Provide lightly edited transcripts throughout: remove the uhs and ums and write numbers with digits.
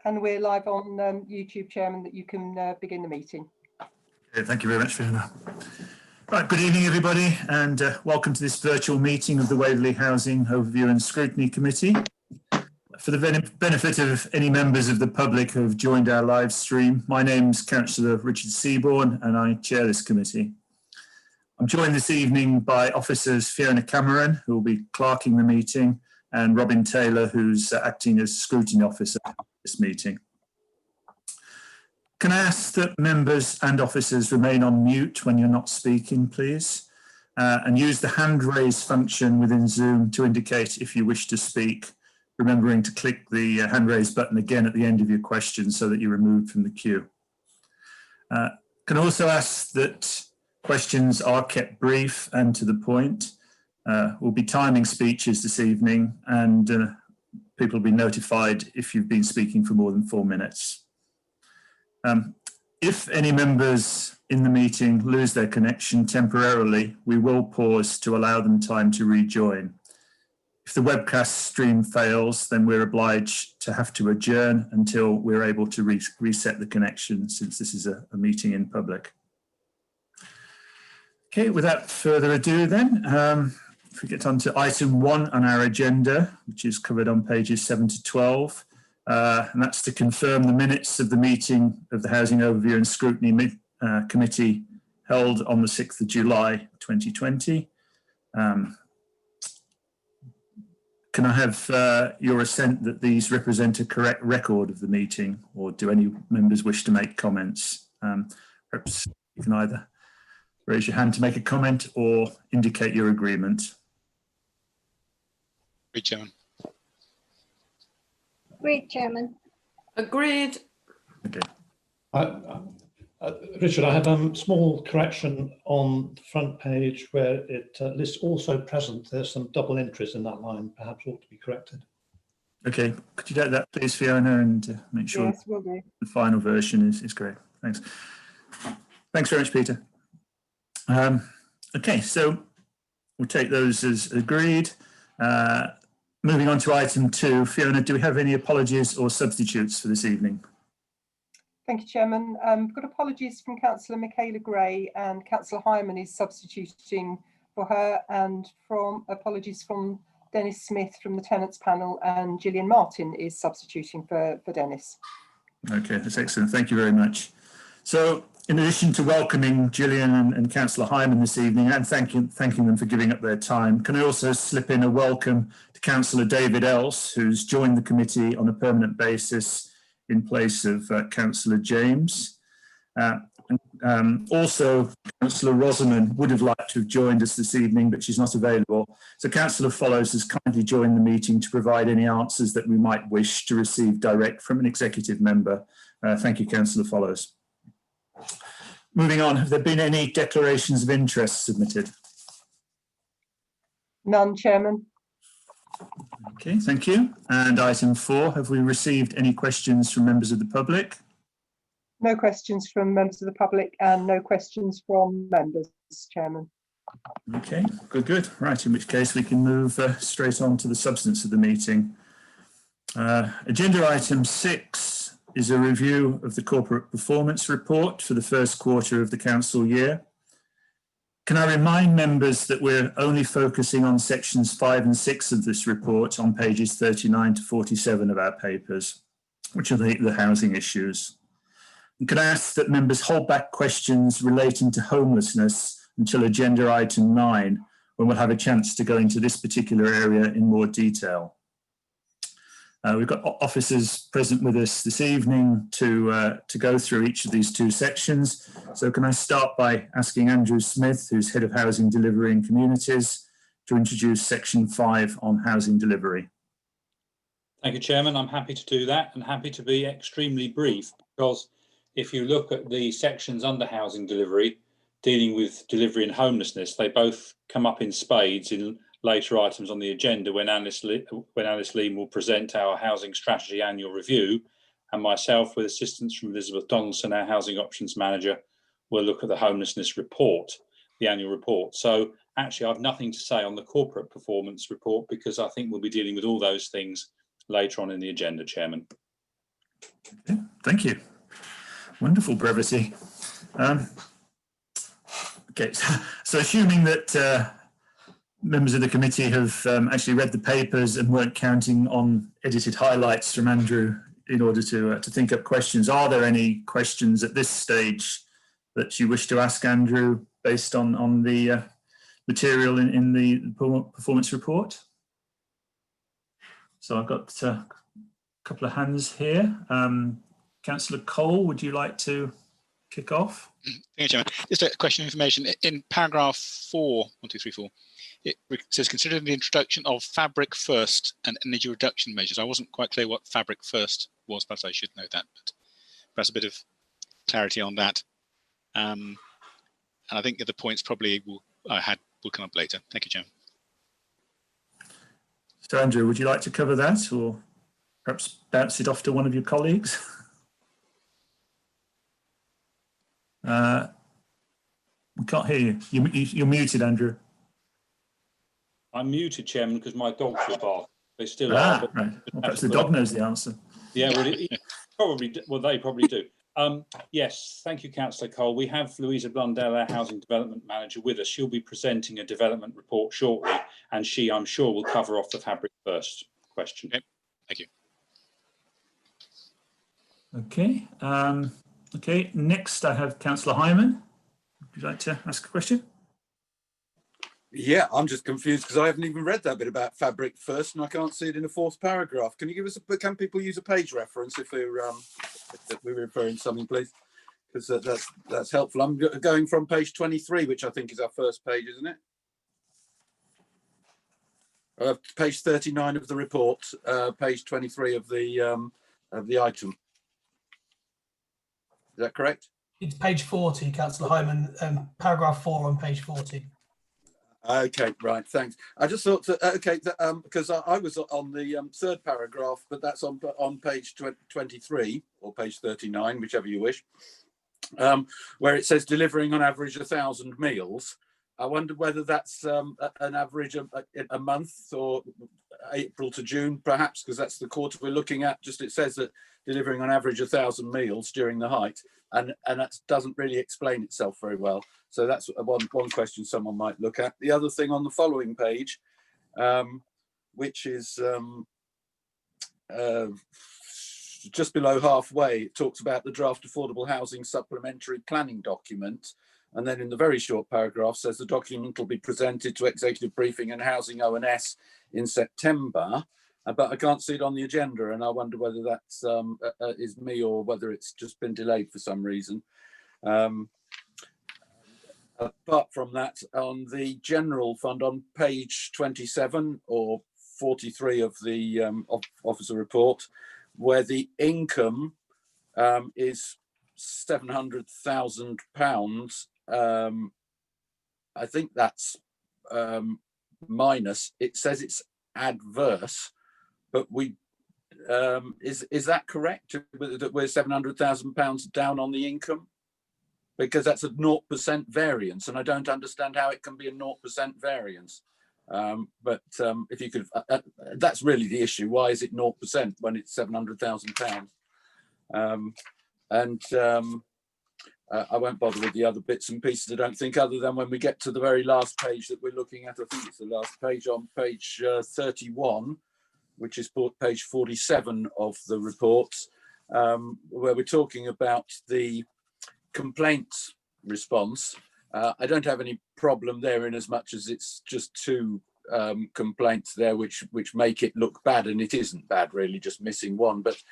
And we're live on YouTube, Chairman, that you can begin the meeting. Okay, thank you very much, Fiona. Right, good evening, everybody, and welcome to this virtual meeting of the Waverley Housing Overview and Scrutiny Committee. For the benefit of any members of the public who have joined our live stream, my name's Councillor Richard Seaborn and I chair this committee. I'm joined this evening by officers Fiona Cameron, who will be clerking the meeting, and Robin Taylor, who's acting as scrutiny officer for this meeting. Can I ask that members and officers remain on mute when you're not speaking, please? And use the hand raise function within Zoom to indicate if you wish to speak, remembering to click the hand raise button again at the end of your question so that you're removed from the queue. Can I also ask that questions are kept brief and to the point. We'll be timing speeches this evening and people will be notified if you've been speaking for more than 4 minutes. If any members in the meeting lose their connection temporarily, we will pause to allow them time to rejoin. If the webcast stream fails, then we're obliged to have to adjourn until we're able to reset the connection, since this is a meeting in public. Okay, without further ado then, if we get on to item 1 on our agenda, which is covered on pages 7 to 12, and that's to confirm the minutes of the meeting of the Housing Overview and Scrutiny Committee held on the 6th of July 2020. Can I have your assent that these represent a correct record of the meeting, or do any members wish to make comments? Perhaps you can either raise your hand to make a comment or indicate your agreement. Agreed, Chairman. Agreed, Chairman. Agreed. Okay. Richard, I had a small correction on the front page where it lists also present. There's some double entries in that line, perhaps ought to be corrected. Okay, could you get that please, Fiona, and make sure yes, will do. The final version is great. Thanks. Thanks very much, Peter. Okay, so we'll take those as agreed. Moving on to item 2, Fiona, do we have any apologies or substitutes for this evening? Thank you, Chairman. We've got apologies from Councillor Michaela Gray, and Councillor Hyman is substituting for her, and apologies from Dennis Smith from the Tenants Panel, and Gillian Martin is substituting for Dennis. Okay, that's excellent. Thank you very much. So, in addition to welcoming Gillian and Councillor Hyman this evening and thanking them for giving up their time, can I also slip in a welcome to Councillor David Else, who's joined the committee on a permanent basis in place of Councillor James. Also, Councillor Rosamond would have liked to have joined us this evening, but she's not available. So Councillor Follows has kindly joined the meeting to provide any answers that we might wish to receive direct from an executive member. Thank you, Councillor Follows. Moving on, have there been any declarations of interest submitted? None, Chairman. Okay, thank you. And item 4, have we received any questions from members of the public? No questions from members of the public and no questions from members, Chairman. Okay, good. Right, in which case we can move straight on to the substance of the meeting. Agenda item 6 is a review of the corporate performance report for the first quarter of the council year. Can I remind members that we're only focusing on sections 5 and 6 of this report on pages 39 to 47 of our papers, which are the housing issues. And can I ask that members hold back questions relating to homelessness until agenda item 9, when we'll have a chance to go into this particular area in more detail. We've got officers present with us this evening to go through each of these 2 sections. So can I start by asking Andrew Smith, who's Head of Housing Delivery and Communities, to introduce section 5 on housing delivery. Thank you, Chairman. I'm happy to do that and happy to be extremely brief, because if you look at the sections under housing delivery dealing with delivery and homelessness, they both come up in spades in later items on the agenda when Alice Leam will present our housing strategy annual review, and myself, with assistance from Elizabeth Donaldson, our housing options manager, will look at the homelessness report, the annual report. So actually I've nothing to say on the corporate performance report, because I think we'll be dealing with all those things later on in the agenda, Chairman. Okay, thank you. Wonderful brevity. Okay, so assuming that members of the committee have actually read the papers and weren't counting on edited highlights from Andrew in order to think up questions, are there any questions at this stage that you wish to ask Andrew based on the material in the performance report? So I've got a couple of hands here. Councillor Cole, would you like to kick off? Thank you, Chairman. Just a question of information. In paragraph 4, 1, 2, 3, 4, it says considering the introduction of fabric first and energy reduction measures. I wasn't quite clear what fabric first was. Perhaps I should know that, but perhaps a bit of clarity on that. And I think the other points probably will come up later. Thank you, Chairman. So Andrew, would you like to cover that, or perhaps bounce it off to one of your colleagues? We can't hear you. You're muted, Andrew. I'm muted, Chairman, because my dogs were barking. They still are. But right. Well, perhaps the dog knows the answer. Yeah, well, they probably do. Yes, thank you, Councillor Cole. We have Louisa Blundell, our Housing Development Manager, with us. She'll be presenting a development report shortly, and she, I'm sure, will cover off the fabric first question. Okay. Thank you. Okay. Okay. Next, I have Councillor Hyman. Would you like to ask a question? Yeah, I'm just confused because I haven't even read that bit about fabric first, and I can't see it in the 4th paragraph. Can you give us can people use a page reference if we're referring to something, please? Because that's helpful. I'm going from page 23, which I think is our first page, isn't it? Page 39 of the report, page 23 of the item. Is that correct? It's page 40, Councillor Hyman, paragraph 4 on page 40. Okay, right, thanks. I just thought that, because I was on the 3rd paragraph, but that's on page 23 or page 39, whichever you wish, where it says delivering on average 1,000 meals. I wonder whether that's an average of a month or April to June, perhaps, because that's the quarter we're looking at. Just it says that delivering on average 1,000 meals during the height, and that doesn't really explain itself very well. So that's one question someone might look at. The other thing on the following page, which is just below halfway, it talks about the draft affordable housing supplementary planning document. And then in the very short paragraph says the document will be presented to executive briefing and housing ONS in September, but I can't see it on the agenda, and I wonder whether that's is me or whether it's just been delayed for some reason. Apart from that, on the general fund on page 27 or 43 of the officer report, where the income is £700,000, I think that's minus. It says it's adverse, but we is that correct? That we're £700,000 down on the income? Because that's a 0% variance, and I don't understand how it can be a 0% variance. But if you could, that's really the issue. Why is it 0% when it's £700,000? I won't bother with the other bits and pieces, I don't think, other than when we get to the very last page that we're looking at. I think it's the last page on page 31, which is page 47 of the report, where we're talking about the complaints response. I don't have any problem there in as much as it's just 2 complaints there which make it look bad, and it isn't bad really, just missing one. But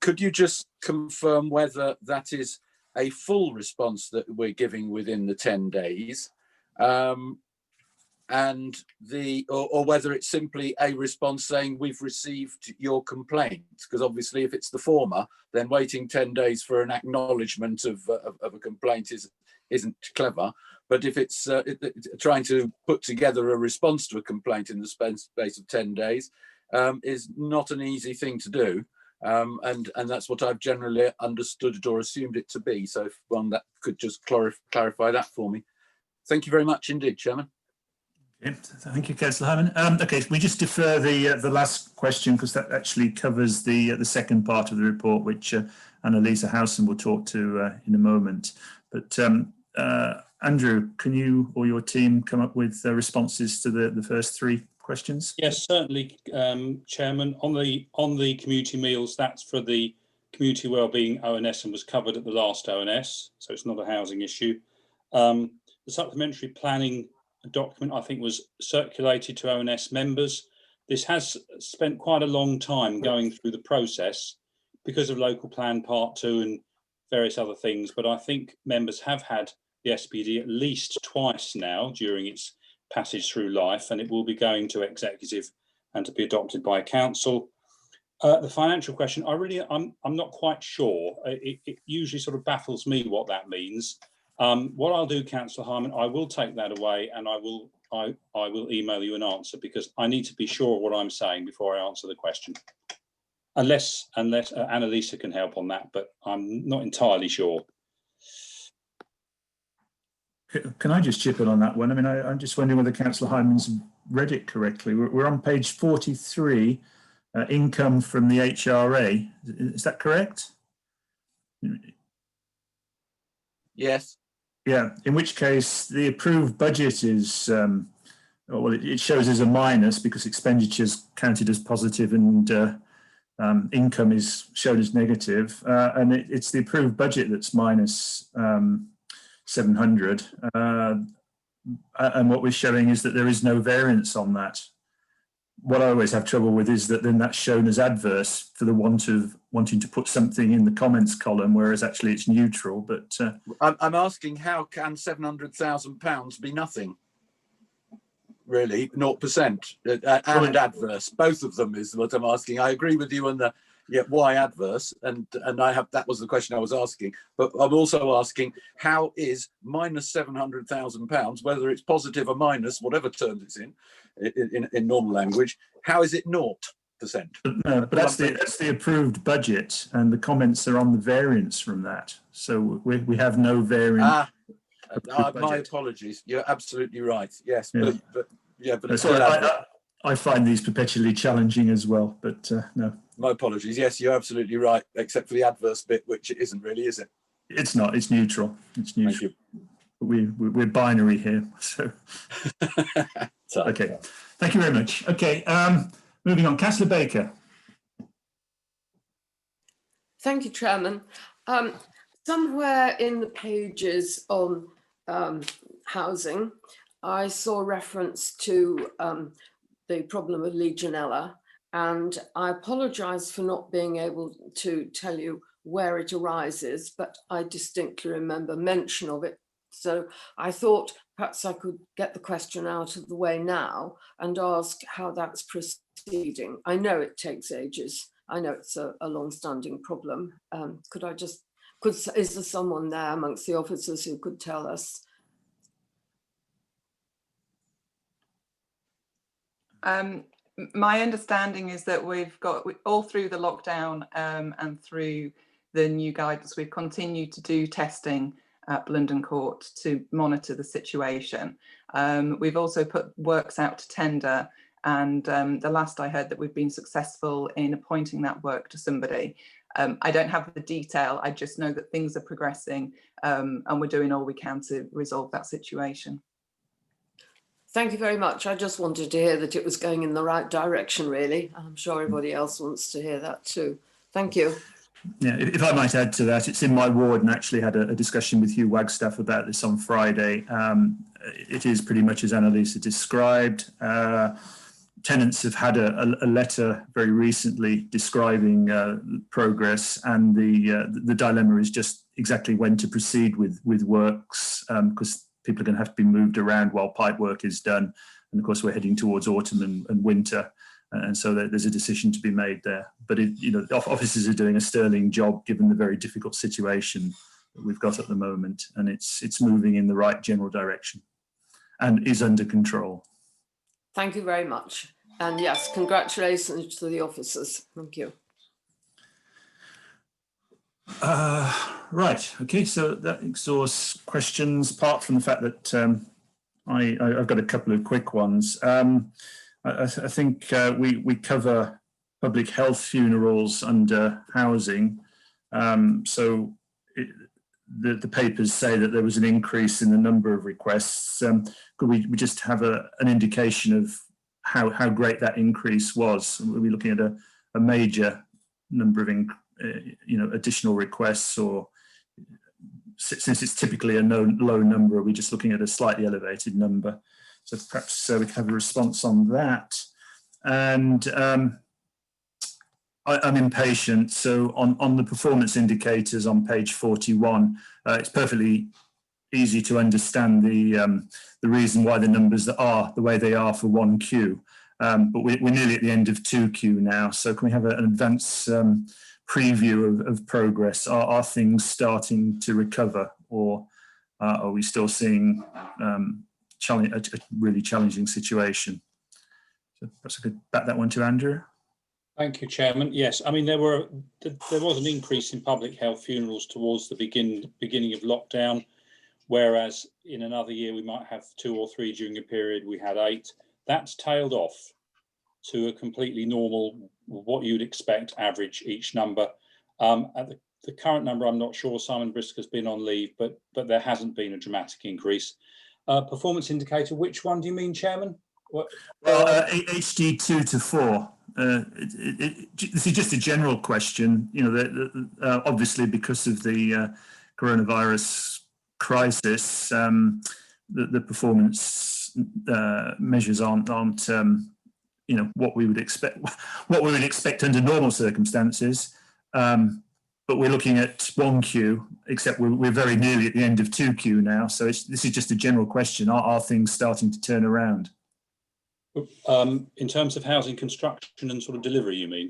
could you just confirm whether that is a full response that we're giving within the 10 days, and or whether it's simply a response saying we've received your complaint? Because obviously if it's the former, then waiting 10 days for an acknowledgement of a complaint isn't clever. But if it's trying to put together a response to a complaint in the space of 10 days is not an easy thing to do. And that's what I've generally understood it or assumed it to be. So if one that could just clarify that for me. Thank you very much indeed, Chairman. Okay, thank you, Councillor Hyman. Okay, we just defer the last question because that actually covers the second part of the report, which Annalisa Howson will talk to in a moment. But Andrew, can you or your team come up with responses to the first three questions? Yes, certainly, Chairman. On the community meals, that's for the community wellbeing ONS and was covered at the last ONS, so it's not a housing issue. The supplementary planning document, I think, was circulated to ONS members. This has spent quite a long time going through the process because of local plan part 2 and various other things, but I think members have had the SPD at least twice now during its passage through life, and it will be going to executive and to be adopted by council. The financial question, I'm not quite sure. It usually sort of baffles me what that means. What I'll do, Councillor Hyman, I will take that away and I will email you an answer because I need to be sure of what I'm saying before I answer the question. Unless Annalisa can help on that, but I'm not entirely sure. Can I just chip in on that one? I mean, I'm just wondering whether Councillor Hyman's read it correctly. We're on page 43, income from the HRA. Is that correct? Yes. Yeah, in which case the approved budget is, well, it shows as a minus because expenditures counted as positive and income is shown as negative. And it's the approved budget that's minus 700. And what we're showing is that there is no variance on that. What I always have trouble with is that then that's shown as adverse for the want of wanting to put something in the comments column, whereas actually it's neutral. But I'm asking, how can £700,000 be nothing? Really, 0% and adverse. Both of them is what I'm asking. I agree with you on the why adverse, and that was the question I was asking. But I'm also asking, how is minus £700,000, whether it's positive or minus, whatever terms it's in normal language, how is it 0%? No, but that's the approved budget, and the comments are on the variance from that. So we have no variance. My apologies. You're absolutely right. Yes, yeah. but sorry, I find these perpetually challenging as well. But no. My apologies. Yes, you're absolutely right, except for the adverse bit, which it isn't really, is it? It's not. It's neutral. It's neutral. Thank you. We're binary here. So okay. Thank you very much. Okay. Moving on, Councillor Baker. Thank you, Chairman. Somewhere in the pages on housing, I saw reference to the problem of Legionella, and I apologise for not being able to tell you where it arises, but I distinctly remember mention of it. So I thought perhaps I could get the question out of the way now and ask how that's proceeding. I know it takes ages. I know it's a long-standing problem. Is there someone there amongst the officers who could tell us? My understanding is that we've got, all through the lockdown and through the new guidance, we've continued to do testing at Blunden Court to monitor the situation. We've also put works out to tender, and the last I heard that we've been successful in appointing that work to somebody. I don't have the detail, I just know that things are progressing and we're doing all we can to resolve that situation. Thank you very much. I just wanted to hear that it was going in the right direction, really. I'm sure everybody else wants to hear that too. Thank you. Yeah, if I might add to that, it's in my ward, and actually had a discussion with Hugh Wagstaff about this on Friday. It is pretty much as Annalisa described. Tenants have had a letter very recently describing progress, and the dilemma is just exactly when to proceed with works, because people are going to have to be moved around while pipe work is done. And of course, we're heading towards autumn and winter. And so there's a decision to be made there. But officers are doing a sterling job given the very difficult situation that we've got at the moment. And it's moving in the right general direction and is under control. Thank you very much. And yes, congratulations to the officers. Thank you. Right, okay, so that exhausts questions, apart from the fact that I've got a couple of quick ones. I think we cover public health funerals under housing. So the papers say that there was an increase in the number of requests. Could we just have an indication of how great that increase was? Are we looking at a major number of additional requests, or since it's typically a low number, are we just looking at a slightly elevated number? So perhaps we can have a response on that. And I'm impatient. So on the performance indicators on page 41, it's perfectly easy to understand the reason why the numbers are the way they are for 1Q. But we're nearly at the end of 2Q now. So can we have an advance preview of progress? Are things starting to recover, or are we still seeing a really challenging situation? So perhaps I could back that one to Andrew. Thank you, Chairman. Yes, I mean, there was an increase in public health funerals towards the beginning of lockdown, whereas in another year we might have 2 or 3 during a period we had 8. That's tailed off to a completely normal, what you'd expect, average each number. At the current number, I'm not sure. Simon Briscoe's been on leave, but there hasn't been a dramatic increase. Performance indicator, which one do you mean, Chairman? Well, HD 2 to 4. This is just a general question. Obviously because of the coronavirus crisis, the performance measures aren't what we would expect under normal circumstances. But we're looking at 1Q, except we're very nearly at the end of 2Q now. So this is just a general question. Are things starting to turn around? In terms of housing construction and sort of delivery, you mean?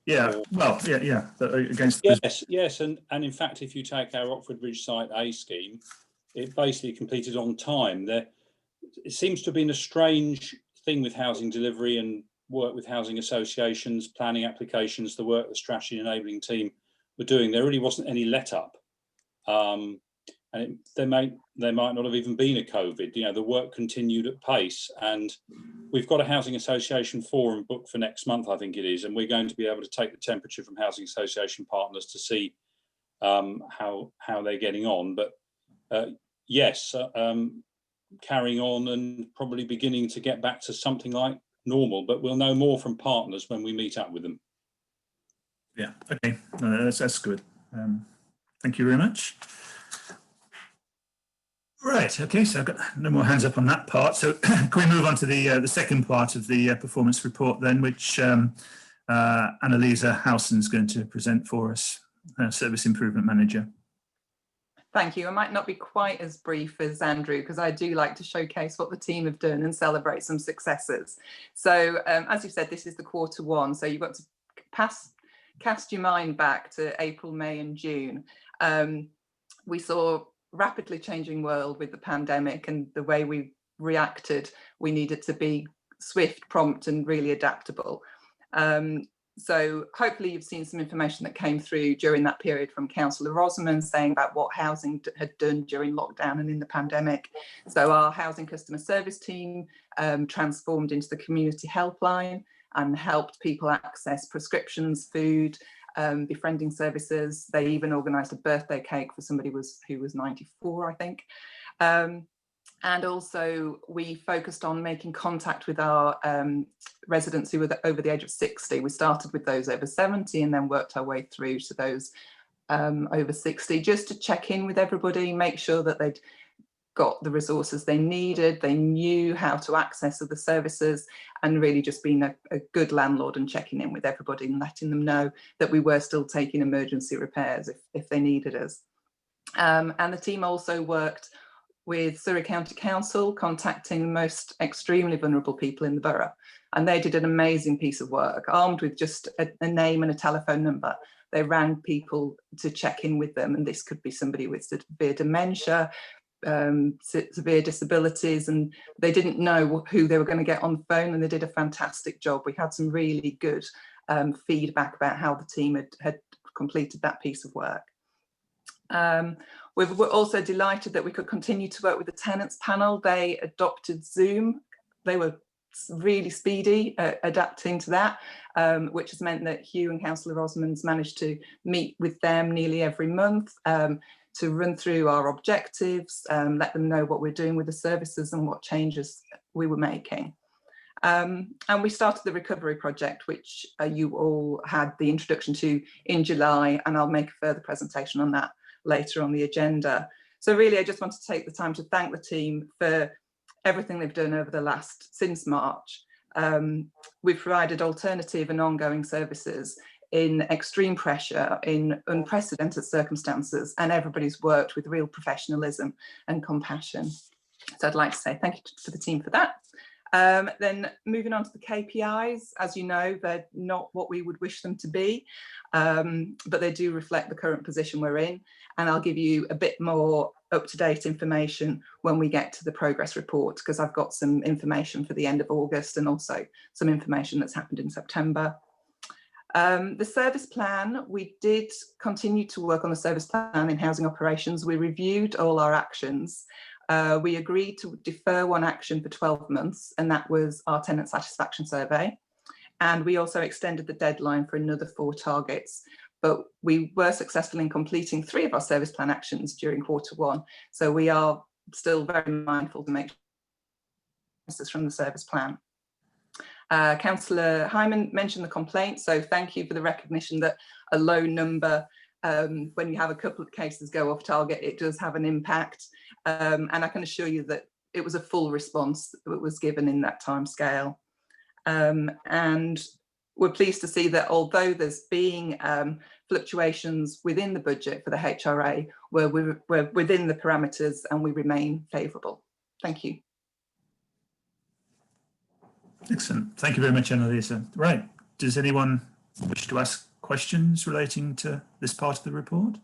Yeah, well, yeah. Against yes, and in fact, if you take our Oxford Bridge Site A scheme, it basically completed on time. It seems to have been a strange thing with housing delivery and work with housing associations, planning applications, the work the strategy enabling team were doing. There really wasn't any let up. And there might not have even been a COVID. The work continued at pace, and we've got a housing association forum booked for next month, I think it is, and we're going to be able to take the temperature from housing association partners to see how they're getting on. But yes, carrying on and probably beginning to get back to something like normal. But we'll know more from partners when we meet up with them. Yeah. Okay. That's good. Thank you very much. Right, okay, so I've got no more hands up on that part. So can we move on to the second part of the performance report then, which Annalisa Howson is going to present for us, Service Improvement Manager. Thank you. I might not be quite as brief as Andrew, because I do like to showcase what the team have done and celebrate some successes. So as you said, this is the Q1, so you've got to cast your mind back to April, May and June. We saw rapidly changing world with the pandemic, and the way we reacted, we needed to be swift, prompt and really adaptable. So hopefully you've seen some information that came through during that period from Councillor Rosamond saying about what housing had done during lockdown and in the pandemic. So our housing customer service team transformed into the community helpline and helped people access prescriptions, food, befriending services. They even organised a birthday cake for somebody who was 94, I think. And also we focused on making contact with our residents who were over the age of 60. We started with those over 70 and then worked our way through to those over 60, just to check in with everybody, make sure that they'd got the resources they needed, they knew how to access other services, and really just being a good landlord and checking in with everybody and letting them know that we were still taking emergency repairs if they needed us. And the team also worked with Surrey County Council, contacting the most extremely vulnerable people in the borough. And they did an amazing piece of work, armed with just a name and a telephone number. They rang people to check in with them, and this could be somebody with severe dementia, severe disabilities, and they didn't know who they were going to get on the phone, and they did a fantastic job. We had some really good feedback about how the team had completed that piece of work. We're also delighted that we could continue to work with the tenants panel. They adopted Zoom. They were really speedy at adapting to that, which has meant that Hugh and Councillor Osmonds managed to meet with them nearly every month to run through our objectives, let them know what we're doing with the services and what changes we were making. And we started the recovery project, which you all had the introduction to in July, and I'll make a further presentation on that later on the agenda. So really, I just want to take the time to thank the team for everything they've done over the since March. We've provided alternative and ongoing services in extreme pressure, in unprecedented circumstances, and everybody's worked with real professionalism and compassion. So I'd like to say thank you to the team for that. Then moving on to the KPIs, as you know, they're not what we would wish them to be, but they do reflect the current position we're in. And I'll give you a bit more up-to-date information when we get to the progress report, because I've got some information for the end of August and also some information that's happened in September. The service plan, we did continue to work on the service plan in housing operations. We reviewed all our actions. We agreed to defer one action for 12 months, and that was our tenant satisfaction survey. And we also extended the deadline for another 4 targets, but we were successful in completing 3 of our service plan actions during Q1. So we are still very mindful to make sure this is from the service plan. Councillor Hyman mentioned the complaint, so thank you for the recognition that a low number, when you have a couple of cases go off target, it does have an impact. And I can assure you that it was a full response that was given in that time scale. And we're pleased to see that although there's being fluctuations within the budget for the HRA, we're within the parameters and we remain favourable. Thank you. Excellent. Thank you very much, Annalisa. Right. Does anyone wish to ask questions relating to this part of the report?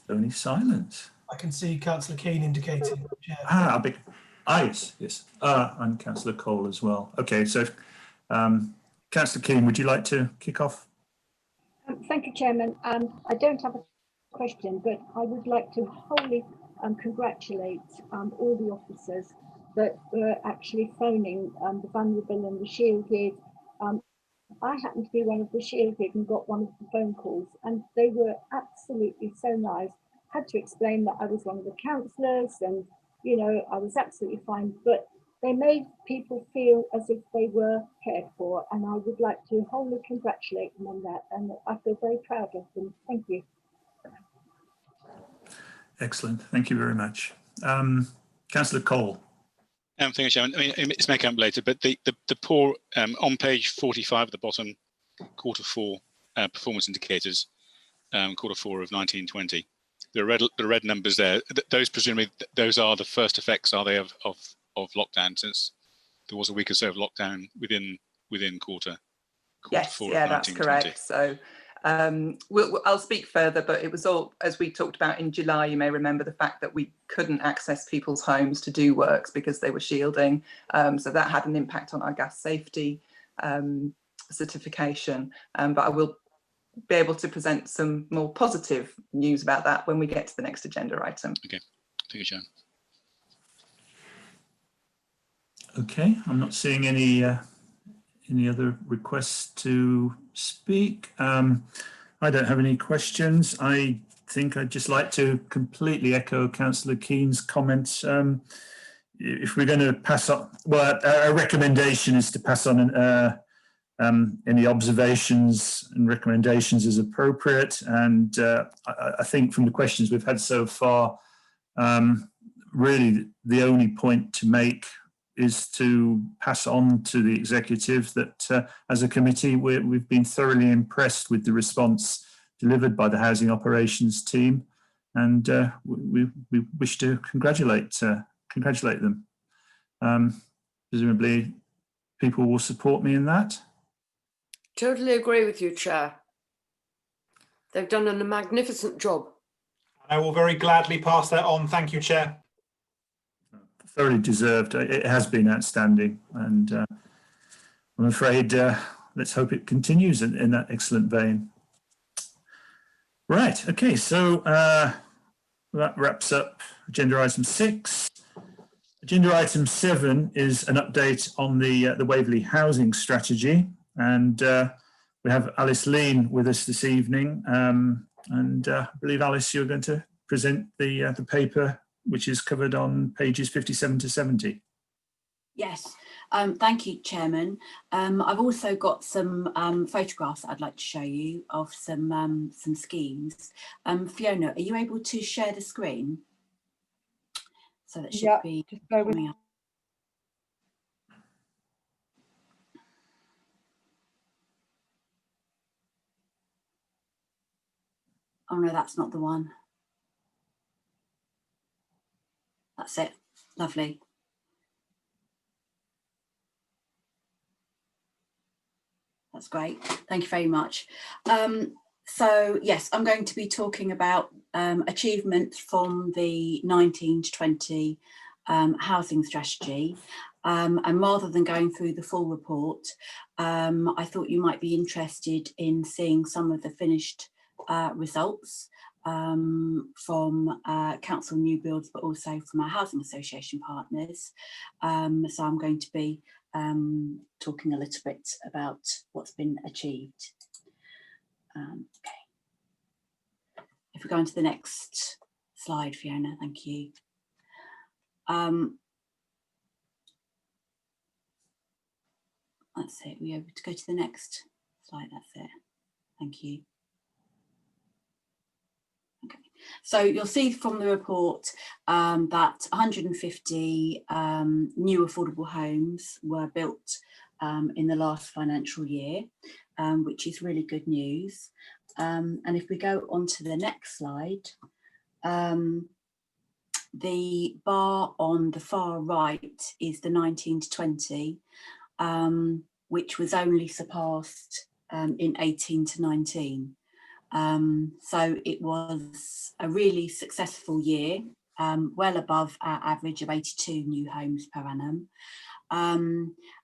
Only silence. I can see Councillor Keane indicating. Yes. And Councillor Cole as well. Okay, so Councillor Keane, would you like to kick off? Thank you, Chairman. I don't have a question, but I would like to wholly congratulate all the officers that were actually phoning the vulnerable and the shielded. I happened to be one of the shielded and got one of the phone calls, and they were absolutely so nice. Had to explain that I was one of the councillors and, you know, I was absolutely fine, but they made people feel as if they were cared for, and I would like to wholly congratulate them on that, and I feel very proud of them. Thank you. Excellent. Thank you very much. Councillor Cole. Thank you, Chairman. I mean, it's may come later, but the poor on page 45 at the bottom, Q4 performance indicators, Q4 of 1920. The red numbers there. Those presumably those are the first effects, are they, of lockdown, since there was a week or so of lockdown within quarter. Yes, Q4 yeah, of that's 1920. correct. So I'll speak further, but it was all, as we talked about in July, you may remember the fact that we couldn't access people's homes to do works because they were shielding. So that had an impact on our gas safety certification. But I will be able to present some more positive news about that when we get to the next agenda item. Okay, thank you, Chairman. Okay, I'm not seeing any other requests to speak. I don't have any questions. I think I'd just like to completely echo Councillor Keane's comments. If we're going to pass on, well, a recommendation is to pass on any observations and recommendations as appropriate. And I think from the questions we've had so far, really the only point to make is to pass on to the executive that as a committee, we've been thoroughly impressed with the response delivered by the housing operations team, and we wish to congratulate them. Presumably people will support me in that. Totally agree with you, Chair. They've done a magnificent job. I will very gladly pass that on. Thank you, Chair. Thoroughly deserved. It has been outstanding, and I'm afraid let's hope it continues in that excellent vein. Right, okay, so that wraps up agenda item 6. Agenda item 7 is an update on the Waverley housing strategy, and we have Alice Lean with us this evening, and I believe, Alice, you're going to present the paper which is covered on pages 57 to 70. Yes, thank you, Chairman. I've also got some photographs that I'd like to show you of some schemes. Fiona, are you able to share the screen? So that should be coming up. Oh no, that's not the one. That's it. Lovely. That's great. Thank you very much. So yes, I'm going to be talking about achievements from the 19 to 20 housing strategy. And rather than going through the full report, I thought you might be interested in seeing some of the finished results from council new builds, but also from our housing association partners. So I'm going to be talking a little bit about what's been achieved. Okay. If we go on to the next slide, Fiona, thank you. That's it. We're able to go to the next slide. That's it. Thank you. Okay. So you'll see from the report that 150 new affordable homes were built in the last financial year, which is really good news. And if we go on to the next slide, the bar on the far right is the 19 to 20, which was only surpassed in 18 to 19. So it was a really successful year, well above our average of 82 new homes per annum.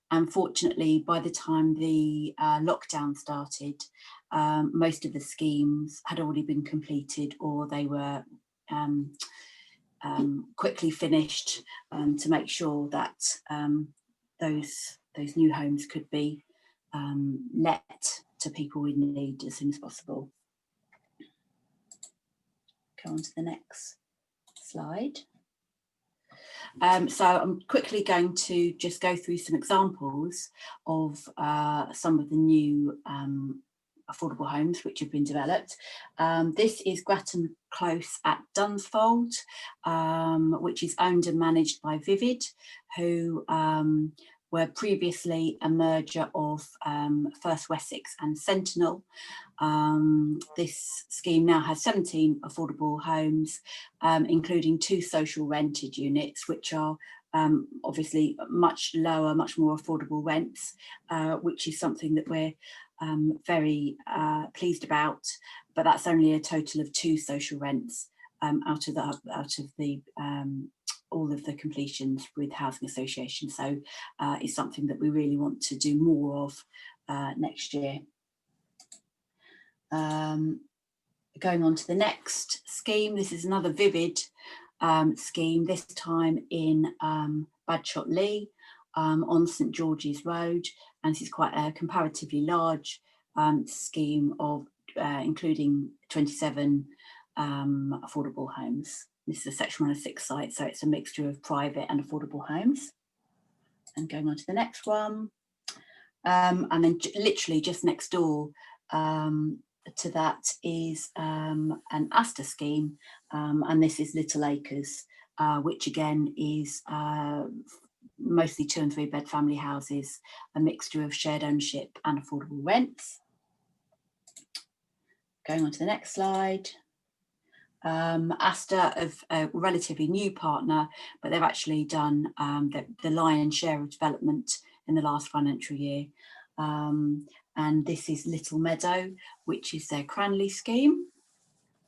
Unfortunately, by the time the lockdown started, most of the schemes had already been completed, or they were quickly finished to make sure that those new homes could be let to people in need as soon as possible. Go on to the next slide. So I'm quickly going to just go through some examples of some of the new affordable homes which have been developed. This is Grattan Close at Dunsfold, which is owned and managed by Vivid, who were previously a merger of First Wessex and Sentinel. This scheme now has 17 affordable homes, including 2 social rented units, which are obviously much lower, much more affordable rents, which is something that we're very pleased about. But that's only a total of 2 social rents out of the all of the completions with housing associations. So it's something that we really want to do more of next year. Going on to the next scheme, this is another Vivid scheme, this time in Badshot Lee on St George's Road, and this is quite a comparatively large scheme of including 27 affordable homes. This is a Section 106 site, so it's a mixture of private and affordable homes. And going on to the next one, and then literally just next door to that is an Astor scheme, and this is Little Acres, which again is mostly 2 and 3 bed family houses, a mixture of shared ownership and affordable rents. Going on to the next slide. Astor of a relatively new partner, but they've actually done the lion's share of development in the last financial year. And this is Little Meadow, which is their Cranley scheme.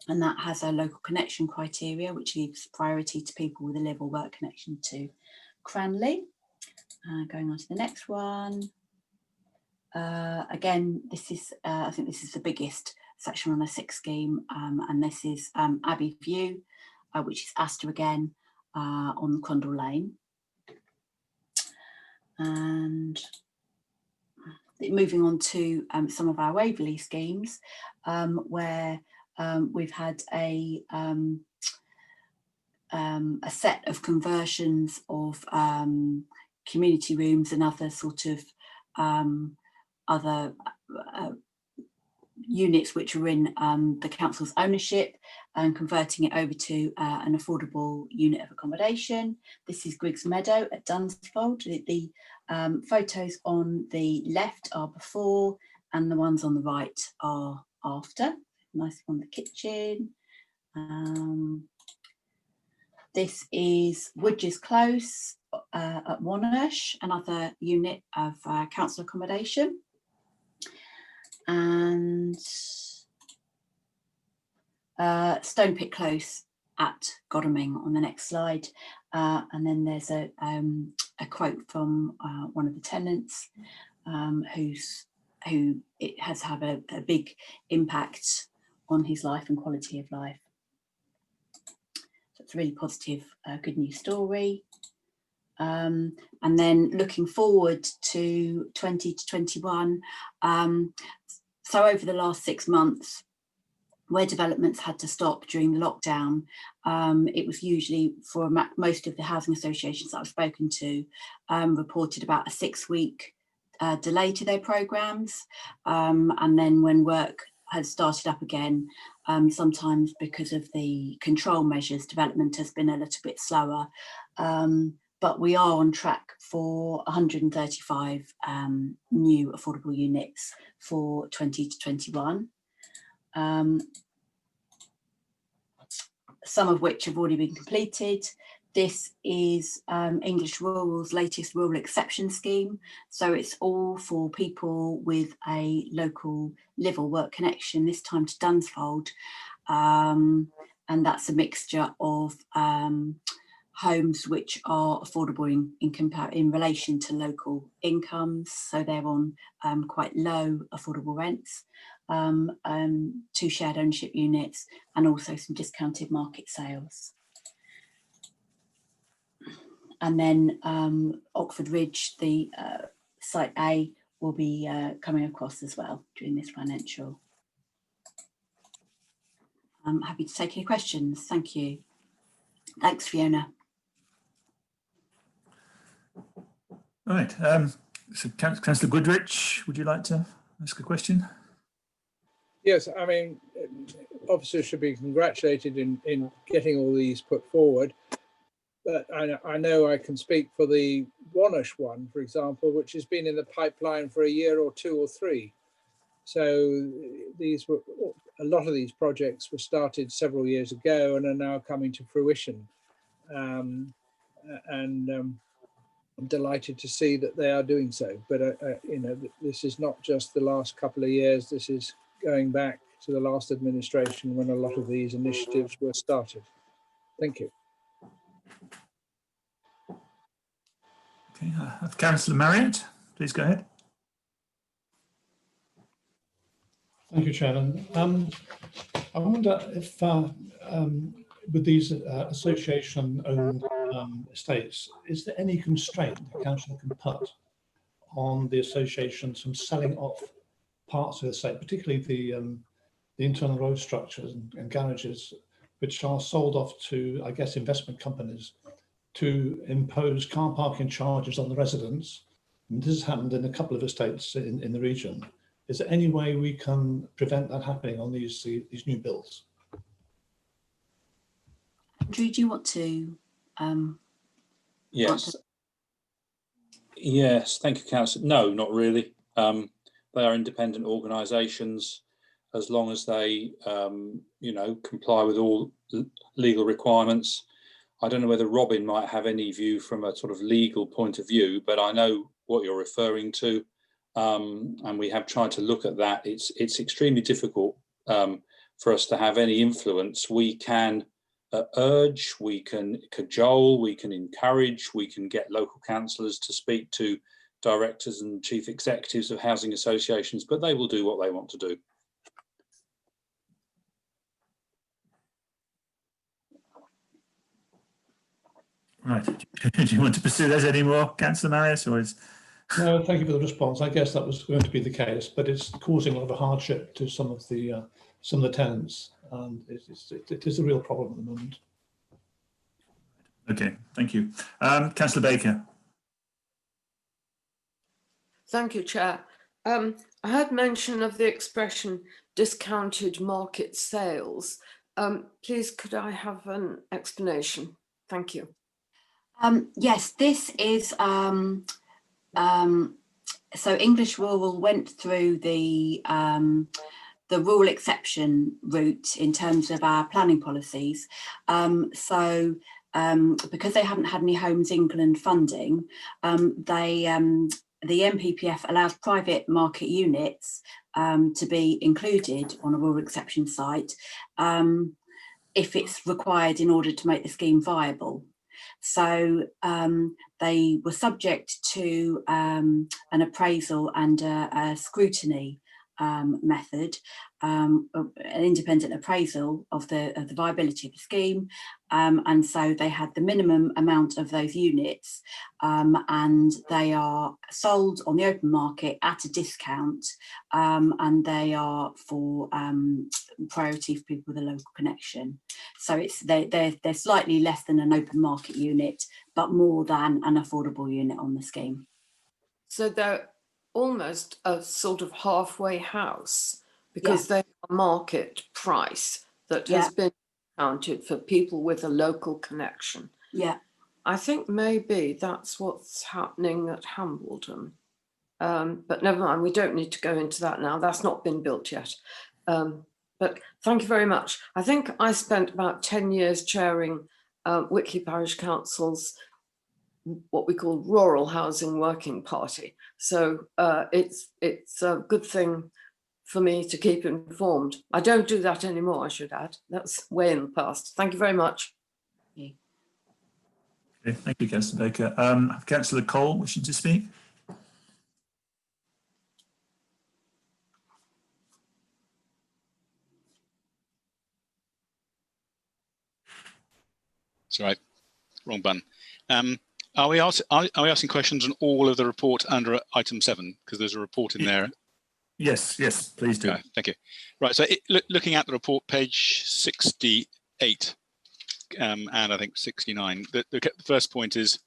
And that has a local connection criteria, which gives priority to people with a live or work connection to Cranley. Going on to the next one. Again, this is, I think this is the biggest section on a 6 scheme, and this is Abbey View, which is Astor again, on Crondall Lane. And moving on to some of our Waverley schemes, where we've had a set of conversions of community rooms and other sort of other units which are in the council's ownership, and converting it over to an affordable unit of accommodation. This is Griggs Meadow at Dunsfold. The photos on the left are before and the ones on the right are after. Nice one, the kitchen. This is Woodges Close at Wonersh, another unit of council accommodation. And Stonepit Close at Godalming on the next slide. And then there's a quote from one of the tenants who it has had a big impact on his life and quality of life. So it's a really positive, good news story. And then looking forward to 20 to 21, so over the last 6 months, where developments had to stop during the lockdown, it was usually for most of the housing associations that I've spoken to, reported about a 6-week delay to their programmes. And then when work has started up again, sometimes because of the control measures, development has been a little bit slower. But we are on track for 135 new affordable units for 20 to 21. Some of which have already been completed. This is English Rural's latest rural exception scheme. So it's all for people with a local live or work connection, this time to Dunsfold. And that's a mixture of homes which are affordable in relation to local incomes. So they're on quite low affordable rents, 2 shared ownership units, and also some discounted market sales. And then Oxford Ridge, the site A, will be coming across as well during this financial. I'm happy to take any questions. Thank you. Thanks, Fiona. Right, so Councillor Goodrich, would you like to ask a question? Yes, I mean, officers should be congratulated in getting all these put forward. But I know I can speak for the Wonersh one, for example, which has been in the pipeline for a year or 2 or 3. So a lot of these projects were started several years ago and are now coming to fruition. I'm delighted to see that they are doing so. But you know, this is not just the last couple of years. This is going back to the last administration when a lot of these initiatives were started. Thank you. Okay, Councillor Marriott, please go ahead. Thank you, Chairman. I wonder if with these association-owned estates, is there any constraint the council can put on the associations from selling off parts of the estate, particularly the internal road structures and garages, which are sold off to, I guess, investment companies to impose car parking charges on the residents? And this has happened in a couple of estates in the region. Is there any way we can prevent that happening on these new builds? Andrew, do you want to? Yes. Yes, thank you, Councillor. No, not really. They are independent organisations, as long as they, you know, comply with all legal requirements. I don't know whether Robin might have any view from a sort of legal point of view, but I know what you're referring to, and we have tried to look at that. It's extremely difficult for us to have any influence. We can urge, we can cajole, we can encourage, we can get local councillors to speak to directors and chief executives of housing associations, but they will do what they want to do. Right. Do you want to pursue those anymore, Councillor Marius, or is... No, thank you for the response. I guess that was going to be the case, but it's causing a lot of hardship to some of the tenants, and it is a real problem at the moment. Okay, thank you. Councillor Baker. Thank you, Chair. I heard mention of the expression discounted market sales. Please, could I have an explanation? Thank you. Yes, this is so English Rural went through the rural exception route in terms of our planning policies. Because they haven't had any Homes England funding, the NPPF allows private market units to be included on a rural exception site if it's required in order to make the scheme viable. So they were subject to an appraisal and a scrutiny method, an independent appraisal of the viability of the scheme, and so they had the minimum amount of those units, and they are sold on the open market at a discount, and they are for priority for people with a local connection. So it's they're slightly less than an open market unit, but more than an affordable unit on the scheme. So they're almost a sort of halfway house, because they are market price that has been counted for people with a local connection. Yeah. I think maybe that's what's happening at Hambledon. But never mind, we don't need to go into that now. That's not been built yet. But thank you very much. I think I spent about 10 years chairing Wicklow Parish Council's what we call Rural Housing Working Party. So it's a good thing for me to keep informed. I don't do that anymore, I should add. That's way in the past. Thank you very much. Okay, thank you, Councillor Baker. Councillor Cole wishing to speak. That's right, wrong button. Are we asking questions on all of the report under item 7? Because there's a report in there. Yes, please do. Thank you. Right, so looking at the report, page 68 and I think 69, the first point is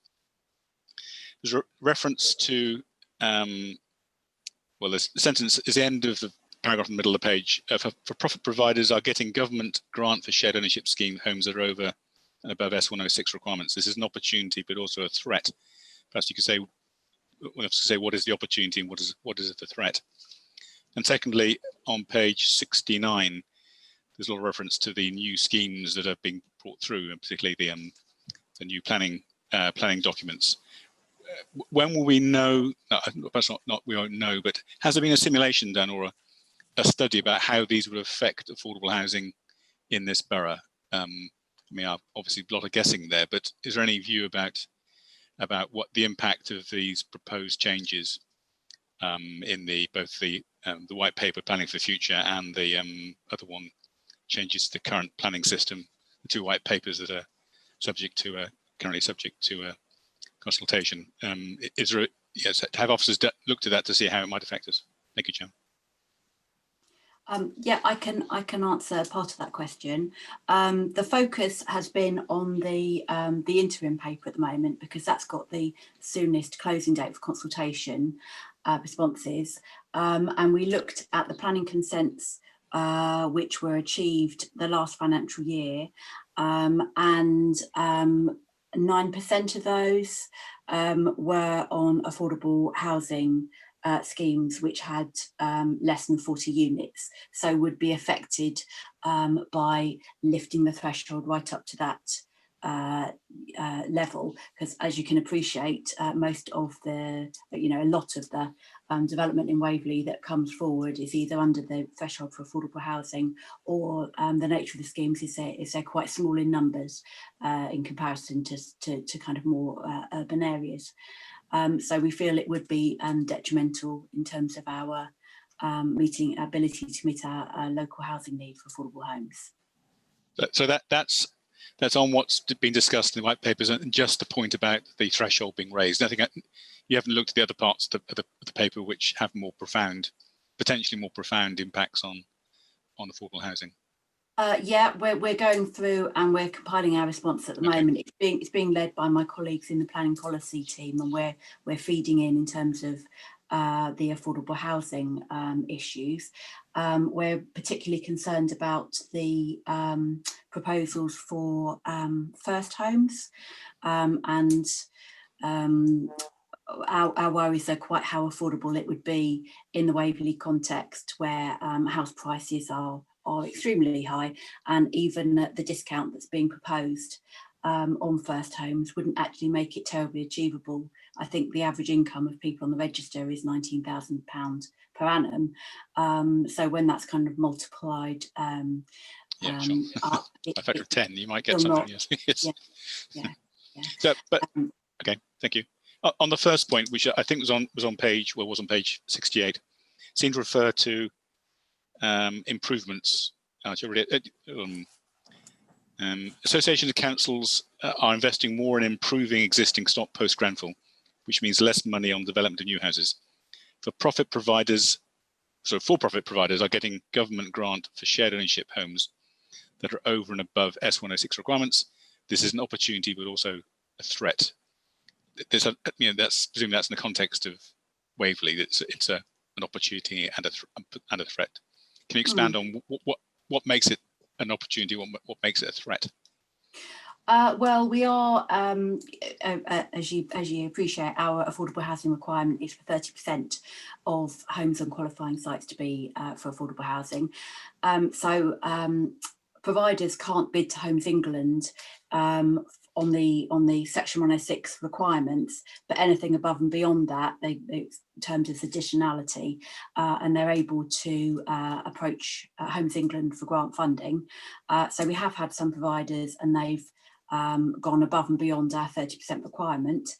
there's a reference to, well, the sentence is the end of the paragraph in the middle of the page. For profit providers are getting government grant for shared ownership scheme homes that are over and above S106 requirements. This is an opportunity, but also a threat. Perhaps you could say, what is the opportunity and what is the threat? And secondly, on page 69, there's a lot of reference to the new schemes that are being brought through, and particularly the new planning documents. When will we know? Perhaps not. We won't know. But has there been a simulation done or a study about how these would affect affordable housing in this borough? I mean, obviously a lot of guessing there, but is there any view about what the impact of these proposed changes in both the white paper planning for the future and the other one, changes to the current planning system, the two white papers that are currently subject to consultation? Is there have officers looked at that to see how it might affect us? Thank you, Chair. Yeah, I can answer part of that question. The focus has been on the interim paper at the moment, because that's got the soonest closing date for consultation responses, and we looked at the planning consents which were achieved the last financial year, and 9% of those were on affordable housing schemes which had less than 40 units, so would be affected by lifting the threshold right up to that level, because as you can appreciate, most of the, a lot of the development in Waverley that comes forward is either under the threshold for affordable housing, or the nature of the schemes is they're quite small in numbers in comparison to kind of more urban areas. So we feel it would be detrimental in terms of our ability to meet our local housing need for affordable homes. So that's on what's been discussed in the white papers, and just the point about the threshold being raised. I think you haven't looked at the other parts of the paper which have more profound, potentially more profound impacts on affordable housing. Yeah, we're going through and we're compiling our response at the moment. It's being led by my colleagues in the planning policy team, and we're feeding in terms of the affordable housing issues. We're particularly concerned about the proposals for first homes, and our worries are quite how affordable it would be in the Waverley context, where house prices are extremely high, and even the discount that's being proposed on first homes wouldn't actually make it terribly achievable. I think the average income of people on the register is £19,000 per annum. So when that's kind of multiplied sure. up, a factor of 10, you might get something. Yes. So, but okay, thank you. On the first point, which I think was on page 68, seemed to refer to improvements. Associations of councils are investing more in improving existing stock post Grenfell, which means less money on development of new houses. For-profit providers are getting government grant for shared ownership homes that are over and above S106 requirements. This is an opportunity, but also a threat. There's presumably that's in the context of Waverley. It's an opportunity and a threat. Can you expand on what makes it an opportunity? What makes it a threat? Well, we are, as you appreciate, our affordable housing requirement is for 30% of homes on qualifying sites to be for affordable housing. So providers can't bid to Homes England on the Section 106 requirements, but anything above and beyond that, it's termed as additionality, and they're able to approach Homes England for grant funding. So we have had some providers, and they've gone above and beyond our 30% requirement,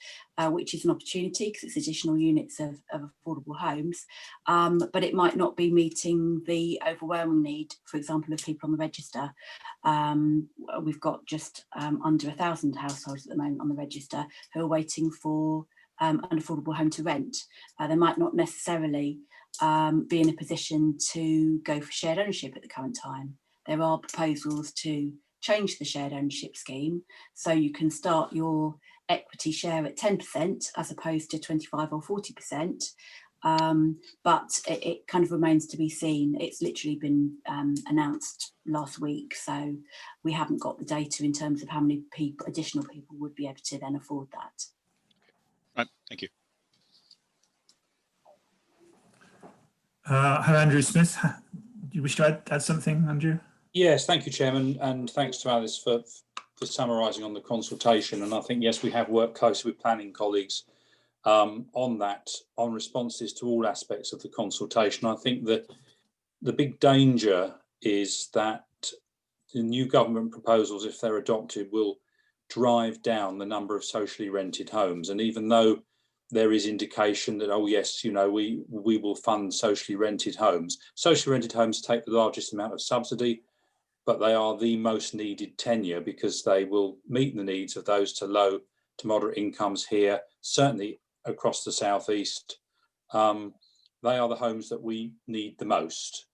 which is an opportunity because it's additional units of affordable homes, but it might not be meeting the overwhelming need, for example, of people on the register. We've got just under 1,000 households at the moment on the register who are waiting for an affordable home to rent. They might not necessarily be in a position to go for shared ownership at the current time. There are proposals to change the shared ownership scheme so you can start your equity share at 10% as opposed to 25 or 40%, but it kind of remains to be seen. It's literally been announced last week, so we haven't got the data in terms of how many additional people would be able to then afford that. Right, thank you. Hi, Andrew Smith. Do you wish to add something, Andrew? Yes, thank you, Chairman, and thanks to Alice for summarising on the consultation. And I think, yes, we have worked closely with planning colleagues on that, on responses to all aspects of the consultation. I think that the big danger is that the new government proposals, if they're adopted, will drive down the number of socially rented homes. And even though there is indication that, oh yes, we will fund socially rented homes. Socially rented homes take the largest amount of subsidy, but they are the most needed tenure because they will meet the needs of those to low to moderate incomes here, certainly across the southeast. They are the homes that we need the most.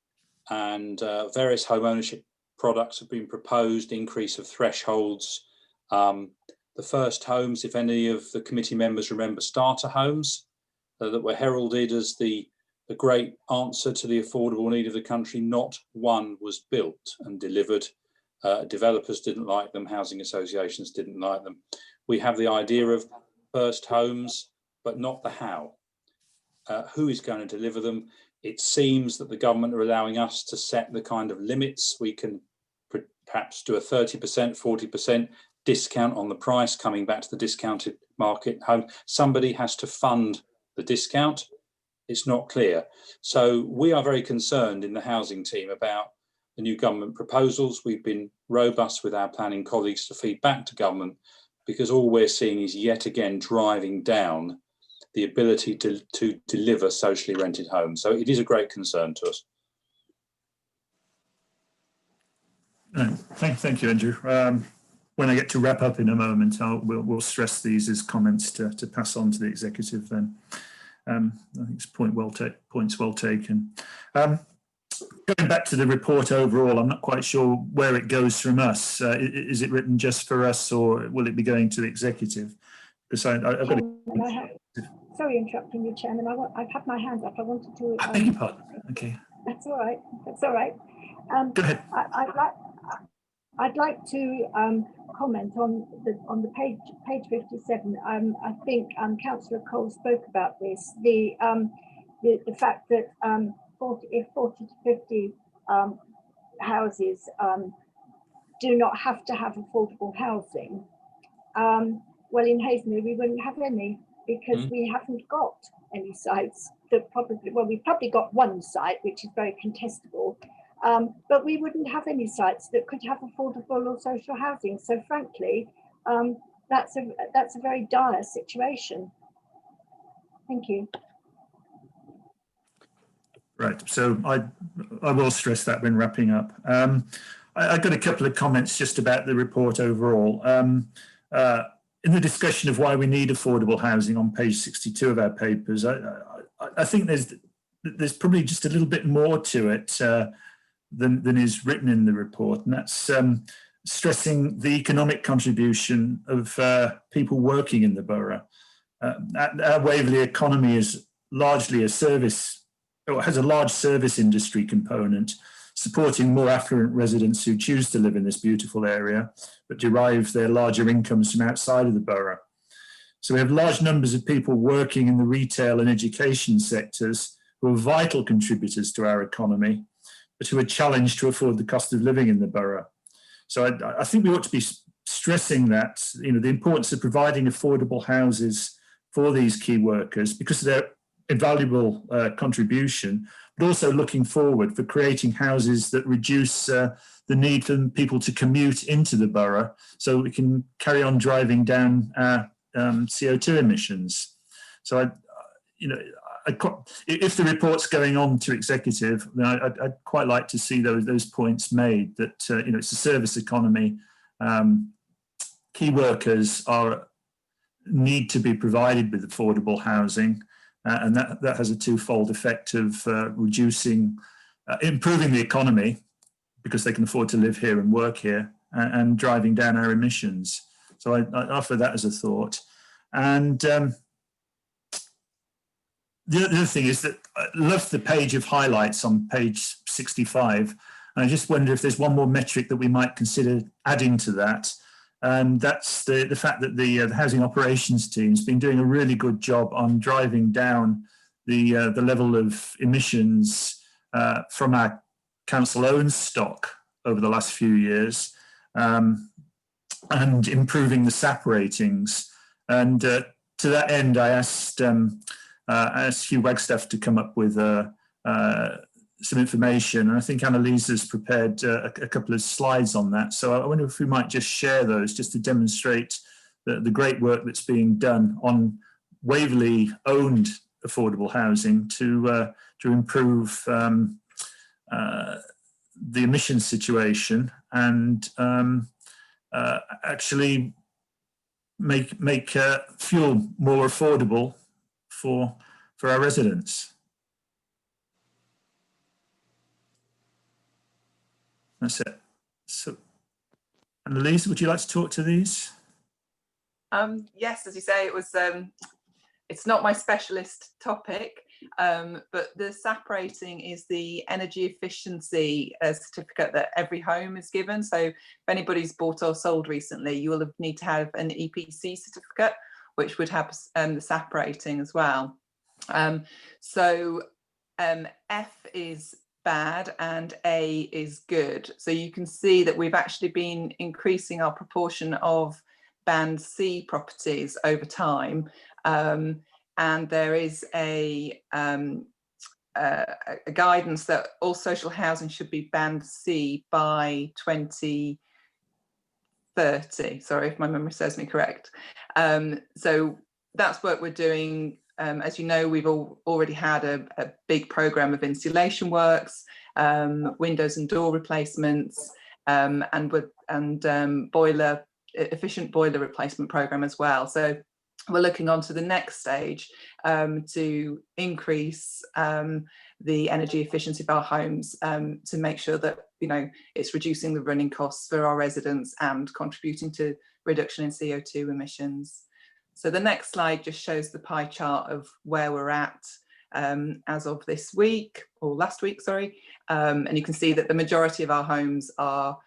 And various home ownership products have been proposed, increase of thresholds. The first homes, if any of the committee members remember starter homes that were heralded as the great answer to the affordable need of the country, not one was built and delivered. Developers didn't like them, housing associations didn't like them. We have the idea of first homes, but not the how. Who is going to deliver them? It seems that the government are allowing us to set the kind of limits. We can perhaps do a 30%, 40% discount on the price, coming back to the discounted market home. Somebody has to fund the discount. It's not clear. So we are very concerned in the housing team about the new government proposals. We've been robust with our planning colleagues to feed back to government because all we're seeing is yet again driving down the ability to deliver socially rented homes. So it is a great concern to us. Thank you, Andrew. When I get to wrap up in a moment, we'll stress these as comments to pass on to the executive then. I think it's points well taken. Going back to the report overall, I'm not quite sure where it goes from us. Is it written just for us, or will it be going to the executive? Because I've got sorry, interrupting you, Chairman. I've had my hand up. I wanted to. I beg your pardon. Okay. That's all right. That's all right. Go ahead. I'd like to comment on the page 57. I think Councillor Cole spoke about this. The fact that 40 to 50 houses do not have to have affordable housing. Well, in Hazelmere we wouldn't have any, because we haven't got any sites that we've probably got one site which is very contestable. But we wouldn't have any sites that could have affordable or social housing. So frankly, that's a very dire situation. Thank you. Right, so I will stress that when wrapping up. I got a couple of comments just about the report overall. In the discussion of why we need affordable housing on page 62 of our papers, I think there's probably just a little bit more to it than is written in the report, and that's stressing the economic contribution of people working in the borough. Our Waverley economy is largely a service, or has a large service industry component, supporting more affluent residents who choose to live in this beautiful area, but derive their larger incomes from outside of the borough. So we have large numbers of people working in the retail and education sectors who are vital contributors to our economy, but who are challenged to afford the cost of living in the borough. So I think we ought to be stressing that, the importance of providing affordable houses for these key workers, because of their invaluable contribution, but also looking forward for creating houses that reduce the need for people to commute into the borough, so we can carry on driving down our CO2 emissions. So if the report's going on to executive, then I'd quite like to see those points made, that it's a service economy. Key workers need to be provided with affordable housing, and that has a twofold effect of improving the economy, because they can afford to live here and work here, and driving down our emissions. So I offer that as a thought. And the other thing is that I love the page of highlights on page 65. And I just wonder if there's one more metric that we might consider adding to that. And that's the fact that the housing operations team's been doing a really good job on driving down the level of emissions from our council-owned stock over the last few years, and improving the SAP ratings. And to that end, I asked Hugh Wagstaff to come up with some information, and I think Annalisa's prepared a couple of slides on that. So I wonder if we might just share those, just to demonstrate the great work that's being done on Waverley-owned affordable housing to improve the emissions situation, and actually make fuel more affordable for our residents. That's it. So, Annalisa, would you like to talk to these? Yes, as you say, it was. It's not my specialist topic, but the SAP rating is the energy efficiency certificate that every home is given. So if anybody's bought or sold recently, you will need to have an EPC certificate, which would have the SAP rating as well. F is bad and A is good. So you can see that we've actually been increasing our proportion of band C properties over time. And there is a guidance that all social housing should be band C by 2030. Sorry if my memory serves me correct. So that's what we're doing As you know, we've already had a big programme of insulation works, windows and door replacements, and efficient boiler replacement programme as well. So we're looking on to the next stage to increase the energy efficiency of our homes to make sure that, you know, it's reducing the running costs for our residents and contributing to reduction in CO2 emissions. So the next slide just shows the pie chart of where we're at as of this week, or last week, sorry. And you can see that the majority of our homes are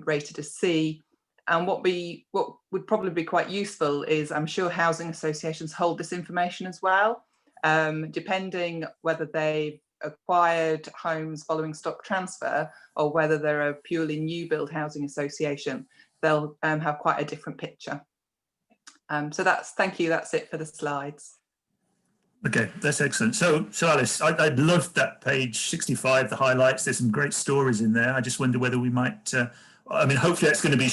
rated as C. And what would probably be quite useful is, I'm sure housing associations hold this information as well. Depending whether they've acquired homes following stock transfer or whether they're a purely new build housing association, they'll have quite a different picture. So thank you, that's it for the slides. Okay, that's excellent. So Alice, I loved that page 65, the highlights. There's some great stories in there. I just wonder whether we might, I mean, hopefully that's going to be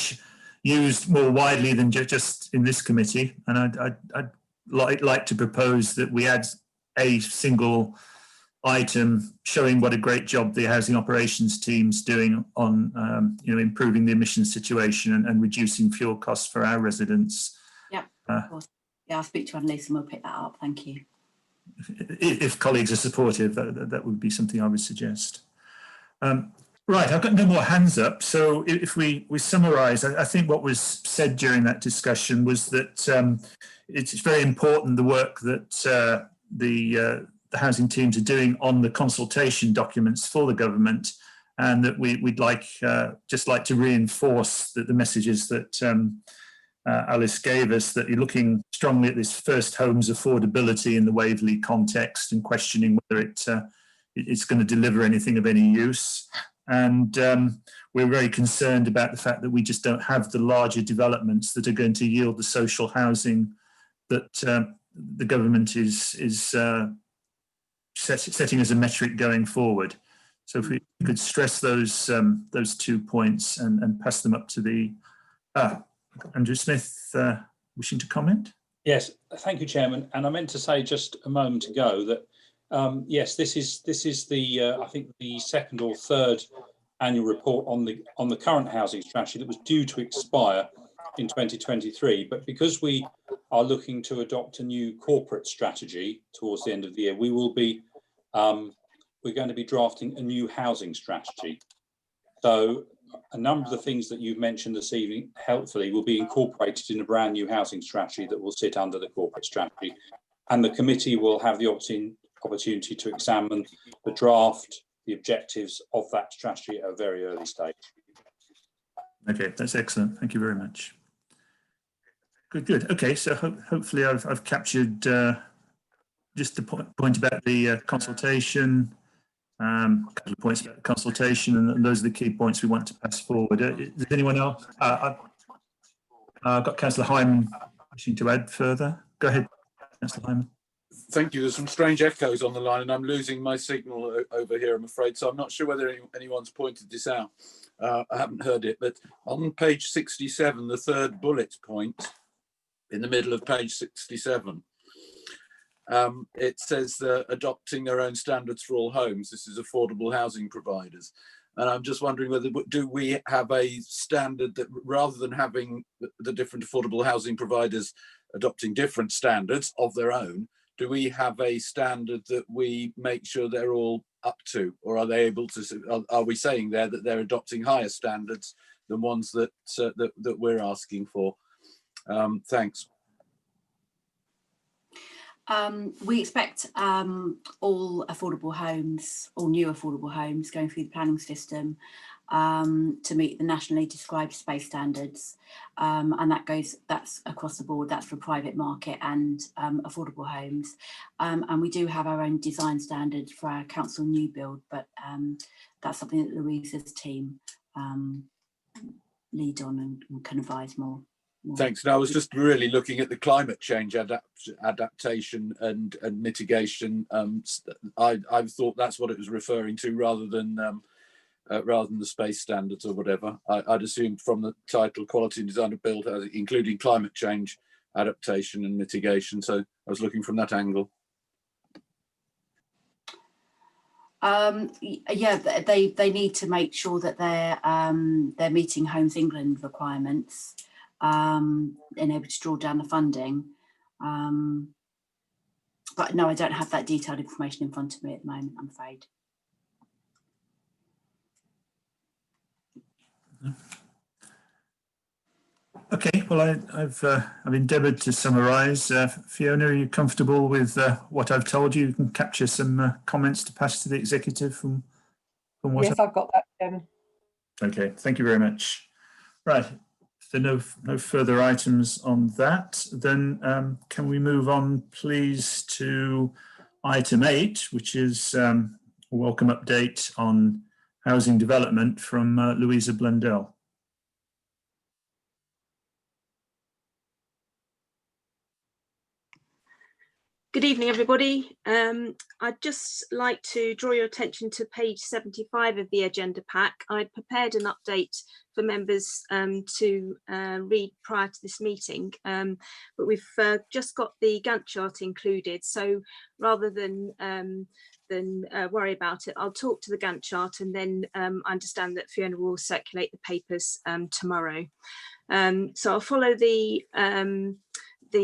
used more widely than just in this committee. And I'd like to propose that we add a single item showing what a great job the housing operations team's doing on, you know, improving the emissions situation and reducing fuel costs for our residents. Yeah, of course. Yeah, I'll speak to Annalise and we'll pick that up. Thank you. If colleagues are supportive, that would be something I would suggest. Right, I've got no more hands up. So if we summarise, I think what was said during that discussion was that it's very important the work that the housing teams are doing on the consultation documents for the government, and that we'd just like to reinforce that the messages that Alice gave us, that you're looking strongly at this first homes affordability in the Waverley context and questioning whether it's going to deliver anything of any use. And we're very concerned about the fact that we just don't have the larger developments that are going to yield the social housing that the government is setting as a metric going forward. So if we could stress those 2 points and pass them up to the Andrew Smith, wishing to comment? Yes, thank you, Chairman. And I meant to say just a moment ago that yes, this is the I think the second or third annual report on the current housing strategy that was due to expire in 2023. But because we are looking to adopt a new corporate strategy towards the end of the year, we will be we're going to be drafting a new housing strategy. So a number of the things that you've mentioned this evening, helpfully, will be incorporated in a brand new housing strategy that will sit under the corporate strategy. And the committee will have the opportunity to examine the draft, the objectives of that strategy at a very early stage. Okay, that's excellent. Thank you very much. Good. Okay, so hopefully I've captured just the point about the consultation, a couple of points about the consultation, and those are the key points we want to pass forward. Does anyone else? I've got Councillor Hyman wishing to add further. Go ahead, Councillor Hyman. Thank you. There's some strange echoes on the line and I'm losing my signal over here, I'm afraid. So I'm not sure whether anyone's pointed this out. I haven't heard it, but on page 67, the third bullet point in the middle of page 67, it says adopting their own standards for all homes. This is affordable housing providers. And I'm just wondering whether, do we have a standard that rather than having the different affordable housing providers adopting different standards of their own, do we have a standard that we make sure they're all up to, or are they able to, are we saying there that they're adopting higher standards than ones that that we're asking for? Thanks. We expect all affordable homes, all new affordable homes going through the planning system to meet the nationally described space standards, and that's across the board. That's for private market and affordable homes, and we do have our own design standards for our council new build, but that's something that Louisa's team lead on and can advise more. Thanks. Now, I was just really looking at the climate change adaptation and mitigation. I thought that's what it was referring to, rather than the space standards or whatever. I'd assumed from the title, quality and design of build, including climate change adaptation and mitigation. So I was looking from that angle. Yeah, they need to make sure that they're meeting Homes England requirements and able to draw down the funding. But no, I don't have that detailed information in front of me at the moment, I'm afraid. Okay, well, I've endeavoured to summarise. Fiona, are you comfortable with what I've told you? You can capture some comments to pass to the executive from what. Yes, I've got that, Chairman. Okay, thank you very much. Right, if there are no further items on that, then can we move on, please, to item 8, which is a welcome update on housing development from Louisa Blundell. Good evening, everybody. I'd just like to draw your attention to page 75 of the agenda pack. I'd prepared an update for members to read prior to this meeting, but we've just got the Gantt chart included. So rather than worry about it, I'll talk to the Gantt chart, and then I understand that Fiona will circulate the papers tomorrow. So I'll follow the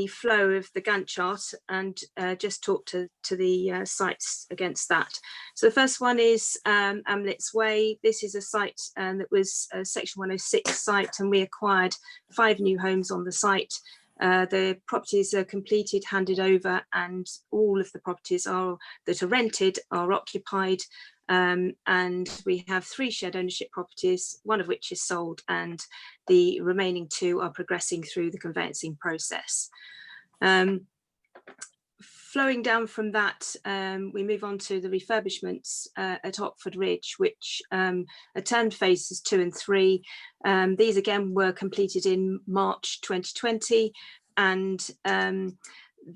flow of the Gantt chart and just talk to the sites against that. So the first one is Amlets Way. This is a site that was a Section 106 site, and we acquired 5 new homes on the site. The properties are completed, handed over, and all of the properties that are rented are occupied. And we have 3 shared ownership properties, 1 of which is sold, and the remaining 2 are progressing through the conveyancing process. Flowing down from that, we move on to the refurbishments at Otford Ridge, which are termed phases 2 and 3. These again were completed in March 2020, and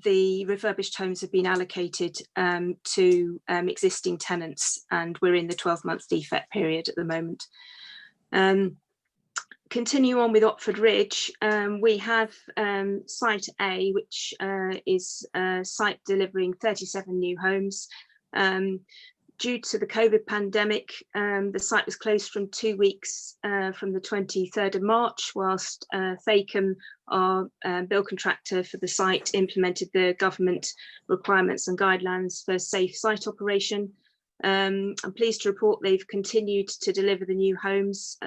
the refurbished homes have been allocated to existing tenants, and we're in the 12-month defect period at the moment. Continue on with Otford Ridge, we have Site A, which is a site delivering 37 new homes. Due to the COVID pandemic, the site was closed from 2 weeks from the 23rd of March, whilst Thacom, our bill contractor for the site, implemented the government requirements and guidelines for safe site operation. I'm pleased to report they've continued to deliver the new homes,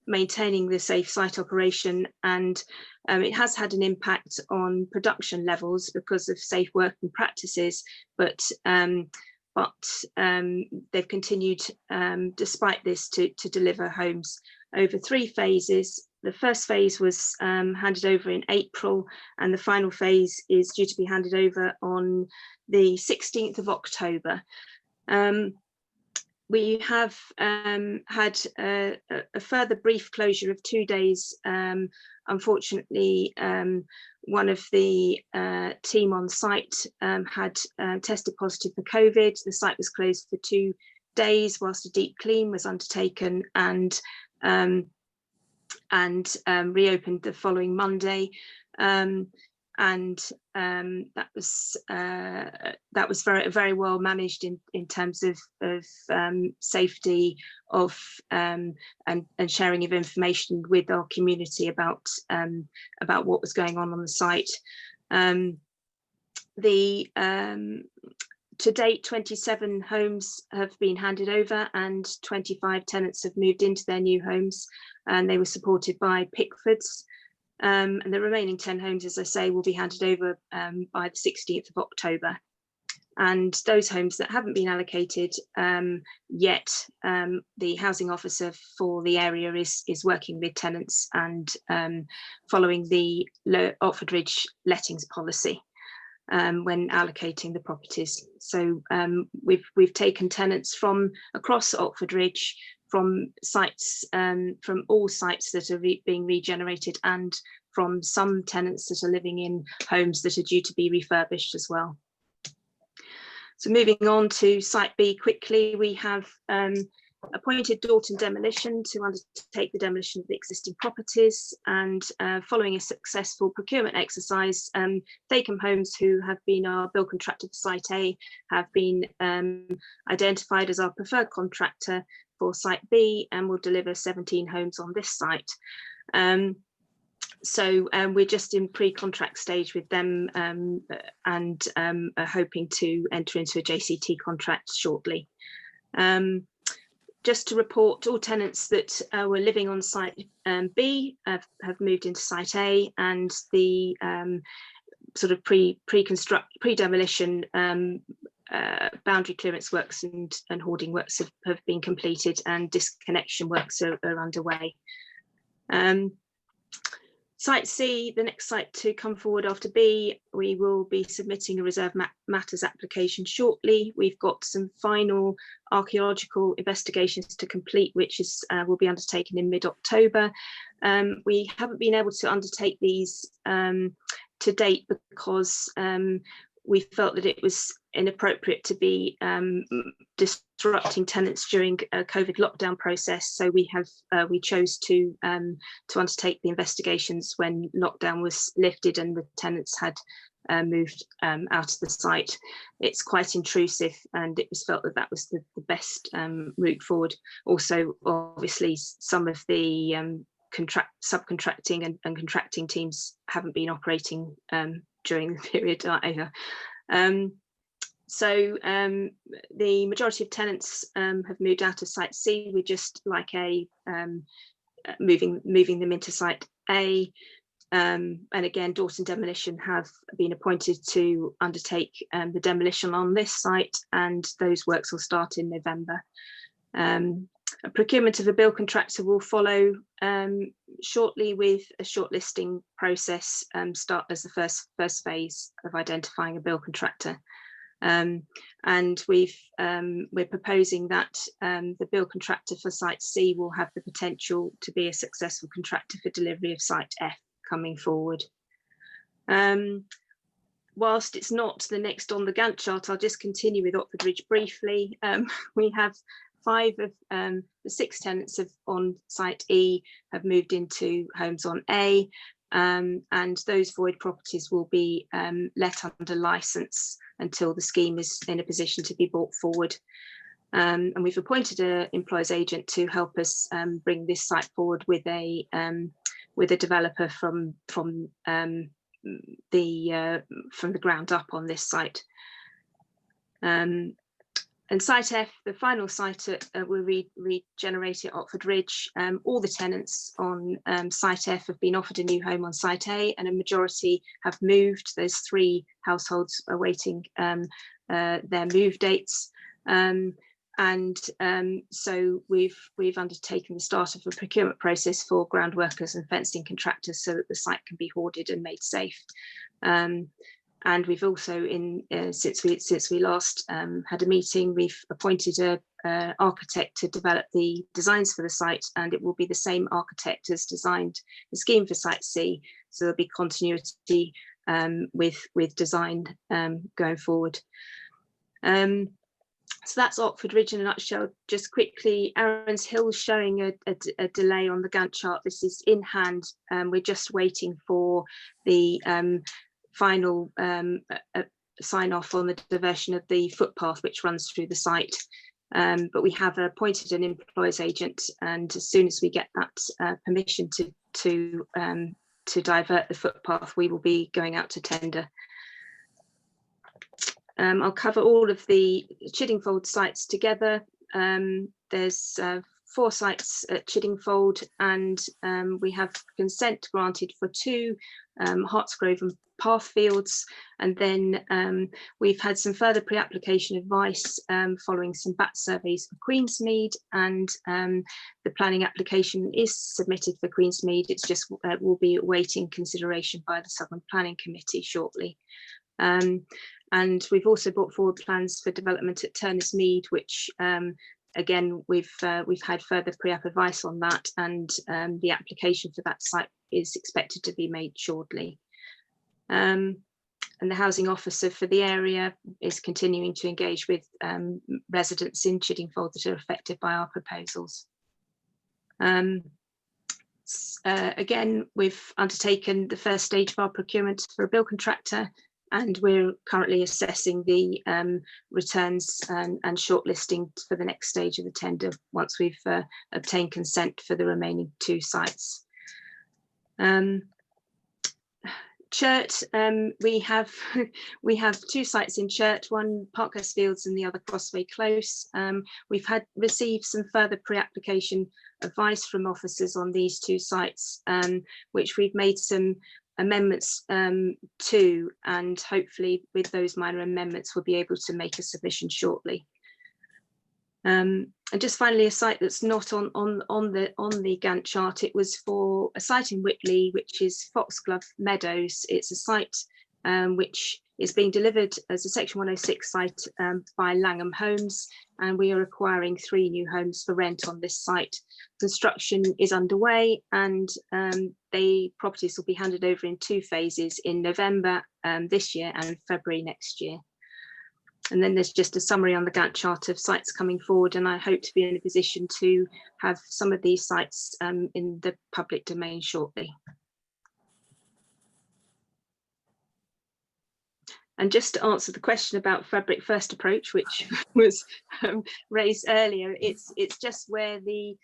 maintaining the safe site operation, and it has had an impact on production levels because of safe working practices, but they've continued despite this to deliver homes over 3 phases. The first phase was handed over in April, and the final phase is due to be handed over on the 16th of October. We have had a further brief closure of 2 days. Unfortunately, one of the team on site had tested positive for COVID. The site was closed for 2 days whilst a deep clean was undertaken, and reopened the following Monday. That was very well managed in terms of safety of and sharing of information with our community about what was going on the site. To date, 27 homes have been handed over, and 25 tenants have moved into their new homes, and they were supported by Pickfords. And the remaining 10 homes, as I say, will be handed over by the 16th of October. And those homes that haven't been allocated yet, the housing officer for the area is working with tenants and following the Otford Ridge lettings policy when allocating the properties. So we've taken tenants from across Otford Ridge, from sites, from all sites that are being regenerated, and from some tenants that are living in homes that are due to be refurbished as well. So moving on to Site B quickly, we have appointed Dorton Demolition to undertake the demolition of the existing properties, and following a successful procurement exercise, Thacombe Homes, who have been our bill contractor for Site A, have been identified as our preferred contractor for Site B and will deliver 17 homes on this site. So we're just in pre-contract stage with them and are hoping to enter into a JCT contract shortly. Just to report, all tenants that were living on Site B have moved into Site A, and the sort of pre-demolition boundary clearance works and hoarding works have been completed, and disconnection works are underway. Site C, the next site to come forward after B, we will be submitting a reserve matters application shortly. We've got some final archaeological investigations to complete, which is will be undertaken in mid-October. We haven't been able to undertake these to date because we felt that it was inappropriate to be disrupting tenants during a COVID lockdown process. So we chose to undertake the investigations when lockdown was lifted and the tenants had moved out of the site. It's quite intrusive, and it was felt that that was the best route forward. Also, obviously, some of the subcontracting and contracting teams haven't been operating during the period either. So the majority of tenants have moved out of Site C. We just like moving them into Site A. And again, Dorton Demolition have been appointed to undertake the demolition on this site, and those works will start in November. A procurement of a bill contractor will follow shortly, with a shortlisting process start as the first phase of identifying a bill contractor. And we're proposing that the bill contractor for Site C will have the potential to be a successful contractor for delivery of Site F coming forward. Whilst it's not the next on the Gantt chart, I'll just continue with Otford Ridge briefly. We have 5 of the 6 tenants on Site E have moved into homes on A, and those void properties will be let under licence until the scheme is in a position to be brought forward. And we've appointed an employer's agent to help us bring this site forward with a developer from the ground up on this site. And Site F, the final site we're regenerating at Otford Ridge, all the tenants on Site F have been offered a new home on Site A, and a majority have moved. There's 3 households awaiting their move dates. So we've undertaken the start of a procurement process for ground workers and fencing contractors so that the site can be hoarded and made safe. And we've also, since we last had a meeting, we've appointed an architect to develop the designs for the site, and it will be the same architect as designed the scheme for Site C. So there'll be continuity with design going forward. So that's Otford Ridge in a nutshell. Just quickly, Arons Hill showing a delay on the Gantt chart. This is in hand. We're just waiting for the final sign off on the diversion of the footpath which runs through the site. But we have appointed an employer's agent, and as soon as we get that permission to divert the footpath, we will be going out to tender. I'll cover all of the Chiddingfold sites together. There's 4 sites at Chiddingfold, and we have consent granted for 2 Hartsgrove and Pathfields, and then we've had some further pre-application advice following some bat surveys for Queensmead, and the planning application is submitted for Queensmead. It's just will be awaiting consideration by the Southern Planning Committee shortly. And we've also brought forward plans for development at Turners Mead, which again we've had further pre-app advice on that, and the application for that site is expected to be made shortly. the housing officer for the area is continuing to engage with residents in Chiddingfold that are affected by our proposals. Again, we've undertaken the first stage of our procurement for a bill contractor, and we're currently assessing the returns and shortlisting for the next stage of the tender once we've obtained consent for the remaining 2 sites. Churt, we have 2 sites in Churt, one Parkhurst Fields and the other Crossway Close. We've received some further pre-application advice from officers on these 2 sites, which we've made some amendments to, and hopefully with those minor amendments we'll be able to make a submission shortly. And just finally, a site that's not on the Gantt chart, it was for a site in Whitley, which is Foxglove Meadows. It's a site which is being delivered as a Section 106 site by Langham Homes, and we are acquiring 3 new homes for rent on this site. Construction is underway, and the properties will be handed over in 2 phases in November this year and February next year. And then there's just a summary on the Gantt chart of sites coming forward, and I hope to be in a position to have some of these sites in the public domain shortly. And just to answer the question about Fabric First approach, which was raised earlier, it's just where the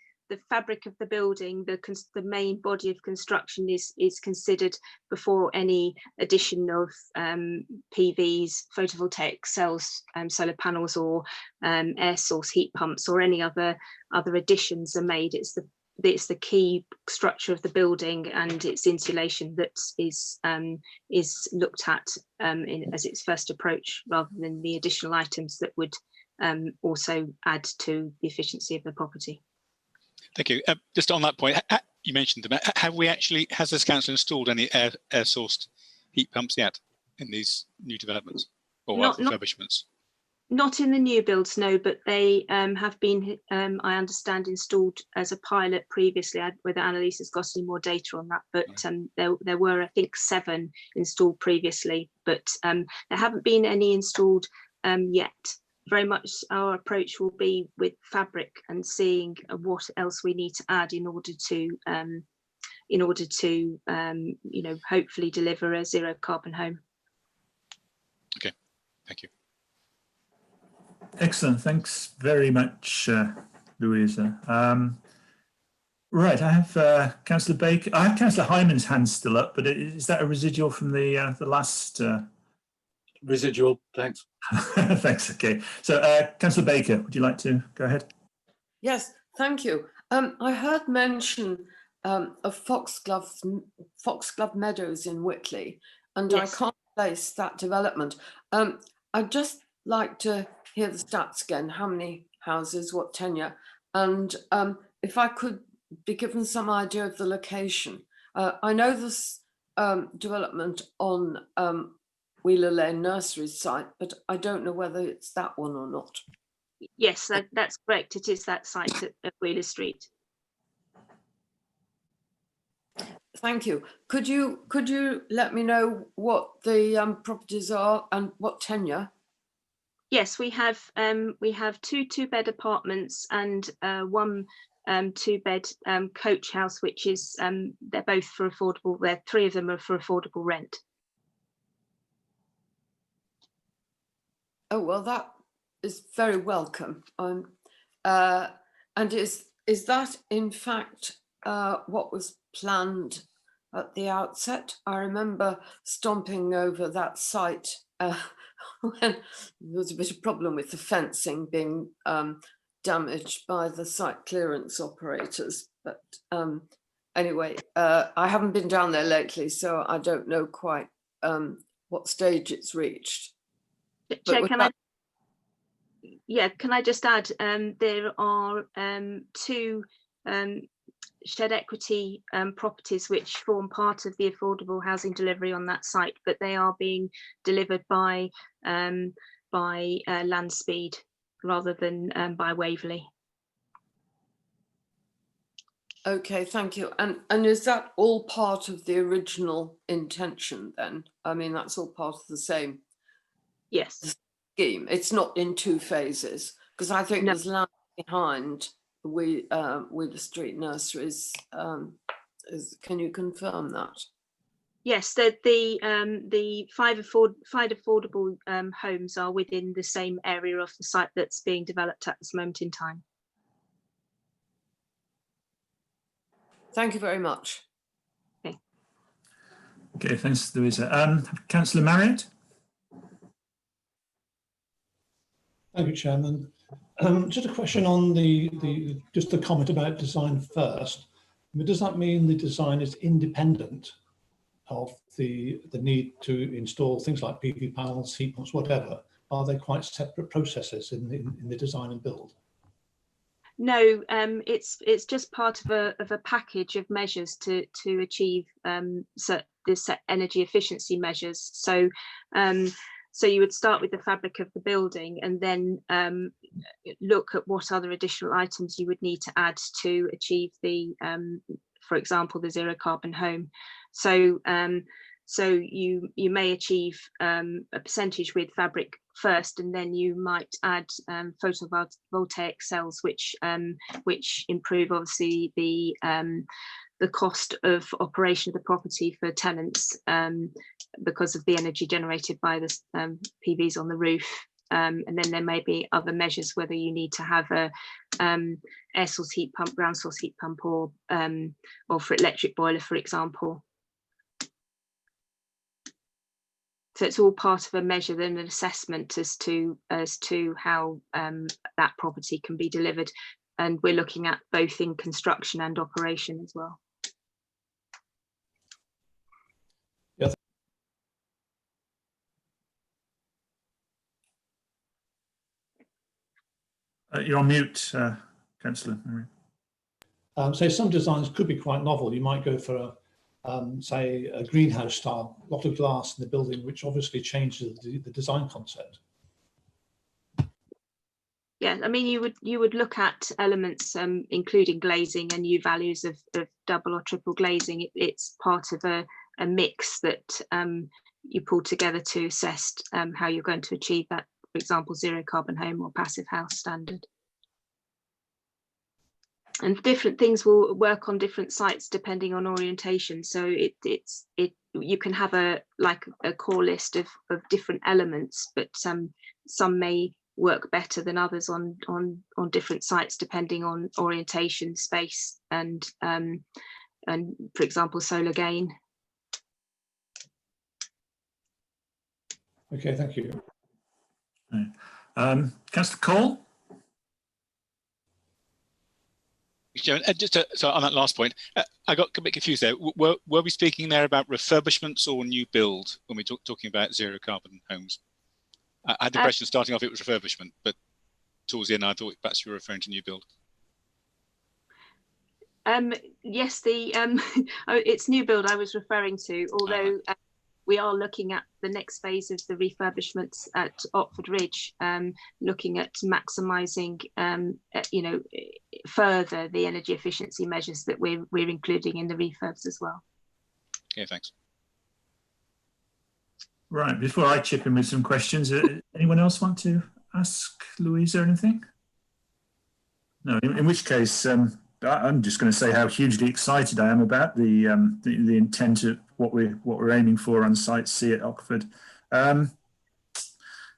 fabric of the building, the main body of construction is considered before any addition of PVs, photovoltaic cells, solar panels, or air source heat pumps, or any other additions are made. It's the key structure of the building and its insulation that is looked at as its first approach, rather than the additional items that would also add to the efficiency of the property. Thank you. Just on that point, you mentioned them. Has this council installed any air sourced heat pumps yet in these new developments or refurbishments? Not in the new builds, no, but they have been, I understand, installed as a pilot previously. Whether Annalise has got any more data on that, but there were, I think, 7 installed previously, but there haven't been any installed yet. Very much our approach will be with fabric and seeing what else we need to add in order to hopefully deliver a zero carbon home. Okay, thank you. Excellent, thanks very much, Louisa. Right, I have Councillor Baker. I have Councillor Hyman's hand still up, but is that a residual from the last? Residual, thanks. Thanks. Okay, so Councillor Baker, would you like to go ahead? Yes, thank you. I heard mention of Foxglove Meadows in Whitley, and yes. I can't place that development. I'd just like to hear the stats again. How many houses, what tenure, and if I could be given some idea of the location. I know this development on Wheeler Lane Nursery site, but I don't know whether it's that one or not. Yes, that's correct. It is that site at Wheeler Street. Thank you. Could you let me know what the properties are and what tenure? Yes, we have 2 2-bed apartments and 1 2-bed coach house, which is they're both for affordable. 3 of them are for affordable rent. Oh, well, that is very welcome. And is that in fact what was planned at the outset? I remember stomping over that site when there was a bit of problem with the fencing being damaged by the site clearance operators. But anyway, I haven't been down there lately, so I don't know quite what stage it's reached. Chair, can I just add, there are 2 shared equity properties which form part of the affordable housing delivery on that site, but they are being delivered by Landspeed rather than by Waverley. Okay, thank you. And is that all part of the original intention then? I mean, that's all part of the same scheme. It's not in two phases, because I think there's land behind with the street nurseries. Can you confirm that? Yes, the five affordable homes are within the same area of the site that's being developed at this moment in time. Thank you very much. Okay. Okay, thanks, Louisa. Councillor Marriott. Thank you, Chairman. Just a question on just a comment about design first. I mean, does that mean the design is independent of the need to install things like PV panels, heat pumps, whatever? Are they quite separate processes in the design and build? No, it's just part of a package of measures to achieve the energy efficiency measures. So so you would start with the fabric of the building and then look at what other additional items you would need to add to achieve the, for example, the zero carbon home. So so you may achieve a percentage with fabric first, and then you might add photovoltaic cells, which improve obviously the cost of operation of the property for tenants because of the energy generated by the PVs on the roof. And then there may be other measures, whether you need to have a air source heat pump, ground source heat pump, or for electric boiler, for example. So it's all part of a measure and an assessment as to how that property can be delivered, and we're looking at both in construction and operation as well. Yes. You're on mute, Councillor. So some designs could be quite novel. You might go for say a greenhouse style, lot of glass in the building, which obviously changes the design concept. Yeah, I mean, you would look at elements including glazing and U values of double or triple glazing. It's part of a mix that you pull together to assess how you're going to achieve that, for example, zero carbon home or passive house standard. And different things will work on different sites depending on orientation. So you can have a core list of different elements, but some may work better than others on different sites depending on orientation, space, and for example, solar gain. Okay, thank you. Councillor Cole. Just so on that last point, I got a bit confused there. Were we speaking there about refurbishments or new build when we're talking about zero carbon homes? I had the impression starting off it was refurbishment, but towards the end I thought perhaps you were referring to new build. Yes, it's new build I was referring to, although we are looking at the next phase of the refurbishments at Otford Ridge, looking at maximising, further the energy efficiency measures that we're including in the refurbs as well. Okay, thanks. Right, before I chip in with some questions, anyone else want to ask Louisa anything? No, in which case, I'm just going to say how hugely excited I am about the intent of what we're aiming for on Site C at Otford.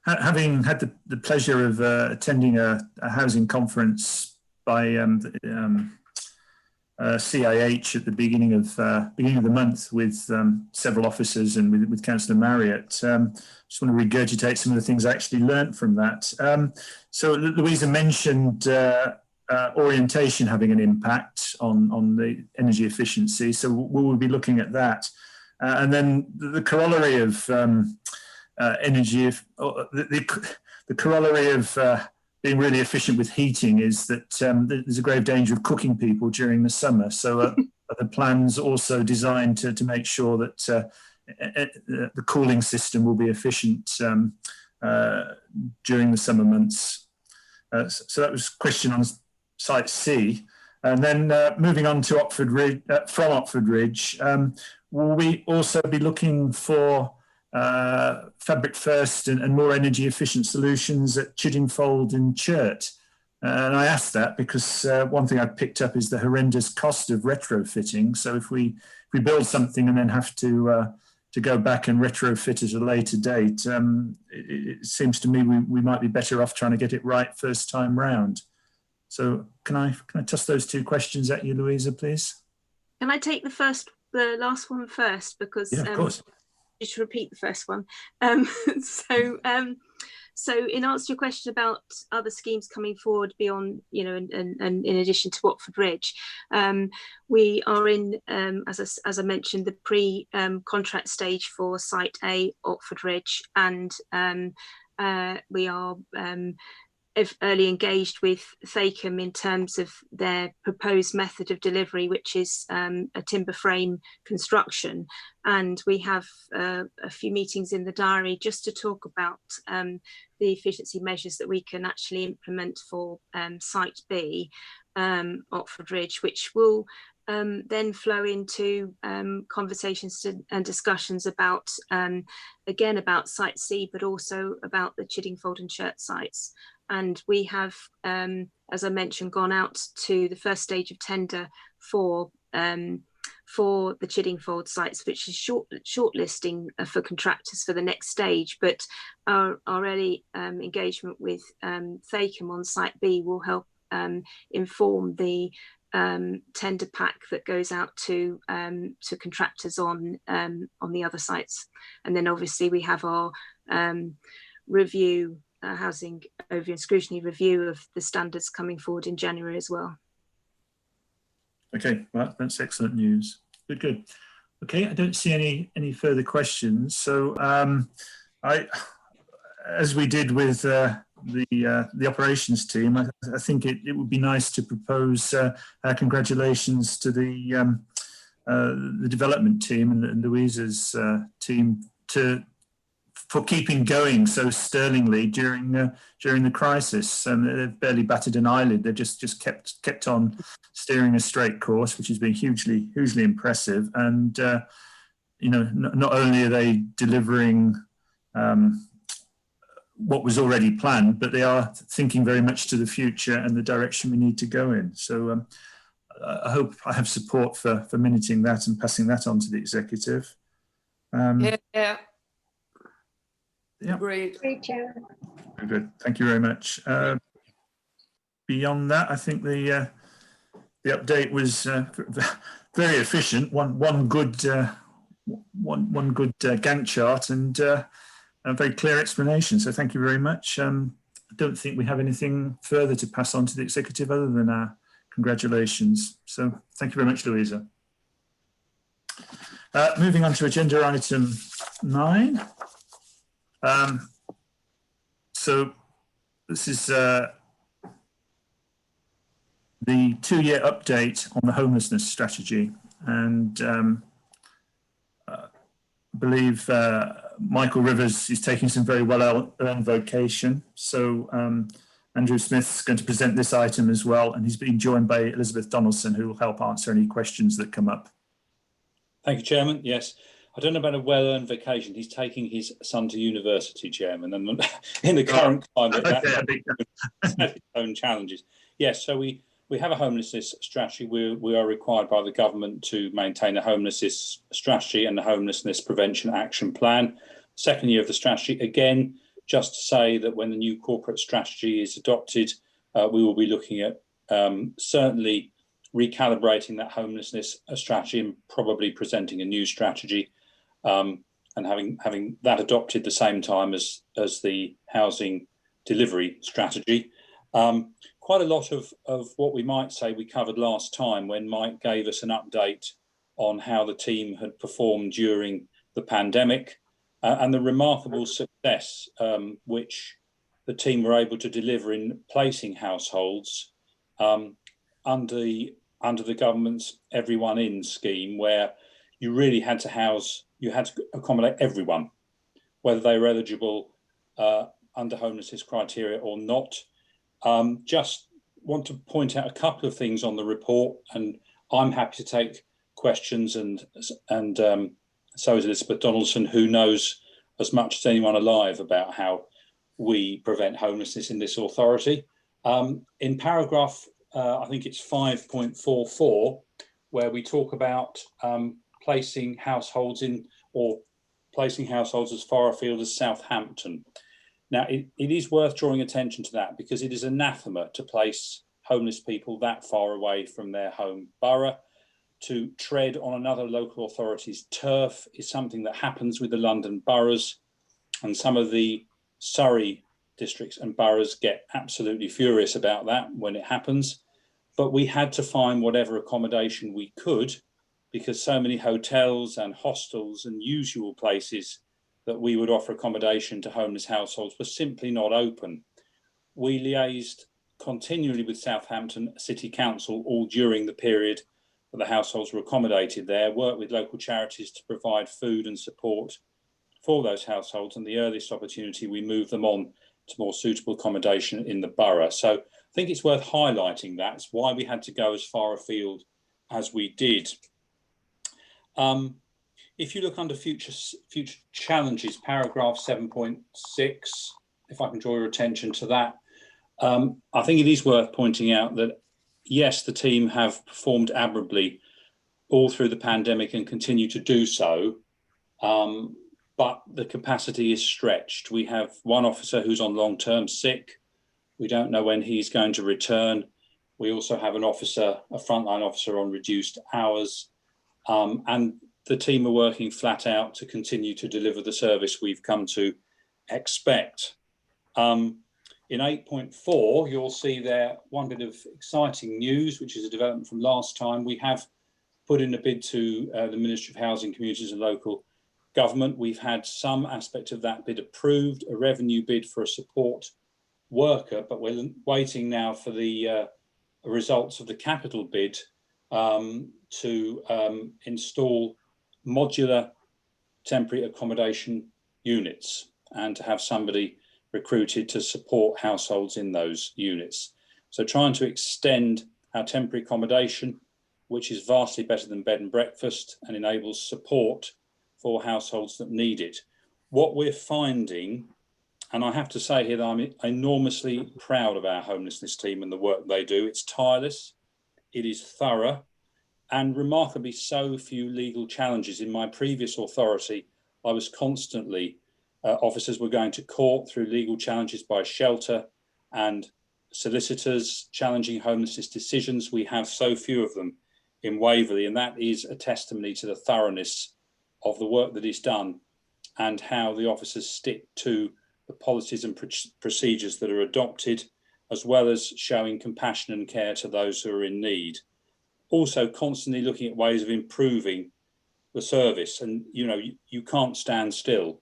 Having had the pleasure of attending a housing conference by CIH at the beginning of the month with several officers and with Councillor Marriott, just want to regurgitate some of the things I actually learnt from that. So Louisa mentioned orientation having an impact on the energy efficiency, so we'll be looking at that, and then the corollary of energy, the corollary of being really efficient with heating is that there's a grave danger of cooking people during the summer. So the plan's also designed to make sure that the cooling system will be efficient during the summer months. So that was a question on Site C. And then moving on to Oxford Ridge, from Oxford Ridge, will we also be looking for Fabric First and more energy efficient solutions at Chiddingfold and Churt? And I asked that because one thing I picked up is the horrendous cost of retrofitting. So if we build something and then have to go back and retrofit at a later date, it seems to me we might be better off trying to get it right first time round. So can I toss those two questions at you, Louisa, please? Can I take the last one first, because yeah, of course. Just repeat the first one. So in answer to your question about other schemes coming forward beyond, you know, and in addition to Watford Ridge, we are in, as I mentioned, the pre-contract stage for Site A, Watford Ridge, and we are early engaged with Thacum in terms of their proposed method of delivery, which is a timber frame construction. And we have a few meetings in the diary just to talk about the efficiency measures that we can actually implement for Site B, Oxford Ridge, which will then flow into conversations and discussions about, again, about Site C, but also about the Chiddingfold and Churt sites. And we have, as I mentioned, gone out to the first stage of tender for the Chiddingfold sites, which is shortlisting for contractors for the next stage. But our early engagement with Thacum on Site B will help inform the tender pack that goes out to contractors on the other sites. And then obviously we have our review, housing overview and scrutiny review of the standards coming forward in January as well. Okay, well, that's excellent news. Good. Okay, I don't see any further questions. So as we did with the operations team, I think it would be nice to propose congratulations to the development team and Louisa's team for keeping going so sterlingly during the crisis. They've barely batted an eyelid. They've just kept on steering a straight course, which has been hugely impressive. And you know, not only are they delivering what was already planned, but they are thinking very much to the future and the direction we need to go in. So I hope I have support for minuting that and passing that on to the executive. Yeah. Yeah. Great. Great, Chair. Very good. Thank you very much. Beyond that, I think the update was very efficient. One good Gantt chart and a very clear explanation. So thank you very much. I don't think we have anything further to pass on to the executive other than our congratulations. So thank you very much, Louisa. Moving on to agenda item 9. So this is the 2-year update on the homelessness strategy, and I believe Michael Rivers is taking some very well-earned vacation. So Andrew Smith's going to present this item as well, and he's being joined by Elizabeth Donaldson, who will help answer any questions that come up. Thank you, Chairman. Yes. I don't know about a well-earned vacation. He's taking his son to university, Chairman, and in the current climate, that's its own challenges. Yes, so we have a homelessness strategy. We are required by the government to maintain a homelessness strategy and a homelessness prevention action plan. Second year of the strategy, again, just to say that when the new corporate strategy is adopted, we will be looking at certainly recalibrating that homelessness strategy and probably presenting a new strategy. And having that adopted the same time as the housing delivery strategy. Quite a lot of what we might say we covered last time when Mike gave us an update on how the team had performed during the pandemic and the remarkable success which the team were able to deliver in placing households under the government's Everyone In scheme, where you really had to accommodate everyone, whether they were eligible under homelessness criteria or not. Just want to point out a couple of things on the report, and I'm happy to take questions, and so is Elizabeth Donaldson, who knows as much as anyone alive about how we prevent homelessness in this authority. In paragraph, I think it's 5.44, where we talk about placing households as far afield as Southampton. Now, it is worth drawing attention to that, because it is anathema to place homeless people that far away from their home borough. To tread on another local authority's turf is something that happens with the London boroughs, and some of the Surrey districts and boroughs get absolutely furious about that when it happens. But we had to find whatever accommodation we could, because so many hotels and hostels and usual places that we would offer accommodation to homeless households were simply not open. We liaised continually with Southampton City Council all during the period that the households were accommodated there, worked with local charities to provide food and support for those households, and the earliest opportunity we moved them on to more suitable accommodation in the borough. So I think it's worth highlighting that. It's why we had to go as far afield as we did. If you look under future challenges, paragraph 7.6, if I can draw your attention to that, I think it is worth pointing out that, yes, the team have performed admirably all through the pandemic and continue to do so, but the capacity is stretched. We have one officer who's on long-term sick. We don't know when he's going to return. We also have an officer, a frontline officer, on reduced hours, and the team are working flat out to continue to deliver the service we've come to expect. In 8.4, you'll see there one bit of exciting news, which is a development from last time. We have put in a bid to the Ministry of Housing, Communities and Local Government. We've had some aspect of that bid approved, a revenue bid for a support worker, but we're waiting now for the results of the capital bid to install modular temporary accommodation units and to have somebody recruited to support households in those units. So trying to extend our temporary accommodation, which is vastly better than bed and breakfast and enables support for households that need it. What we're finding, and I have to say here that I'm enormously proud of our homelessness team and the work they do. It's tireless, it is thorough, and remarkably so few legal challenges. In my previous authority, I was constantly, officers were going to court through legal challenges by shelter and solicitors challenging homelessness decisions. We have so few of them in Waverley, and that is a testimony to the thoroughness of the work that is done and how the officers stick to the policies and procedures that are adopted, as well as showing compassion and care to those who are in need. Also constantly looking at ways of improving the service, and you can't stand still,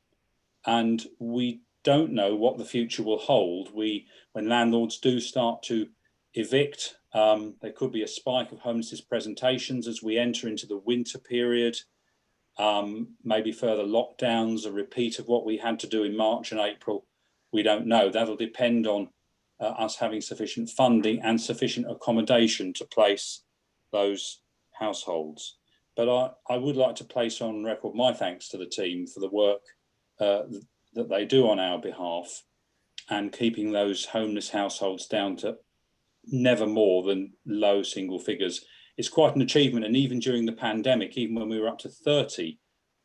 and we don't know what the future will hold. When landlords do start to evict, there could be a spike of homelessness presentations as we enter into the winter period, maybe further lockdowns, a repeat of what we had to do in March and April. We don't know. That'll depend on us having sufficient funding and sufficient accommodation to place those households. But I would like to place on record my thanks to the team for the work that they do on our behalf and keeping those homeless households down to never more than low single figures. It's quite an achievement, and even during the pandemic, even when we were up to 30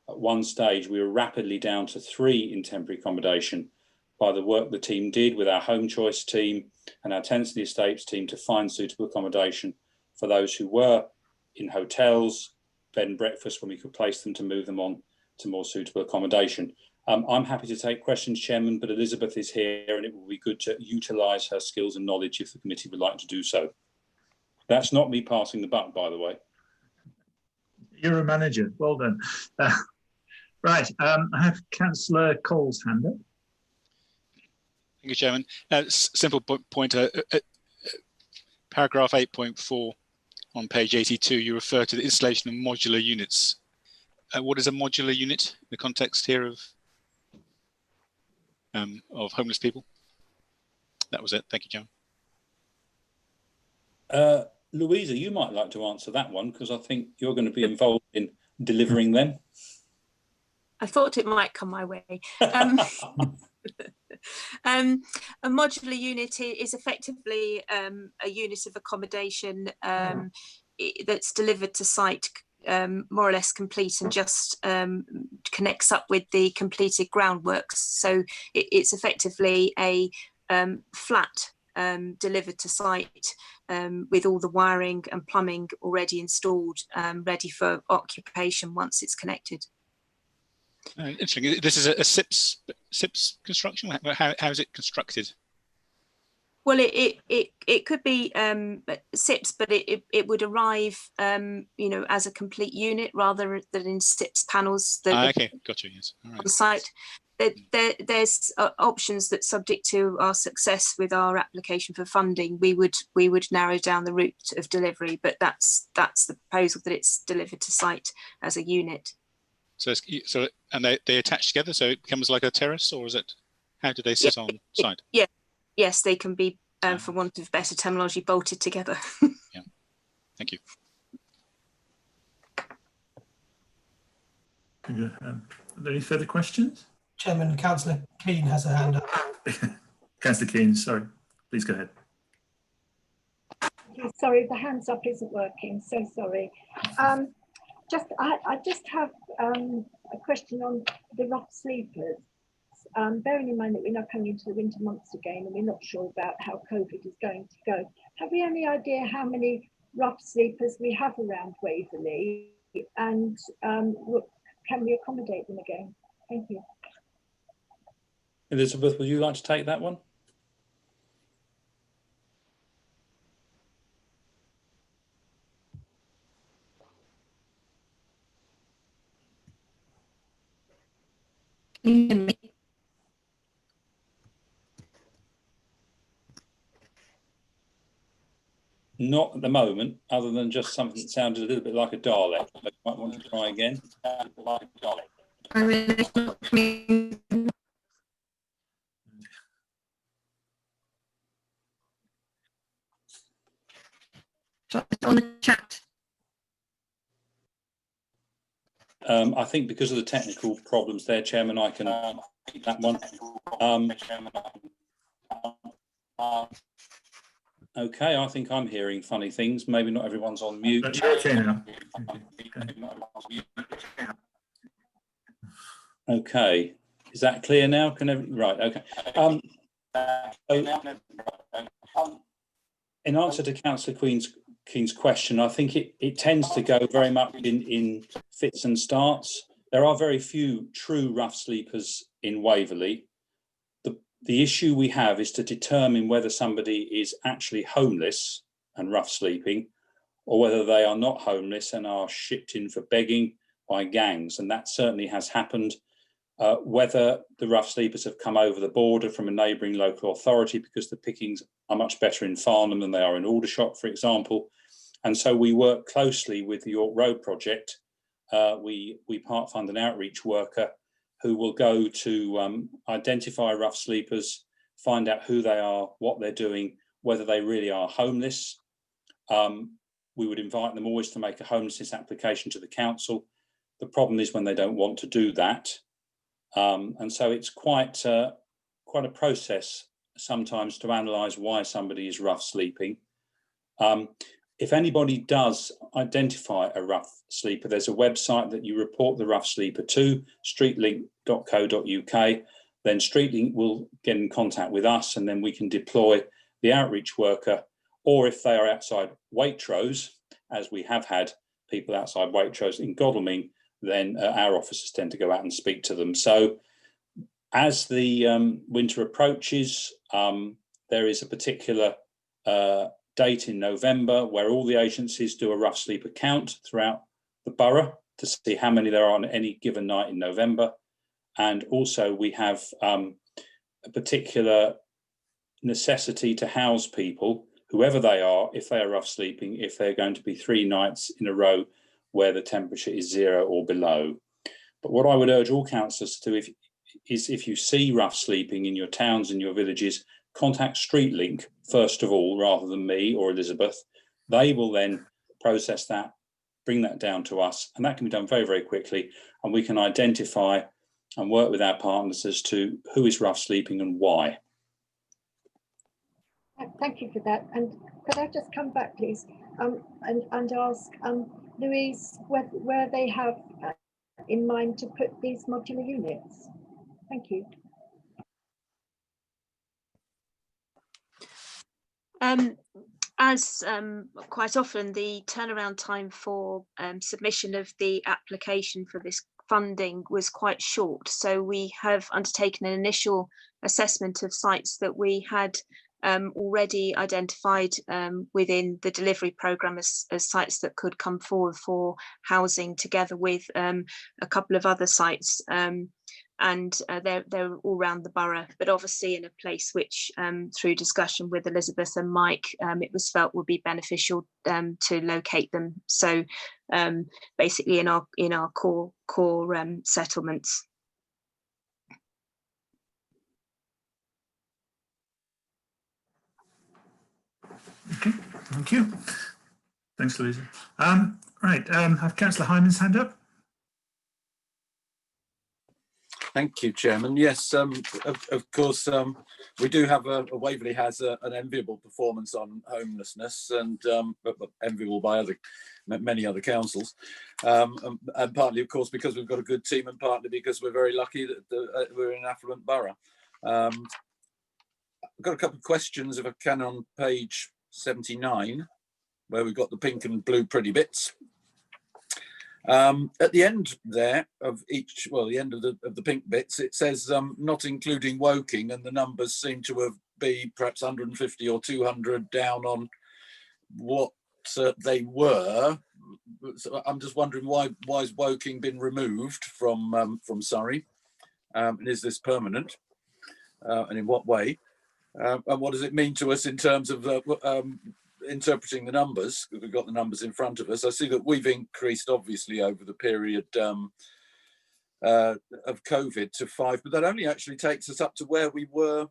at one stage, we were rapidly down to 3 in temporary accommodation by the work the team did with our home choice team and our tenancy and estates team to find suitable accommodation for those who were in hotels, bed and breakfast, when we could place them to move them on to more suitable accommodation. I'm happy to take questions, Chairman, but Elizabeth is here and it will be good to utilise her skills and knowledge if the committee would like to do so. That's not me passing the buck, by the way. You're a manager. Well done. Right. I have Councillor Cole's hand up. Thank you, Chairman. Simple point. Paragraph 8.4 on page 82, you refer to the installation of modular units. What is a modular unit in the context here of homeless people? That was it. Thank you, John. Louisa, you might like to answer that one because I think you're going to be involved in delivering them. I thought it might come my way. A modular unit is effectively a unit of accommodation that's delivered to site more or less complete and just connects up with the completed groundworks. So it's effectively a flat delivered to site with all the wiring and plumbing already installed, ready for occupation once it's connected. Interesting. This is a SIPS construction. How is it constructed? Well, it could be SIPS, but it would arrive, as a complete unit rather than in SIPS panels. Okay, got you. Yes, all right. On site. There's options that, subject to our success with our application for funding, we would narrow down the route of delivery. But that's the proposal, that it's delivered to site as a unit. So and they attach together, so it becomes like a terrace, or is it? How do they sit on site? Yeah. Yes, they can be, for want of better terminology, bolted together. Yeah, thank you. Good. Are there any further questions? Chairman, Councillor Keane has a hand up. Councillor Keane, sorry, please go ahead. Sorry, the hands up isn't working, so sorry. I just have a question on the rough sleepers. Bearing in mind that we're now coming into the winter months again and we're not sure about how COVID is going to go, have we any idea how many rough sleepers we have around Waverley, and can we accommodate them again? Thank you. Elizabeth, would you like to take that one? Not at the moment, other than just something that sounded a little bit like a Dalek. You might want to try again. On the chat. I think because of the technical problems there, Chairman, I can keep that one. Okay, I think I'm hearing funny things. Maybe not everyone's on mute. Okay now. Okay, is that clear now? Right, okay. In answer to Councillor Keane's question, I think it tends to go very much in fits and starts. There are very few true rough sleepers in Waverley. The issue we have is to determine whether somebody is actually homeless and rough sleeping, or whether they are not homeless and are shipped in for begging by gangs. And that certainly has happened. Whether the rough sleepers have come over the border from a neighbouring local authority, because the pickings are much better in Farnham than they are in Aldershot, for example. And so we work closely with the York Road Project. We part fund an outreach worker who will go to identify rough sleepers, find out who they are, what they're doing, whether they really are homeless. We would invite them always to make a homelessness application to the council. The problem is when they don't want to do that. And so it's quite a process sometimes to analyse why somebody is rough sleeping. If anybody does identify a rough sleeper, there's a website that you report the rough sleeper to, streetlink.co.uk. Then Streetlink will get in contact with us, and then we can deploy the outreach worker. Or if they are outside Waitrose, as we have had people outside Waitrose in Godalming, then our officers tend to go out and speak to them. So as the winter approaches, there is a particular date in November where all the agencies do a rough sleeper count throughout the borough to see how many there are on any given night in November. And also we have a particular necessity to house people, whoever they are, if they are rough sleeping, if they're going to be 3 nights in a row where the temperature is 0 or below. But what I would urge all councillors to do is if you see rough sleeping in your towns and your villages, contact Streetlink first of all, rather than me or Elizabeth, They will then process that, bring that down to us, and that can be done very, very quickly. And we can identify and work with our partners as to who is rough sleeping and why. Thank you for that. And could I just come back, please, and ask Louise where they have in mind to put these modular units? Thank you. As quite often, the turnaround time for submission of the application for this funding was quite short. So we have undertaken an initial assessment of sites that we had already identified within the delivery programme as sites that could come forward for housing, together with a couple of other sites. And they're all around the borough, but obviously in a place which, through discussion with Elizabeth and Mike, it was felt would be beneficial to locate them. So basically in our core settlements. Okay, thank you. Thanks, Louisa. Right, have Councillor Hyman's hand up. Thank you, Chairman. Yes, of course, we do have Waverley has an enviable performance on homelessness, and but enviable by many other councils, and partly, of course, because we've got a good team, and partly because we're very lucky that we're in an affluent borough. I've got a couple of questions, if I can, on page 79, where we've got the pink and blue pretty bits. At the end there of each, well, the end of the pink bits, it says not including Woking, and the numbers seem to be perhaps 150 or 200 down on what they were. So I'm just wondering why has Woking been removed from Surrey, and is this permanent, and in what way, and what does it mean to us in terms of interpreting the numbers? We've got the numbers in front of us. I see that we've increased obviously over the period of COVID to 5, but that only actually takes us up to where we were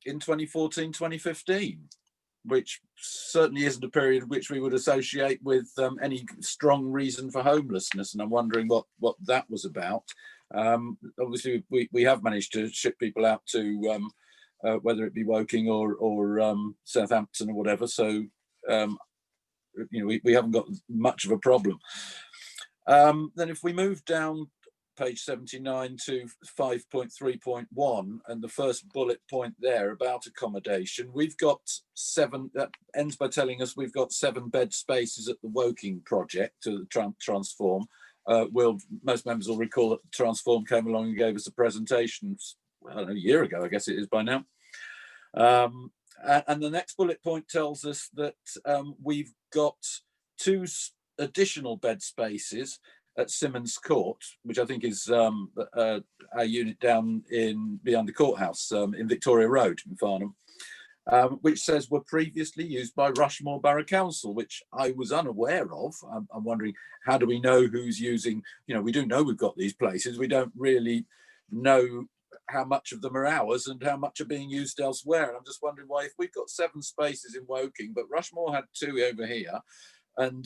in 2014, 2015, which certainly isn't a period which we would associate with any strong reason for homelessness. And I'm wondering what that was about. Obviously, we have managed to ship people out to whether it be Woking or Southampton or whatever. So you know, we haven't got much of a problem. Then if we move down page 79 to 5.3.1, and the first bullet point there about accommodation, we've got 7, that ends by telling us we've got 7 bed spaces at the Woking project to the Transform. Most members will recall that Transform came along and gave us a presentation, I don't know, a year ago, I guess it is by now. And the next bullet point tells us that we've got 2 additional bed spaces at Simmons Court, which I think is our unit down beyond the courthouse in Victoria Road in Farnham, which says were previously used by Rushmore Borough Council, which I was unaware of. I'm wondering, how do we know who's using, you know, we do know we've got these places, we don't really know how much of them are ours and how much are being used elsewhere. And I'm just wondering why, if we've got 7 spaces in Woking, but Rushmore had 2 over here, and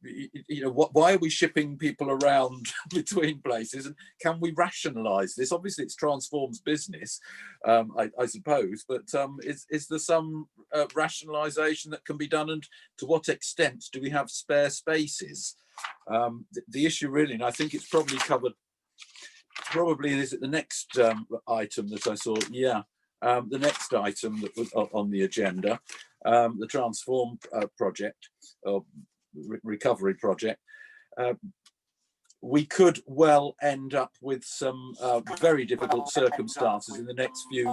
you know, why are we shipping people around between places, and can we rationalise this? Obviously it's Transform's business, I suppose, but is there some rationalisation that can be done, and to what extent do we have spare spaces? The issue really, and I think it's probably covered, probably is it the next item that I saw? Yeah, the next item that was on the agenda, the Transform project, or recovery project. We could well end up with some very difficult circumstances in the next few.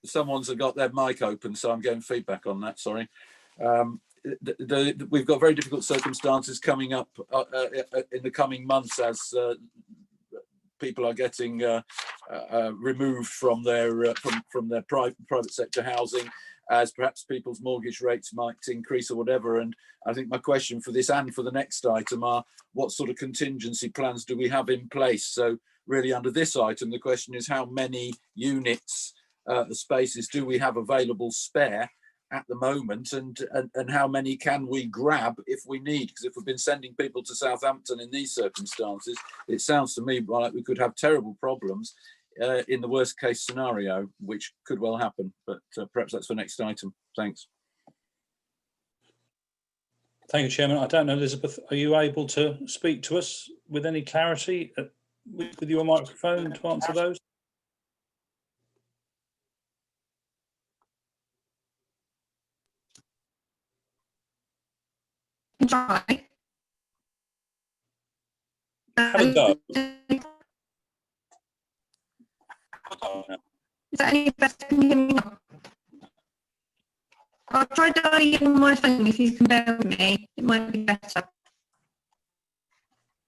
Someone's got their mic open, so I'm getting feedback on that. Sorry. We've got very difficult circumstances coming up in the coming months as people are getting removed from their private sector housing, as perhaps people's mortgage rates might increase or whatever. And I think my question for this and for the next item are, what sort of contingency plans do we have in place? So really under this item, the question is, how many units, spaces do we have available spare? at the moment, and how many can we grab if we need? Because if we've been sending people to Southampton in these circumstances, it sounds to me like we could have terrible problems in the worst case scenario, which could well happen. But perhaps that's for next item. Thanks. Thank you, Chairman. I don't know, Elizabeth, are you able to speak to us with any clarity with your microphone to answer those? Try. Have a go. Is that any better? Can you hear me now? I'll try dialing it on my phone if you can bear with me. It might be better.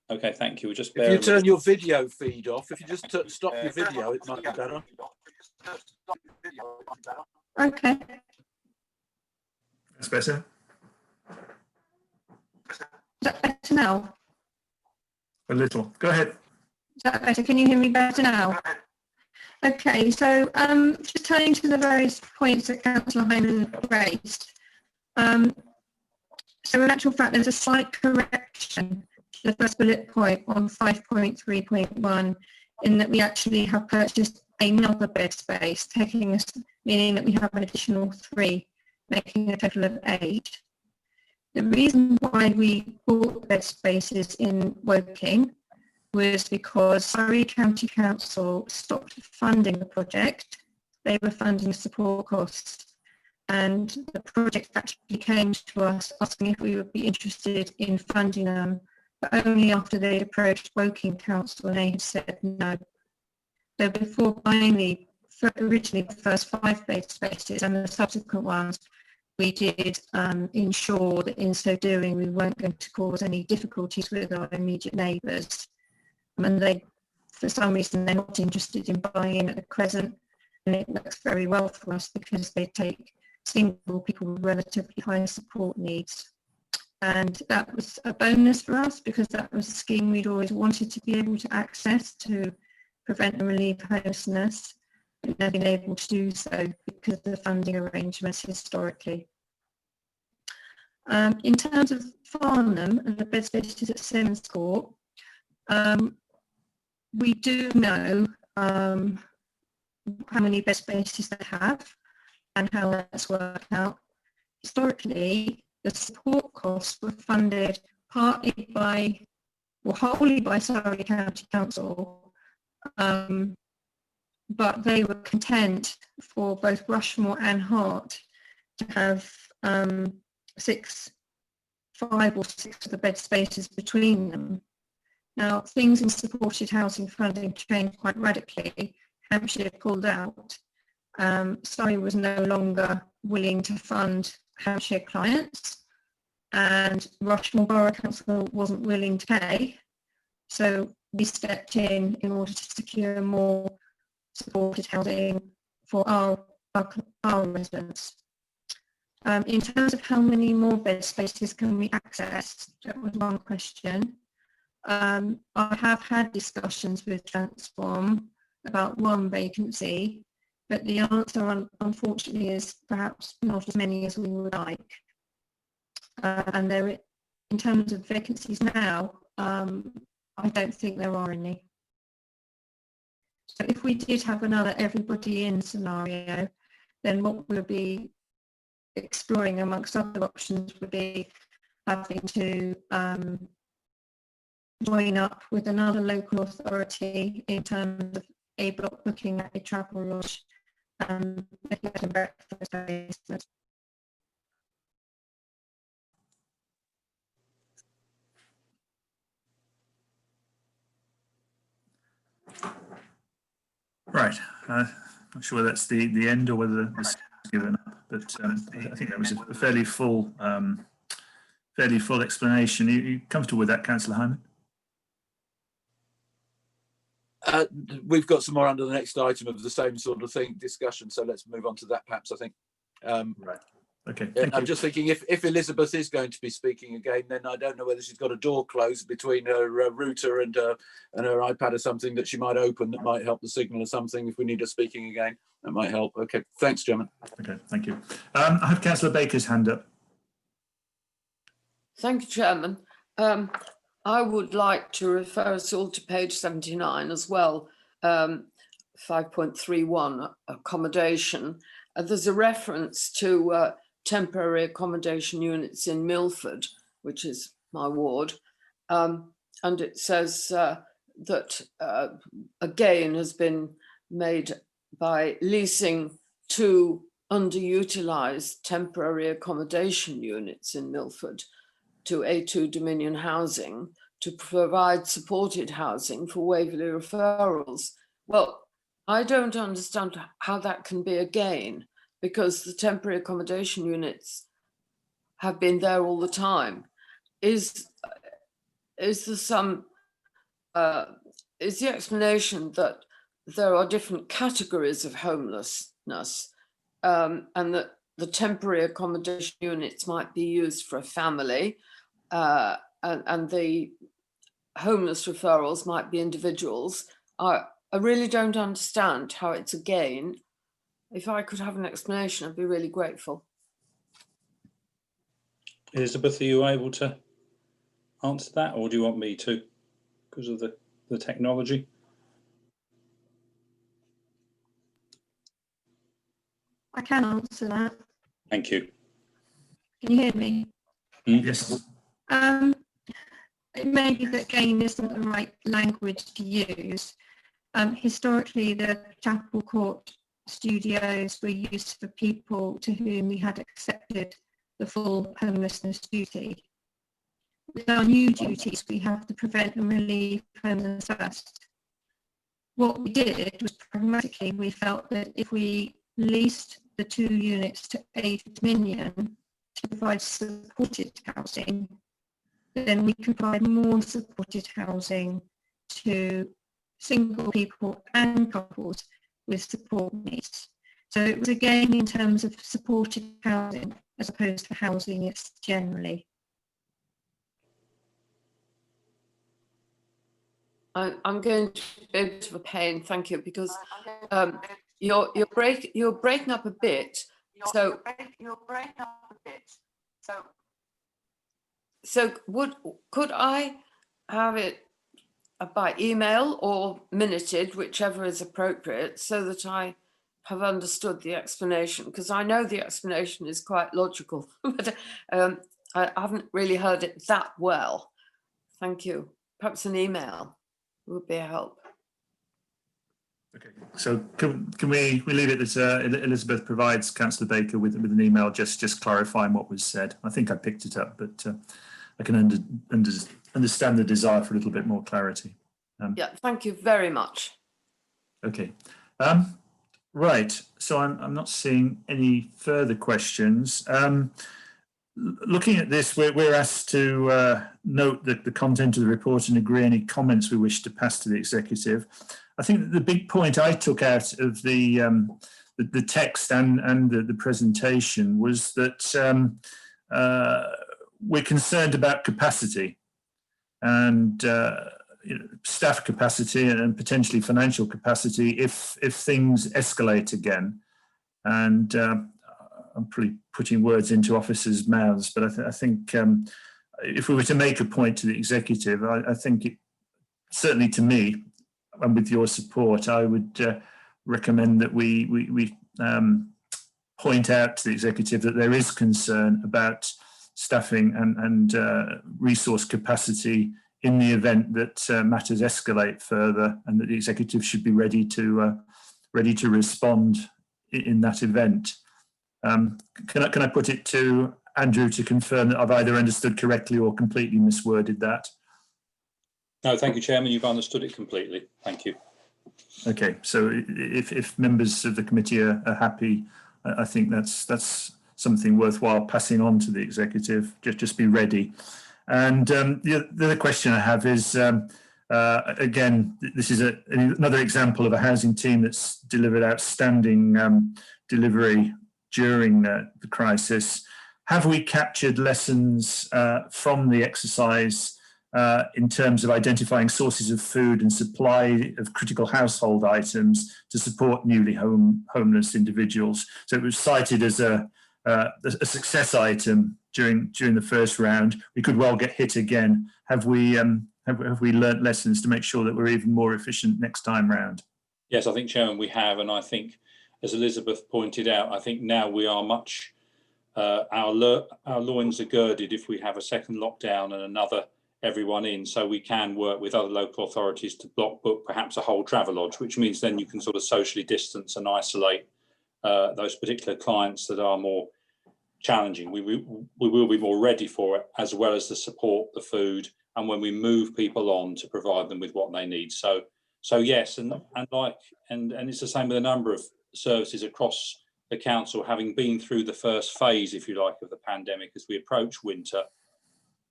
Okay, thank you. We'll just If you turn your video feed off, if you just stop your video, it might be better. Okay. That's better. Is that better now? A little. Go ahead. Is that better? Can you hear me better now? Okay, so just turning to the various points that Councillor Hyman raised. So in actual fact, there's a slight correction to the first bullet point on 5.3.1 in that we actually have purchased another bed space, meaning that we have an additional 3, making a total of 8. The reason why we bought bed spaces in Woking was because Surrey County Council stopped funding the project. They were funding support costs, and the project actually came to us asking if we would be interested in funding them, but only after they'd approached Woking Council and they had said no. So before buying originally the first 5 bed spaces and the subsequent ones, we did ensure that in so doing we weren't going to cause any difficulties with our immediate neighbours. And they, for some reason, they're not interested in buying in at the present, and it works very well for us because they take single people with relatively high support needs. And that was a bonus for us because that was a scheme we'd always wanted to be able to access to prevent and relieve homelessness. We've never been able to do so because of the funding arrangements historically. In terms of Farnham and the bed spaces at Simmons Court, we do know how many bed spaces they have and how that's worked out. Historically, the support costs were funded partly by, or wholly by Surrey County Council, but they were content for both Rushmore and Hart to have 5 or 6 of the bed spaces between them. Now, things in supported housing funding changed quite radically. Hampshire pulled out. Surrey was no longer willing to fund Hampshire clients, and Rushmore Borough Council wasn't willing to pay. So we stepped in order to secure more supported housing for our residents. In terms of how many more bed spaces can we access, that was one question. I have had discussions with Transform about 1 vacancy, but the answer unfortunately is perhaps not as many as we would like. And there, in terms of vacancies now, I don't think there are any. So if we did have another everybody in scenario, then what we'll be exploring amongst other options would be having to join up with another local authority in terms of a block booking at a travel lodge and making bed and breakfast arrangements. Right. Not sure whether that's the end or whether it's given up, but I think that was a fairly full explanation. Are you comfortable with that, Councillor Hyman? We've got some more under the next item of the same sort of thing discussion, so let's move on to that perhaps, I think. Right. Okay, I'm just thinking if Elizabeth is going to be speaking again, then I don't know whether she's got a door closed between her router and her iPad or something that she might open that might help the signal or something. If we need her speaking again, that might help. Okay, thanks, Chairman. Okay, thank you. I have Councillor Baker's hand up. Thank you, Chairman. I would like to refer us all to page 79 as well, 5.31 accommodation. There's a reference to temporary accommodation units in Milford, which is my ward. And it says that a gain has been made by leasing 2 underutilised temporary accommodation units in Milford to A2 Dominion Housing to provide supported housing for Waverley referrals. Well, I don't understand how that can be a gain, because the temporary accommodation units have been there all the time. Is there some, is the explanation that there are different categories of homelessness and that the temporary accommodation units might be used for a family and the homeless referrals might be individuals? I really don't understand how it's a gain. If I could have an explanation, I'd be really grateful. Elizabeth, are you able to answer that, or do you want me to, because of the technology? I can answer that. Thank you. Can you hear me? Yes. It may be that gain isn't the right language to use. Historically, the Chapel Court studios were used for people to whom we had accepted the full homelessness duty. With our new duties, we have to prevent and relieve homelessness first. What we did was, pragmatically, we felt that if we leased the 2 units to A2 Dominion to provide supported housing, then we can provide more supported housing to single people and couples with support needs. So it was a gain in terms of supported housing as opposed to housing it's generally. I'm going to be a bit of a pain, thank you, because you're breaking up a bit. So could I have it by email or minuted, whichever is appropriate, so that I have understood the explanation? Because I know the explanation is quite logical, but I haven't really heard it that well. Thank you. Perhaps an email would be a help. Okay, so can we leave it that Elizabeth provides Councillor Baker with an email just clarifying what was said? I think I picked it up, but I can understand the desire for a little bit more clarity. Yeah, thank you very much. Okay, right. So I'm not seeing any further questions. Looking at this, we're asked to note the content of the report and agree any comments we wish to pass to the executive. I think that the big point I took out of the text and the presentation was that we're concerned about capacity and staff capacity and potentially financial capacity if things escalate again. And I'm probably putting words into officers' mouths, but I think if we were to make a point to the executive, I think it, certainly to me, and with your support, I would recommend that we point out to the executive that there is concern about staffing and resource capacity in the event that matters escalate further, and that the executive should be ready to respond in that event. Can I put it to Andrew to confirm that I've either understood correctly or completely misworded that? No, thank you, Chairman. You've understood it completely. Thank you. Okay, so if members of the committee are happy, I think that's something worthwhile passing on to the executive. Just be ready. And the other question I have is, again, this is another example of a housing team that's delivered outstanding delivery during the crisis. Have we captured lessons from the exercise in terms of identifying sources of food and supply of critical household items to support newly homeless individuals? So it was cited as a success item during the first round. We could well get hit again. Have we learnt lessons to make sure that we're even more efficient next time round? Yes, I think, Chairman, we have, and I think, as Elizabeth pointed out, I think now we are much our loins are girded if we have a second lockdown and another everyone in, so we can work with other local authorities to book perhaps a whole Travelodge, which means then you can sort of socially distance and isolate those particular clients that are more challenging. We will be more ready for it, as well as the support, the food, and when we move people on, to provide them with what they need. So yes, and it's the same with a number of services across the council, having been through the first phase, if you like, of the pandemic. As we approach winter,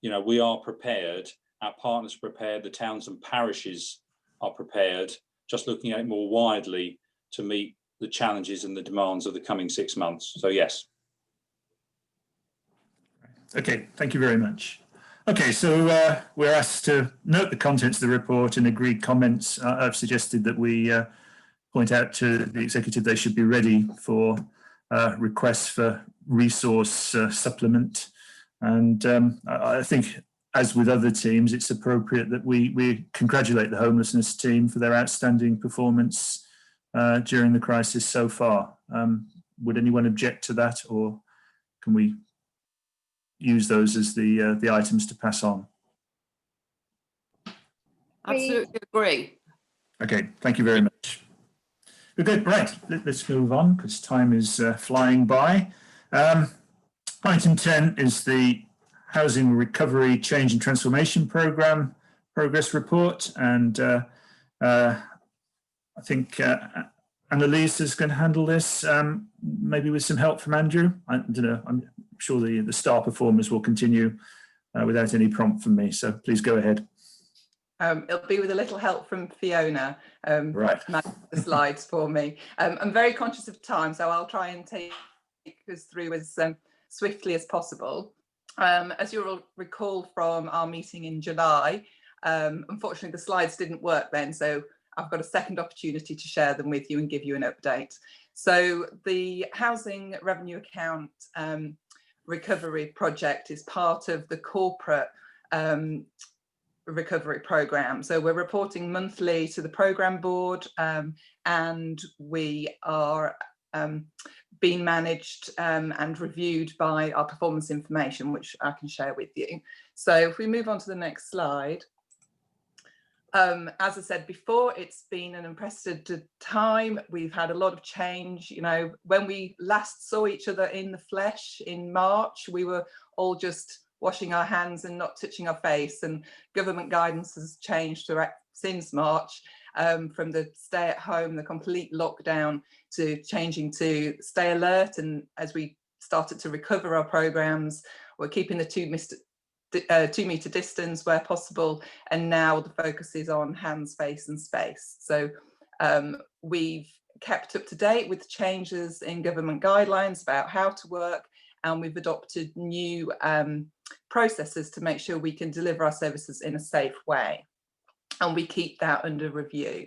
you know, we are prepared, our partners are prepared, the towns and parishes are prepared, just looking at it more widely to meet the challenges and the demands of the coming 6 months. So yes. Okay, thank you very much. Okay, so we're asked to note the contents of the report and agreed comments. I've suggested that we point out to the executive they should be ready for requests for resource supplement. And I think, as with other teams, it's appropriate that we congratulate the homelessness team for their outstanding performance during the crisis so far. Would anyone object to that, or can we use those as the items to pass on? Absolutely agree. Okay, thank you very much. We're good, right, let's move on because time is flying by. Item 10 is the Housing Recovery Change and Transformation Programme Progress Report, and I think Annalise is going to handle this, maybe with some help from Andrew. I don't know, I'm sure the star performers will continue without any prompt from me, so please go ahead. It'll be with a little help from Fiona, right. to manage the slides for me. I'm very conscious of time, so I'll try and take us through as swiftly as possible. As you'll recall from our meeting in July, unfortunately the slides didn't work then, so I've got a second opportunity to share them with you and give you an update. So the Housing Revenue Account Recovery Project is part of the corporate recovery programme. So we're reporting monthly to the programme board, and we are being managed and reviewed by our performance information, which I can share with you. So if we move on to the next slide. As I said before, it's been an unprecedented time. We've had a lot of change. You know, when we last saw each other in the flesh in March, we were all just washing our hands and not touching our face, and government guidance has changed since March, from the stay at home, the complete lockdown, to changing to stay alert. And as we started to recover our programmes, we're keeping the 2 metre distance where possible, and now the focus is on hands, face and space. So we've kept up to date with changes in government guidelines about how to work, and we've adopted new processes to make sure we can deliver our services in a safe way, and we keep that under review.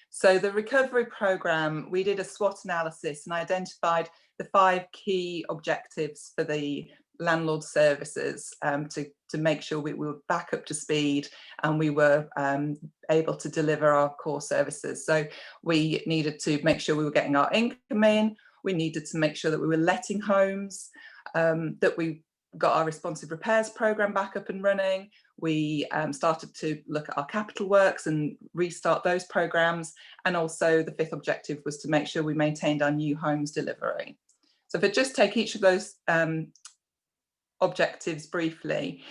So the recovery programme, we did a SWOT analysis and identified the 5 key objectives for the landlord services to make sure we were back up to speed and we were able to deliver our core services. So we needed to make sure we were getting our income in, we needed to make sure that we were letting homes, that we got our responsive repairs programme back up and running. We started to look at our capital works and restart those programmes. And also the 5th objective was to make sure we maintained our new homes delivery. So if I just take each of those objectives briefly,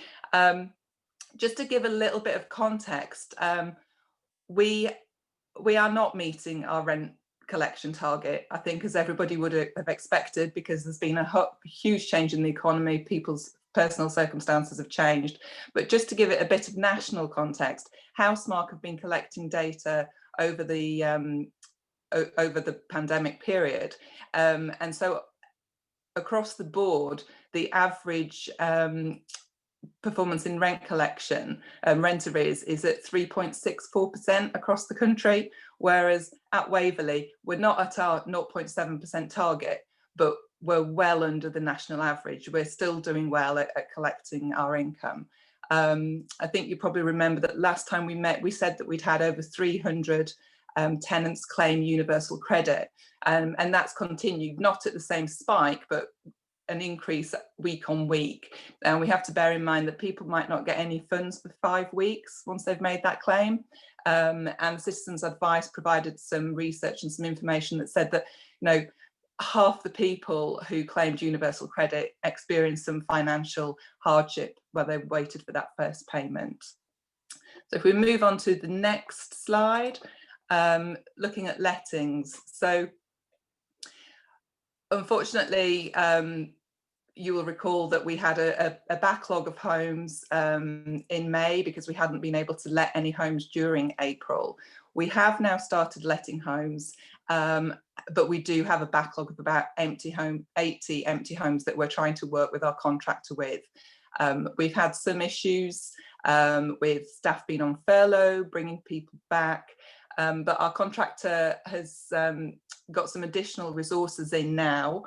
just to give a little bit of context, we are not meeting our rent collection target, I think, as everybody would have expected, because there's been a huge change in the economy, people's personal circumstances have changed. But just to give it a bit of national context, Housemarque have been collecting data over the pandemic period, and so across the board, the average performance in rent collection, rent arrears, is at 3.64% across the country, whereas at Waverley, we're not at our 0.7% target, but we're well under the national average. We're still doing well at collecting our income. I think you probably remember that last time we met, we said that we'd had over 300 tenants claim universal credit, and that's continued, not at the same spike, but an increase week on week. And we have to bear in mind that people might not get any funds for 5 weeks once they've made that claim. And Citizens Advice provided some research and some information that said that, you know, half the people who claimed universal credit experienced some financial hardship where they waited for that first payment. So if we move on to the next slide, looking at lettings. So unfortunately, you will recall that we had a backlog of homes in May because we hadn't been able to let any homes during April. We have now started letting homes, but we do have a backlog of about 80 empty homes that we're trying to work with our contractor with. We've had some issues with staff being on furlough, bringing people back, but our contractor has got some additional resources in now,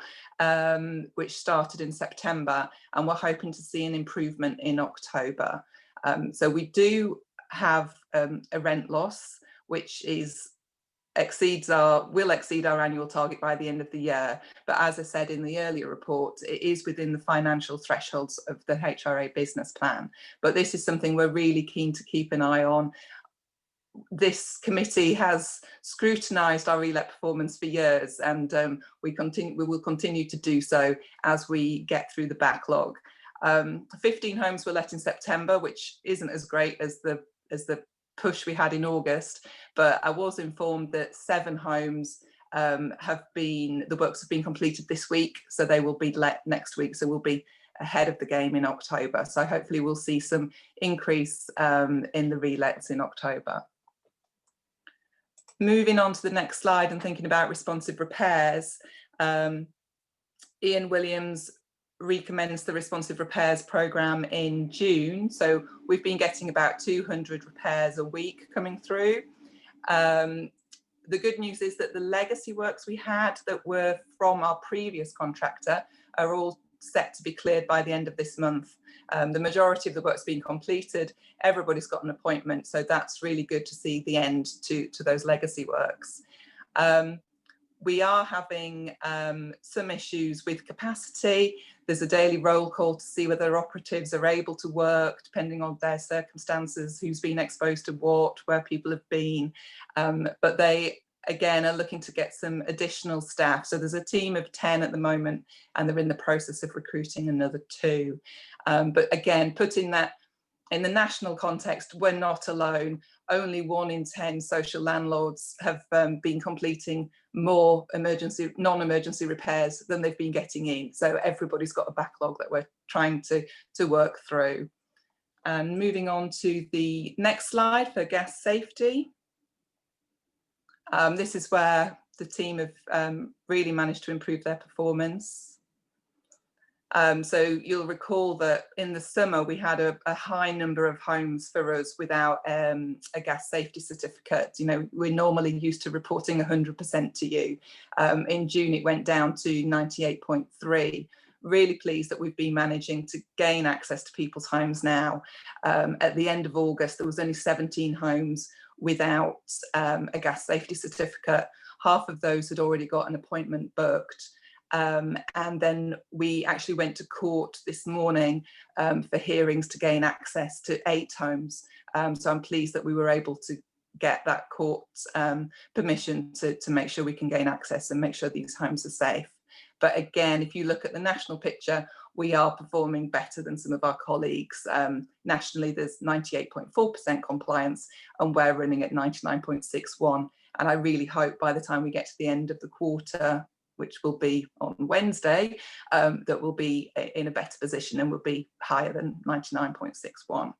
which started in September, and we're hoping to see an improvement in October. So we do have a rent loss, which will exceed our annual target by the end of the year. But as I said in the earlier report, it is within the financial thresholds of the HRA business plan. But this is something we're really keen to keep an eye on. This committee has scrutinised our relet performance for years, and we will continue to do so as we get through the backlog. 15 homes were let in September, which isn't as great as the push we had in August, but I was informed that 7 homes the works have been completed this week, so they will be let next week, so we'll be ahead of the game in October. So hopefully we'll see some increase in the relets in October. Moving on to the next slide and thinking about responsive repairs, Ian Williams recommenced the responsive repairs programme in June. So we've been getting about 200 repairs a week coming through. The good news is that the legacy works we had that were from our previous contractor are all set to be cleared by the end of this month. The majority of the work's been completed. Everybody's got an appointment, so that's really good to see the end to those legacy works. We are having some issues with capacity. There's a daily roll call to see whether operatives are able to work, depending on their circumstances, who's been exposed to what, where people have been. But they, again, are looking to get some additional staff. So there's a team of 10 at the moment, and they're in the process of recruiting another 2. But again, putting that in the national context, we're not alone. Only 1 in 10 social landlords have been completing more non-emergency repairs than they've been getting in. So everybody's got a backlog that we're trying to work through. And moving on to the next slide for gas safety. This is where the team have really managed to improve their performance. So you'll recall that in the summer we had a high number of homes for us without a gas safety certificate. You know, we're normally used to reporting 100% to you. In June it went down to 98.3. Really pleased that we've been managing to gain access to people's homes now. At the end of August there was only 17 homes without a gas safety certificate. Half of those had already got an appointment booked. And then we actually went to court this morning for hearings to gain access to 8 homes. So I'm pleased that we were able to get that court permission to make sure we can gain access and make sure these homes are safe. But again, if you look at the national picture, we are performing better than some of our colleagues. Nationally, there's 98.4% compliance, and we're running at 99.61. And I really hope by the time we get to the end of the quarter, which will be on Wednesday, that we'll be in a better position and will be higher than 99.61.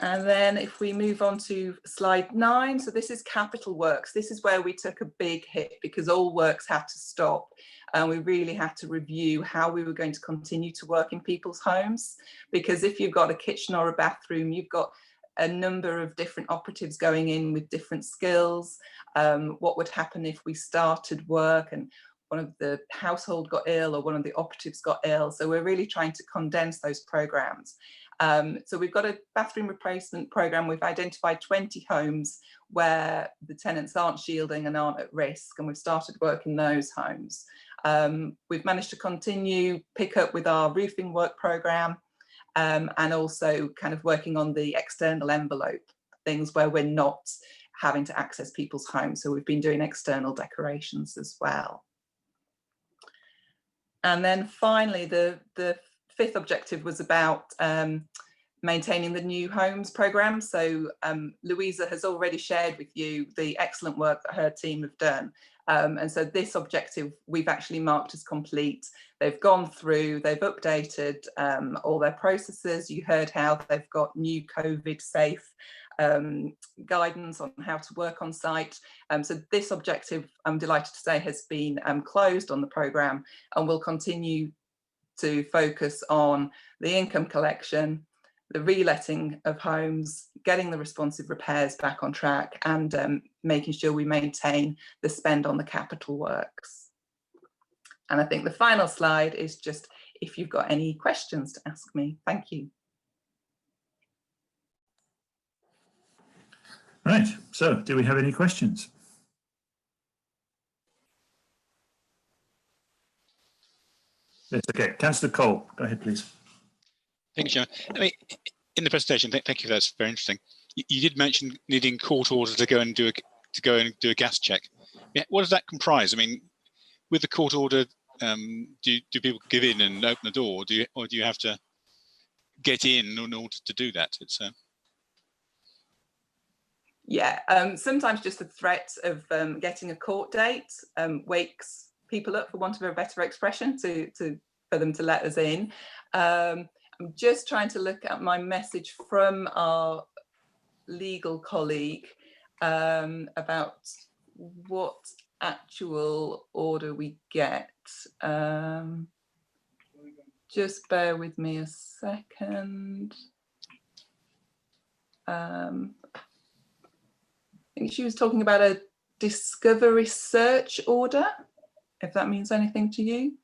And then if we move on to slide 9, so this is capital works. This is where we took a big hit because all works had to stop. And we really had to review how we were going to continue to work in people's homes. Because if you've got a kitchen or a bathroom, you've got a number of different operatives going in with different skills. What would happen if we started work and one of the household got ill or one of the operatives got ill? So we're really trying to condense those programs. So we've got a bathroom replacement program. We've identified 20 homes where the tenants aren't shielding and aren't at risk, and we've started work in those homes. We've managed to continue pick up with our roofing work program, and also kind of working on the external envelope, things where we're not having to access people's homes. So we've been doing external decorations as well. And then finally, the 5th objective was about maintaining the new homes program. So Louisa has already shared with you the excellent work that her team have done. And so this objective we've actually marked as complete. They've gone through, they've updated all their processes. You heard how they've got new COVID safe guidance on how to work on site. So this objective, I'm delighted to say, has been closed on the program, and will continue to focus on the income collection, the reletting of homes, getting the responsive repairs back on track, and making sure we maintain the spend on the capital works. And I think the final slide is just if you've got any questions to ask me. Thank you. Right, so do we have any questions? Yes, okay. Councillor Cole, go ahead, please. Thank you, Chairman. I mean, in the presentation, thank you. That's very interesting. You did mention needing court order to go and do a gas check. Yeah, what does that comprise? I mean, with the court order, do people give in and open the door, or do you have to get in order to do that? It's Yeah, sometimes just the threat of getting a court date wakes people up, for want of a better expression, for them to let us in. I'm just trying to look at my message from our legal colleague about what actual order we get. Just bear with me a second. I think she was talking about a discovery search order, if that means anything to you.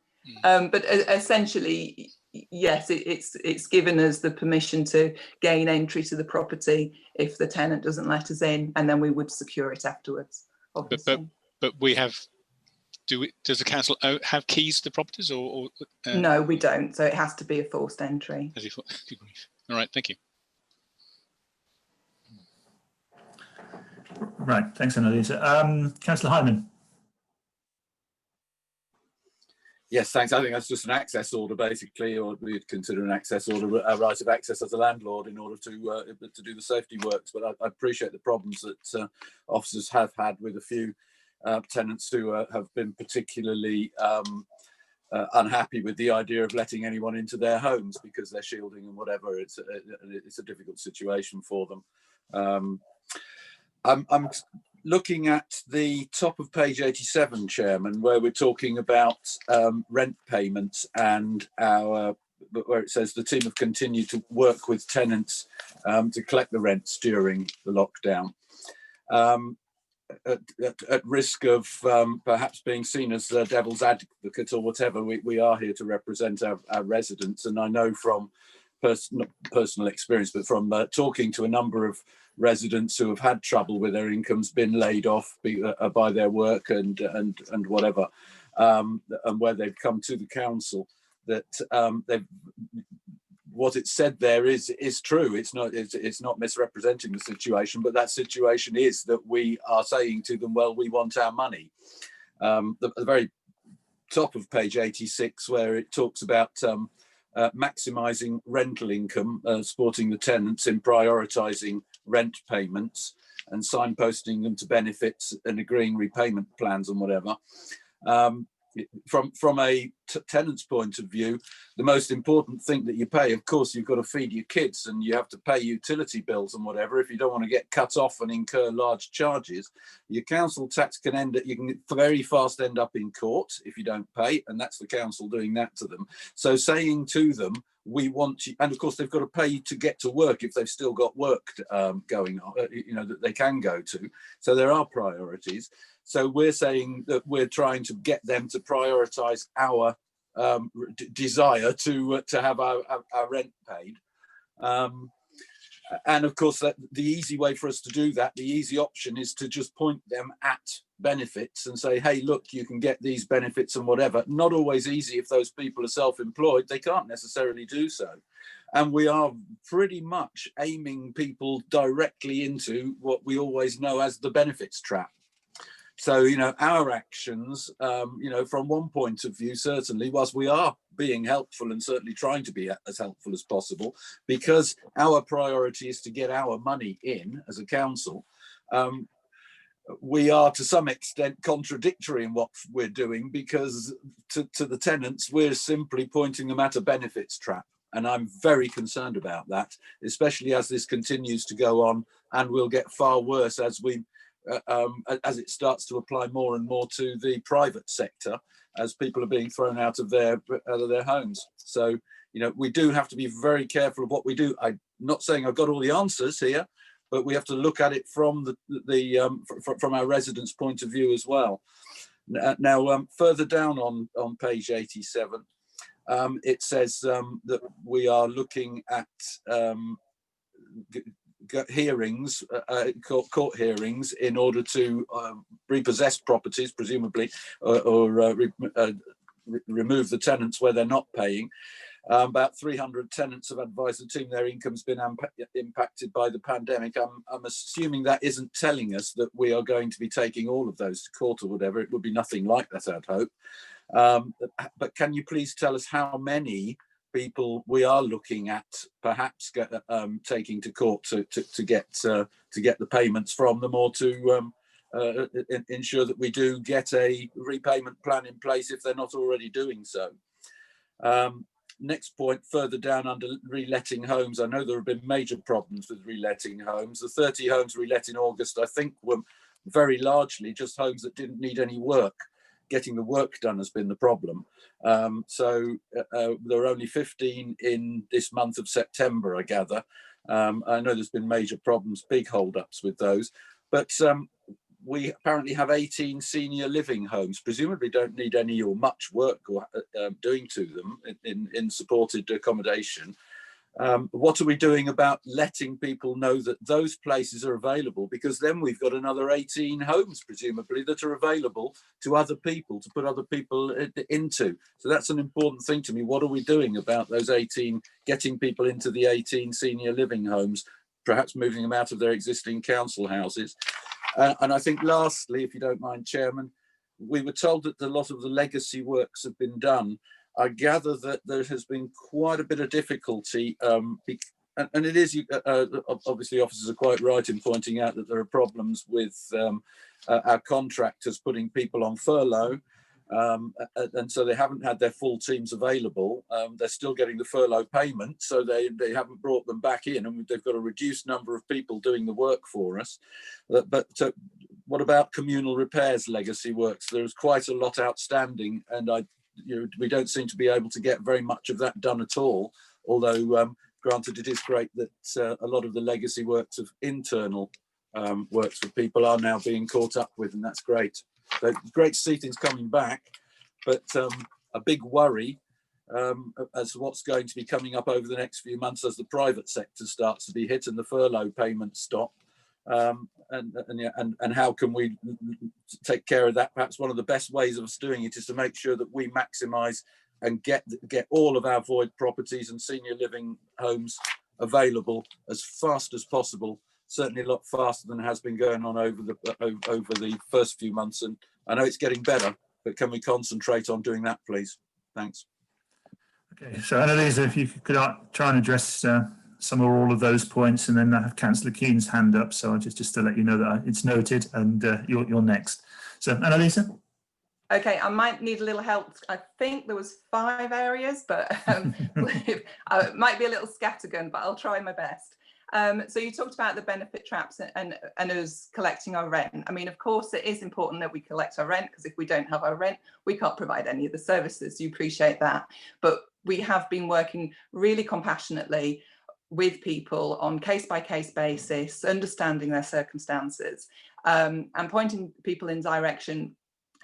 But essentially, yes, it's given us the permission to gain entry to the property if the tenant doesn't let us in, and then we would secure it afterwards, obviously. But we have, does the council have keys to the properties, or No, we don't. So it has to be a forced entry. All right, thank you. Right, thanks, Annalisa. Councillor Hyman. Yes, thanks. I think that's just an access order, basically, or we'd consider an access order a right of access as a landlord in order to do the safety works. But I appreciate the problems that officers have had with a few tenants who have been particularly unhappy with the idea of letting anyone into their homes because they're shielding and whatever. It's a difficult situation for them. I'm looking at the top of page 87, Chairman, where we're talking about rent payments and where it says the team have continued to work with tenants to collect the rents during the lockdown. At risk of perhaps being seen as the devil's advocate or whatever, we are here to represent our residents. And I know from personal experience, but from talking to a number of residents who have had trouble with their incomes, been laid off by their work and whatever, and where they've come to the council, that what it said there is true. It's not misrepresenting the situation, but that situation is that we are saying to them, well, we want our money. The very top of page 86, where it talks about maximising rental income, supporting the tenants in prioritising rent payments and signposting them to benefits and agreeing repayment plans and whatever. from a tenant's point of view, the most important thing that you pay, of course, you've got to feed your kids and you have to pay utility bills and whatever. If you don't want to get cut off and incur large charges, your council tax you can very fast end up in court if you don't pay, and that's the council doing that to them. So saying to them, we want you, and of course they've got to pay to get to work if they've still got work going on, that they can go to. So there are priorities. So we're saying that we're trying to get them to prioritise our desire to have our rent paid. And of course, that the easy way for us to do that, the easy option is to just point them at benefits and say, hey, look, you can get these benefits and whatever. Not always easy if those people are self-employed. They can't necessarily do so. And we are pretty much aiming people directly into what we always know as the benefits trap. So, our actions, from one point of view, certainly, whilst we are being helpful and certainly trying to be as helpful as possible, because our priority is to get our money in as a council, we are to some extent contradictory in what we're doing, because to the tenants, we're simply pointing them at a benefits trap. And I'm very concerned about that, especially as this continues to go on, and will get far worse as as it starts to apply more and more to the private sector, as people are being thrown out of their homes. So, we do have to be very careful of what we do. I'm not saying I've got all the answers here, but we have to look at it from from our residents' point of view as well. Now, further down on page 87, it says that we are looking at hearings, court hearings, in order to repossess properties, presumably, or remove the tenants where they're not paying. About 300 tenants have advised the team their income's been impacted by the pandemic. I'm assuming that isn't telling us that we are going to be taking all of those to court or whatever. It would be nothing like that, I'd hope. But can you please tell us how many people we are looking at perhaps taking to court to get the payments from them, or to ensure that we do get a repayment plan in place if they're not already doing so. Next point, further down under reletting homes, I know there have been major problems with reletting homes. The 30 homes relet in August, I think, were very largely just homes that didn't need any work. Getting the work done has been the problem. So there are only 15 in this month of September, I gather. I know there's been major problems, big holdups with those, but we apparently have 18 senior living homes, presumably don't need any or much work or doing to them in supported accommodation. What are we doing about letting people know that those places are available? Because then we've got another 18 homes, presumably, that are available to other people, to put other people into. So that's an important thing to me. What are we doing about those 18, getting people into the 18 senior living homes, perhaps moving them out of their existing council houses? And I think lastly, if you don't mind, Chairman, we were told that a lot of the legacy works have been done. I gather that there has been quite a bit of difficulty, and it is, obviously officers are quite right in pointing out that there are problems with our contractors putting people on furlough, and so they haven't had their full teams available. They're still getting the furlough payment, so they haven't brought them back in, and they've got a reduced number of people doing the work for us. But what about communal repairs legacy works? There's quite a lot outstanding, and we don't seem to be able to get very much of that done at all, although granted it is great that a lot of the legacy works of internal works for people are now being caught up with, and that's great. So great to see things coming back, but a big worry as to what's going to be coming up over the next few months as the private sector starts to be hit and the furlough payments stop. And how can we take care of that? Perhaps one of the best ways of us doing it is to make sure that we maximise and get all of our void properties and senior living homes available as fast as possible. Certainly a lot faster than has been going on over the first few months. And I know it's getting better, but can we concentrate on doing that, please? Thanks. Okay, so Annalisa, if you could try and address some or all of those points, and then I have Councillor Keane's hand up, so just to let you know that it's noted, and you're next. So Annalisa. Okay, I might need a little help. I think there was 5 areas, but it might be a little scattergun, but I'll try my best. So you talked about the benefit traps and us collecting our rent. I mean, of course, it is important that we collect our rent, because if we don't have our rent, we can't provide any of the services. You appreciate that. But we have been working really compassionately with people on case-by-case basis, understanding their circumstances, and pointing people in direction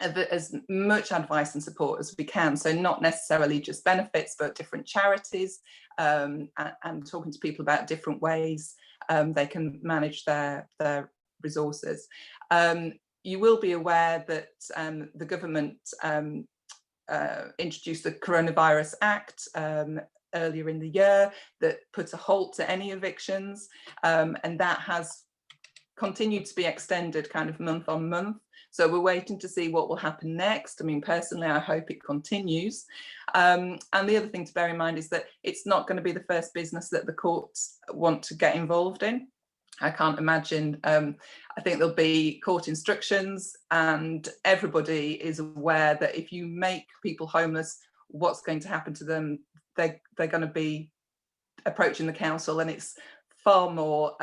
of as much advice and support as we can. So not necessarily just benefits, but different charities, and talking to people about different ways they can manage their resources. You will be aware that the government introduced the Coronavirus Act earlier in the year that put a halt to any evictions, and that has continued to be extended kind of month on month. So we're waiting to see what will happen next. I mean, personally, I hope it continues. And the other thing to bear in mind is that it's not going to be the first business that the courts want to get involved in. I can't imagine. I think there'll be court instructions, and everybody is aware that if you make people homeless, what's going to happen to them? They're going to be approaching the council, and it's far more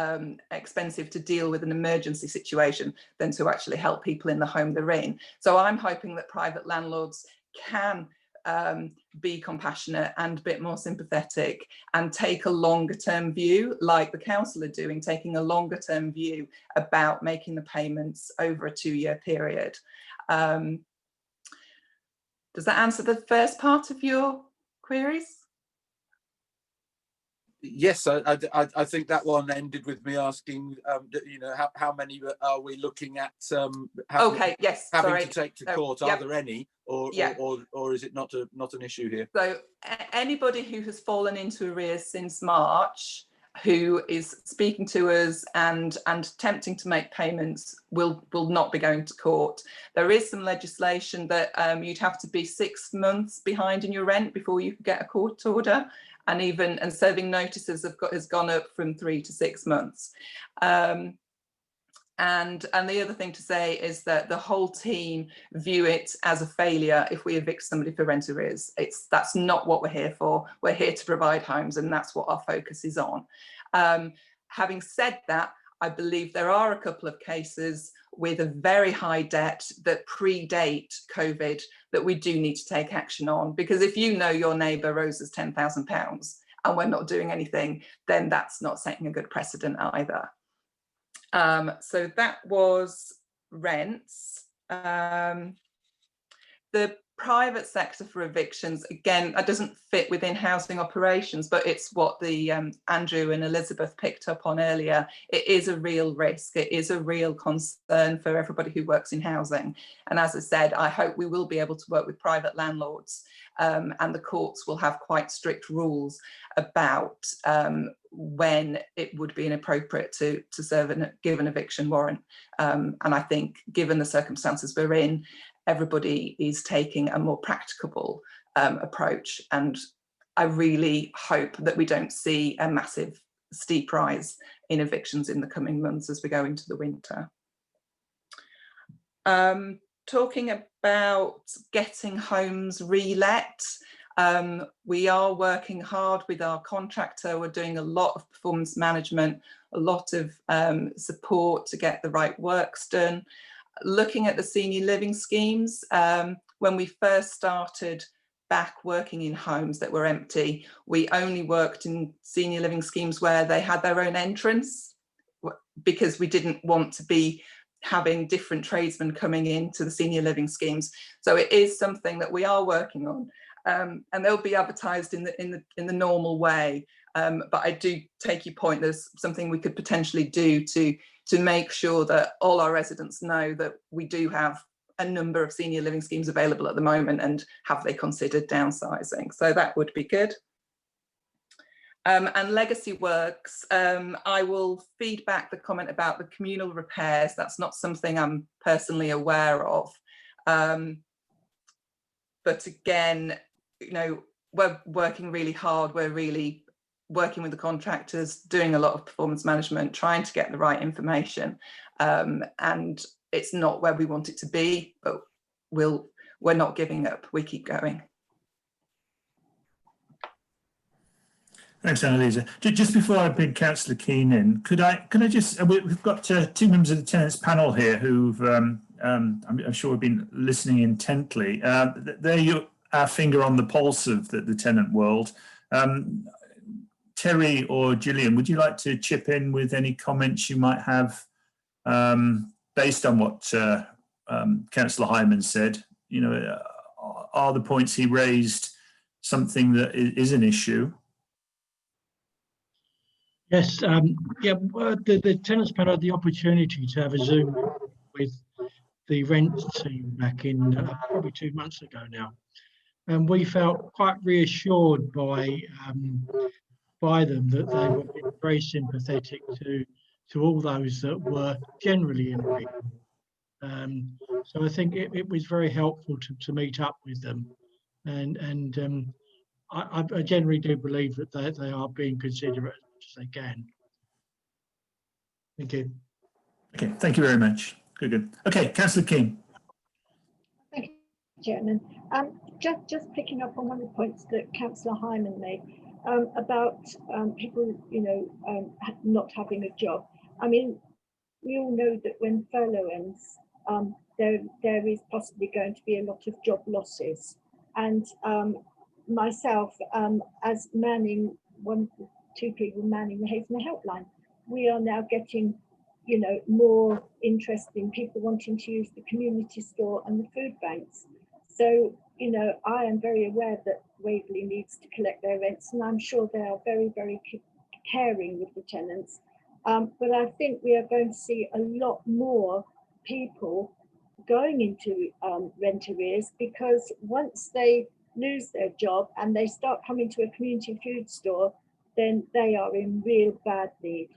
expensive to deal with an emergency situation than to actually help people in the home they're in. So I'm hoping that private landlords can be compassionate and a bit more sympathetic and take a longer term view, like the council are doing, taking a longer term view about making the payments over a 2-year period. Does that answer the first part of your queries? Yes, I think that one ended with me asking, you know, how many are we looking at? Okay, yes, having sorry. to take to court? Are there any, or is it not an issue here? So anybody who has fallen into arrears since March, who is speaking to us and attempting to make payments, will not be going to court. There is some legislation that you'd have to be 6 months behind in your rent before you could get a court order, and serving notices has gone up from 3 to 6 months. And the other thing to say is that the whole team view it as a failure if we evict somebody for rent arrears. That's not what we're here for. We're here to provide homes, and that's what our focus is on. Having said that, I believe there are a couple of cases with a very high debt that predate COVID that we do need to take action on, because if you know your neighbour owes us £10,000 and we're not doing anything, then that's not setting a good precedent either. So that was rents. The private sector for evictions, again, that doesn't fit within housing operations, but it's what the Andrew and Elizabeth picked up on earlier. It is a real risk. It is a real concern for everybody who works in housing. And as I said, I hope we will be able to work with private landlords, and the courts will have quite strict rules about when it would be inappropriate to give an eviction warrant. And I think, given the circumstances we're in, everybody is taking a more practicable approach, and I really hope that we don't see a massive steep rise in evictions in the coming months as we go into the winter. Talking about getting homes re-let, we are working hard with our contractor. We're doing a lot of performance management, a lot of support to get the right works done. Looking at the senior living schemes, when we first started back working in homes that were empty, we only worked in senior living schemes where they had their own entrance, because we didn't want to be having different tradesmen coming into the senior living schemes. So it is something that we are working on, and they'll be advertised in the normal way. But I do take your point. There's something we could potentially do to make sure that all our residents know that we do have a number of senior living schemes available at the moment, and have they considered downsizing. So that would be good. And legacy works, I will feed back the comment about the communal repairs. That's not something I'm personally aware of. But again, you know, we're working really hard. We're really working with the contractors, doing a lot of performance management, trying to get the right information. And it's not where we want it to be, but we'll we're not giving up, we keep going. Thanks, Annalisa. Just before I bring Councillor Keane in, could I just, we've got two members of the tenants panel here who've, I'm sure have been listening intently. They're our finger on the pulse of the tenant world. Terry or Gillian, would you like to chip in with any comments you might have based on what Councillor Hyman said? You know, are the points he raised something that is an issue? Yes, the tenants panel had the opportunity to have a Zoom with the rent team back in probably 2 months ago now, and we felt quite reassured by them that they were very sympathetic to all those that were generally in agreement. So I think it was very helpful to meet up with them, and I generally do believe that they are being considerate as they can. Thank you. Okay, thank you very much. Good. Okay, Councillor King. Thank you, Chairman. Just picking up on one of the points that Councillor Hyman made about people, not having a job. I mean, we all know that when furlough ends, there is possibly going to be a lot of job losses. And myself, as manning two people manning the Havesmere helpline, we are now getting, more interest in people wanting to use the community store and the food banks. So, I am very aware that Waverley needs to collect their rents, and I'm sure they are very, very caring with the tenants. But I think we are going to see a lot more people going into rent arrears, because once they lose their job and they start coming to a community food store, then they are in real bad need.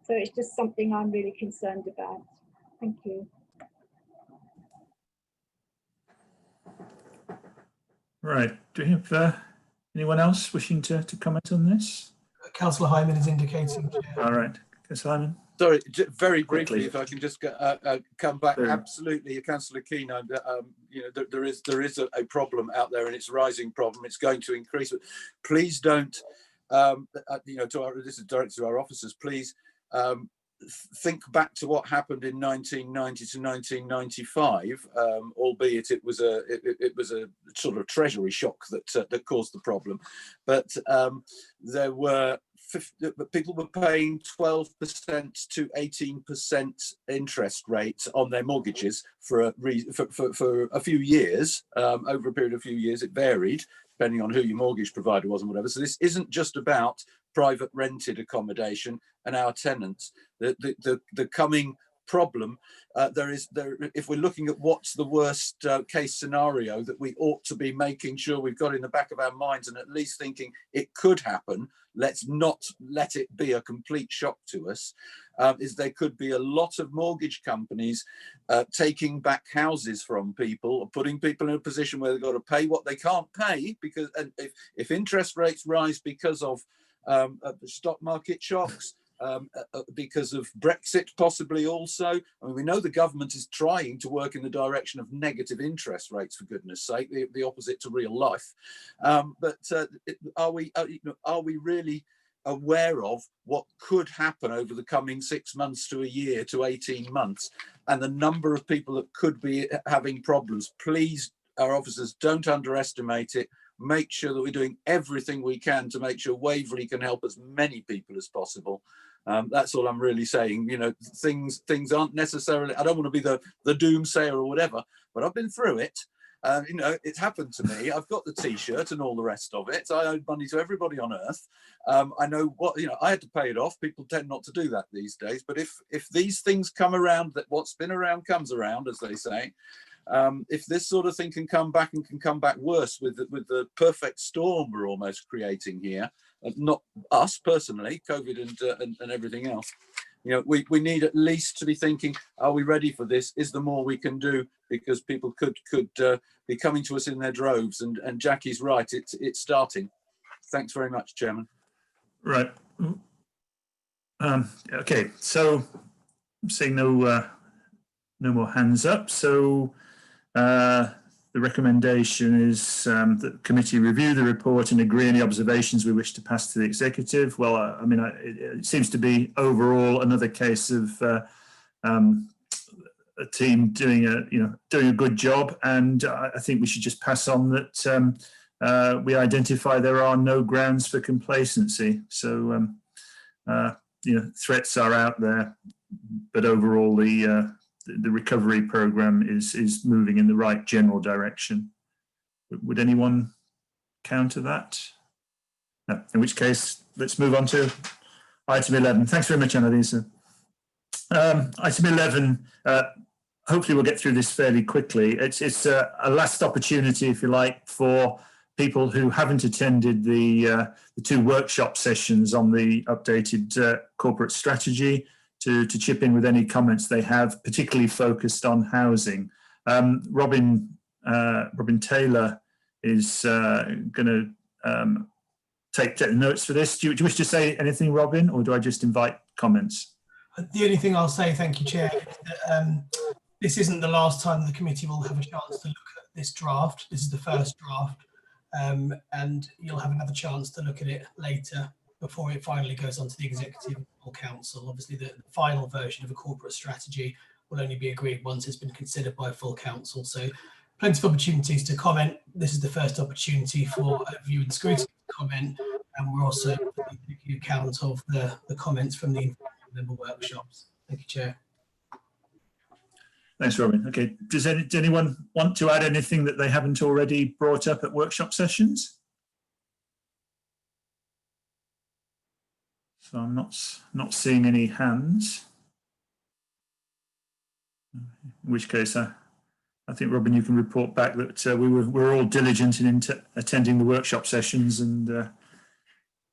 So it's just something I'm really concerned about. Thank you. Right, do we have anyone else wishing to comment on this? Councillor Hyman is indicating. All right, Councillor Hyman. Sorry, very briefly, if I can just come back. Absolutely, Councillor Keane. There is a problem out there, and it's a rising problem. It's going to increase. But please don't. This is directed to our officers. Please think back to what happened in 1990 to 1995. Albeit it was a sort of treasury shock that caused the problem, but there were. People were paying 12% to 18% interest rate on their mortgages for a few years. Over a period of a few years, it varied depending on who your mortgage provider was and whatever. So this isn't just about private rented accommodation and our tenants. The coming problem if we're looking at what's the worst case scenario that we ought to be making sure we've got in the back of our minds, and at least thinking it could happen, let's not let it be a complete shock to us, is there could be a lot of mortgage companies taking back houses from people, or putting people in a position where they've got to pay what they can't pay, because if interest rates rise because of stock market shocks, because of Brexit possibly also. I mean, we know the government is trying to work in the direction of negative interest rates, for goodness sake, the opposite to real life. But are we really aware of what could happen over the coming 6 months to a year to 18 months, and the number of people that could be having problems? Please, our officers, don't underestimate it. Make sure that we're doing everything we can to make sure Waverley can help as many people as possible. That's all I'm really saying. Things aren't necessarily, I don't want to be the doomsayer or whatever, but I've been through it. It's happened to me. I've got the T-shirt and all the rest of it. I owe money to everybody on earth. I know what, I had to pay it off. People tend not to do that these days. But if these things come around, that what's been around comes around, as they say. If this sort of thing can come back, and can come back worse with the perfect storm we're almost creating here, not us personally, COVID and everything else, we need at least to be thinking, are we ready for this? Is there more we can do? Because people could be coming to us in their droves, and Jackie's right, it's starting. Thanks very much, Chairman. Right. Okay, so I'm seeing no more hands up. So the recommendation is that the committee review the report and agree any observations we wish to pass to the executive. Well, I mean, it seems to be overall another case of a team doing a good job, and I think we should just pass on that we identify there are no grounds for complacency. So threats are out there, but overall the recovery program is moving in the right general direction. Would anyone counter that? No, in which case, let's move on to item 11. Thanks very much, Annalisa. Item 11, hopefully we'll get through this fairly quickly. It's a last opportunity, if you like, for people who haven't attended the 2 workshop sessions on the updated corporate strategy to chip in with any comments they have, particularly focused on housing. Robin Taylor is going to take the notes for this. Do you wish to say anything, Robin, or do I just invite comments? The only thing I'll say, thank you, Chair, is that this isn't the last time the committee will have a chance to look at this draft. This is the first draft, and you'll have another chance to look at it later before it finally goes on to the executive or council. Obviously, the final version of a corporate strategy will only be agreed once it's been considered by full council. So plenty of opportunities to comment. This is the first opportunity for overview and scrutiny to comment, and we're also taking account of the comments from the member workshops. Thank you, Chair. Thanks, Robin. Okay, does anyone want to add anything that they haven't already brought up at workshop sessions? So I'm not seeing any hands. In which case, I think, Robin, you can report back that we were all diligent in attending the workshop sessions, and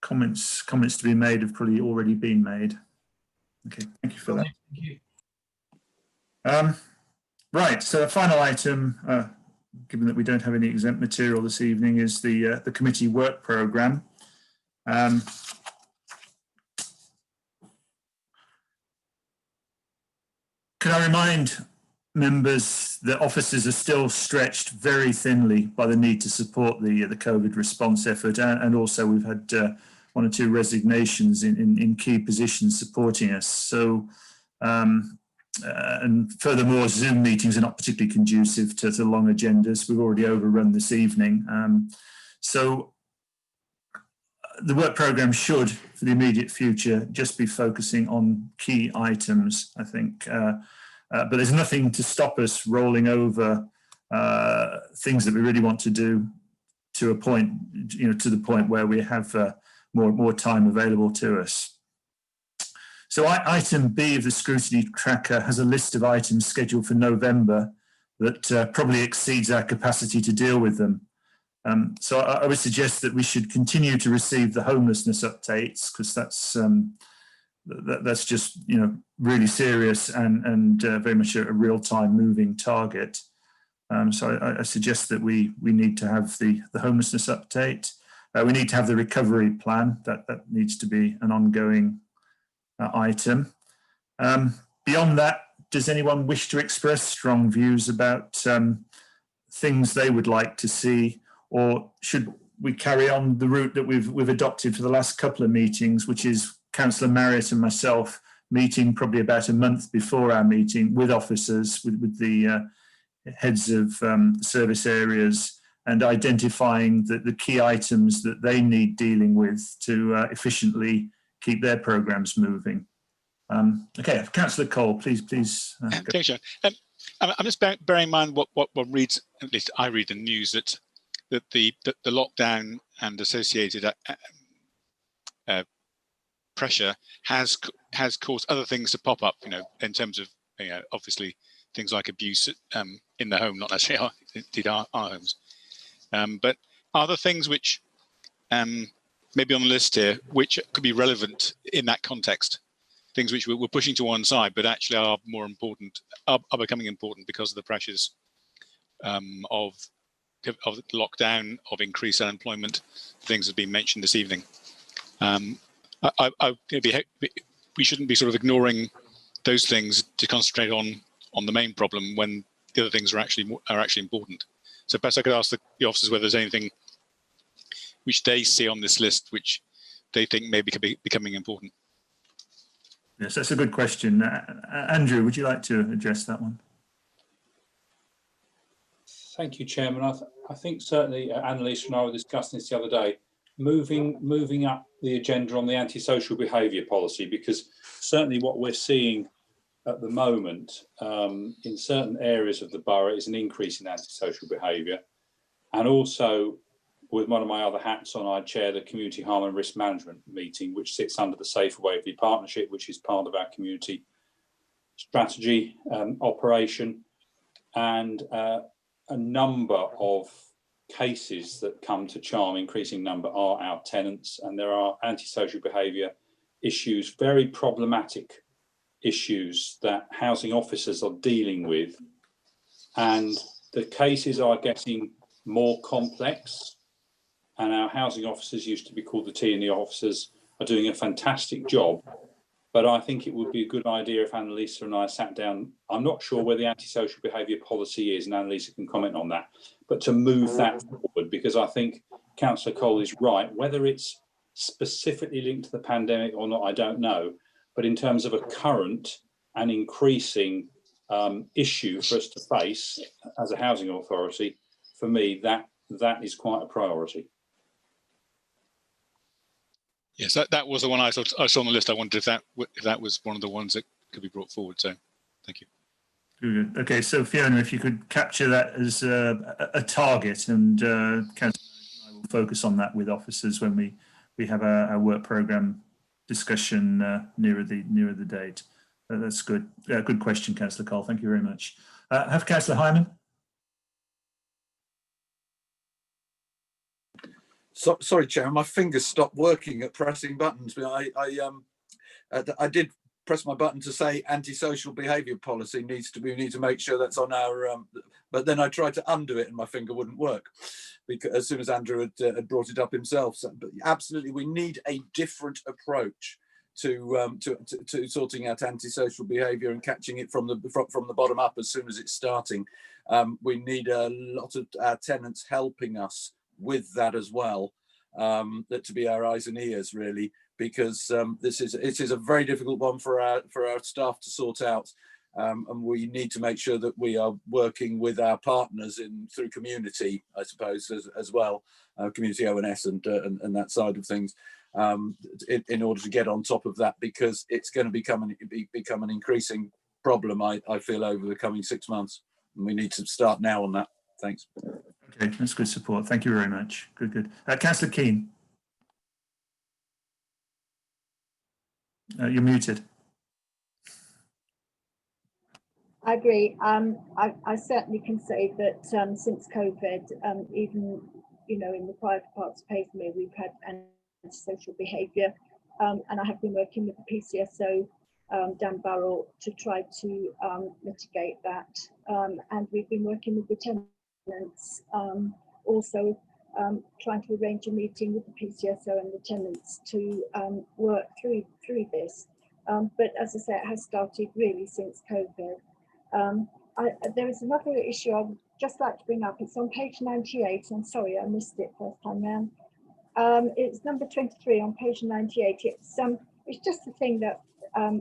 comments to be made have probably already been made. Okay, thank you for that. Thank you. Right, so the final item, given that we don't have any exempt material this evening, is the committee work programme. Can I remind members that officers are still stretched very thinly by the need to support the COVID response effort, and also we've had 1 or 2 resignations in key positions supporting us. So, and furthermore, Zoom meetings are not particularly conducive to long agendas. We've already overrun this evening. So the work programme should, for the immediate future, just be focusing on key items, I think. But there's nothing to stop us rolling over things that we really want to do to a point, to the point where we have more time available to us. So item B of the scrutiny tracker has a list of items scheduled for November that probably exceeds our capacity to deal with them. So I would suggest that we should continue to receive the homelessness updates, because that's just really serious and very much a real-time moving target. So I suggest that we need to have the homelessness update. We need to have the recovery plan. That needs to be an ongoing item. Beyond that, does anyone wish to express strong views about things they would like to see, or should we carry on the route that we've adopted for the last couple of meetings, which is Councillor Marriott and myself meeting probably about a month before our meeting with officers, with the heads of service areas, and identifying the key items that they need dealing with to efficiently keep their programmes moving. Okay, Councillor Cole, please. Thanks, John. I'm just bearing in mind what one reads, at least I read the news, that the lockdown and associated pressure has caused other things to pop up, in terms of, obviously things like abuse in the home, not necessarily our homes. But are there things which maybe on the list here, which could be relevant in that context? Things which we're pushing to one side, but actually are more important, are becoming important because of the pressures of lockdown, of increased unemployment, things that have been mentioned this evening. We shouldn't be sort of ignoring those things to concentrate on the main problem when the other things are actually important. So perhaps I could ask the officers whether there's anything which they see on this list which they think maybe could be becoming important. Yes, that's a good question. Andrew, would you like to address that one? Thank you, Chairman. I think certainly Annalise and I were discussing this the other day, moving up the agenda on the antisocial behaviour policy, because certainly what we're seeing at the moment in certain areas of the borough is an increase in antisocial behaviour. And also, with one of my other hats on, I chair the Community Harm and Risk Management meeting, which sits under the Safer Waverley Partnership, which is part of our community strategy operation. And a number of cases that come to CHARM, increasing number, are our tenants, and there are antisocial behaviour issues, very problematic issues that housing officers are dealing with, and the cases are getting more complex, and our housing officers, used to be called the T&E officers, are doing a fantastic job. But I think it would be a good idea if Annalisa and I sat down. I'm not sure where the antisocial behaviour policy is, and Annalisa can comment on that, but to move that forward, because I think Councillor Cole is right. Whether it's specifically linked to the pandemic or not, I don't know. But in terms of a current and increasing issue for us to face as a housing authority, for me, that is quite a priority. Yes, that was the one I saw on the list. I wondered if that was one of the ones that could be brought forward. So, thank you. Good. Okay, so Fiona, if you could capture that as a target, and Councillor and I will focus on that with officers when we have our work programme discussion nearer the date. That's good. Good question, Councillor Cole. Thank you very much. Have Councillor Hyman. Sorry, Chair, my fingers stopped working at pressing buttons. I did press my button to say antisocial behaviour policy we need to make sure that's on our. But then I tried to undo it and my finger wouldn't work, because as soon as Andrew had brought it up himself. So, but absolutely, we need a different approach to sorting out antisocial behaviour and catching it from the bottom up as soon as it's starting. We need a lot of our tenants helping us with that as well, that to be our eyes and ears, really, because it is a very difficult one for our staff to sort out, and we need to make sure that we are working with our partners through community, I suppose, as well, community ONS and that side of things, in order to get on top of that, because it's going to become an increasing problem, I feel, over the coming 6 months, and we need to start now on that. Thanks. Okay, that's good support. Thank you very much. Good. Councillor Keane. You're muted. I agree. I certainly can say that since COVID, even in the private parts of Paisley, we've had antisocial behaviour, and I have been working with the PCSO, Dan Barrell, to try to mitigate that, and we've been working with the tenants. Also trying to arrange a meeting with the PCSO and the tenants to work through this, but as I say, it has started really since COVID. There is another issue I would just like to bring up. It's on page 98. I'm sorry I missed it first time round. It's number 23 on page 98. It's just a thing that I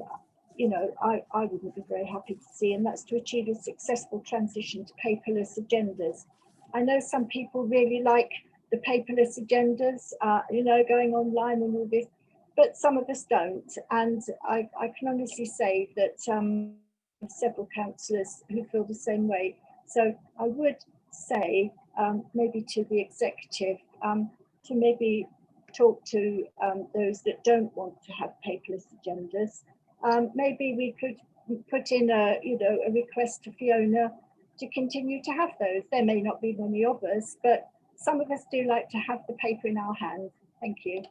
wouldn't be very happy to see, and that's to achieve a successful transition to paperless agendas. I know some people really like the paperless agendas, going online and all this, but some of us don't. And I can honestly say that several councillors who feel the same way. So I would say maybe to the executive to maybe talk to those that don't want to have paperless agendas. Maybe we could put in a request to Fiona to continue to have those. There may not be many of us, but some of us do like to have the paper in our hand. Thank you.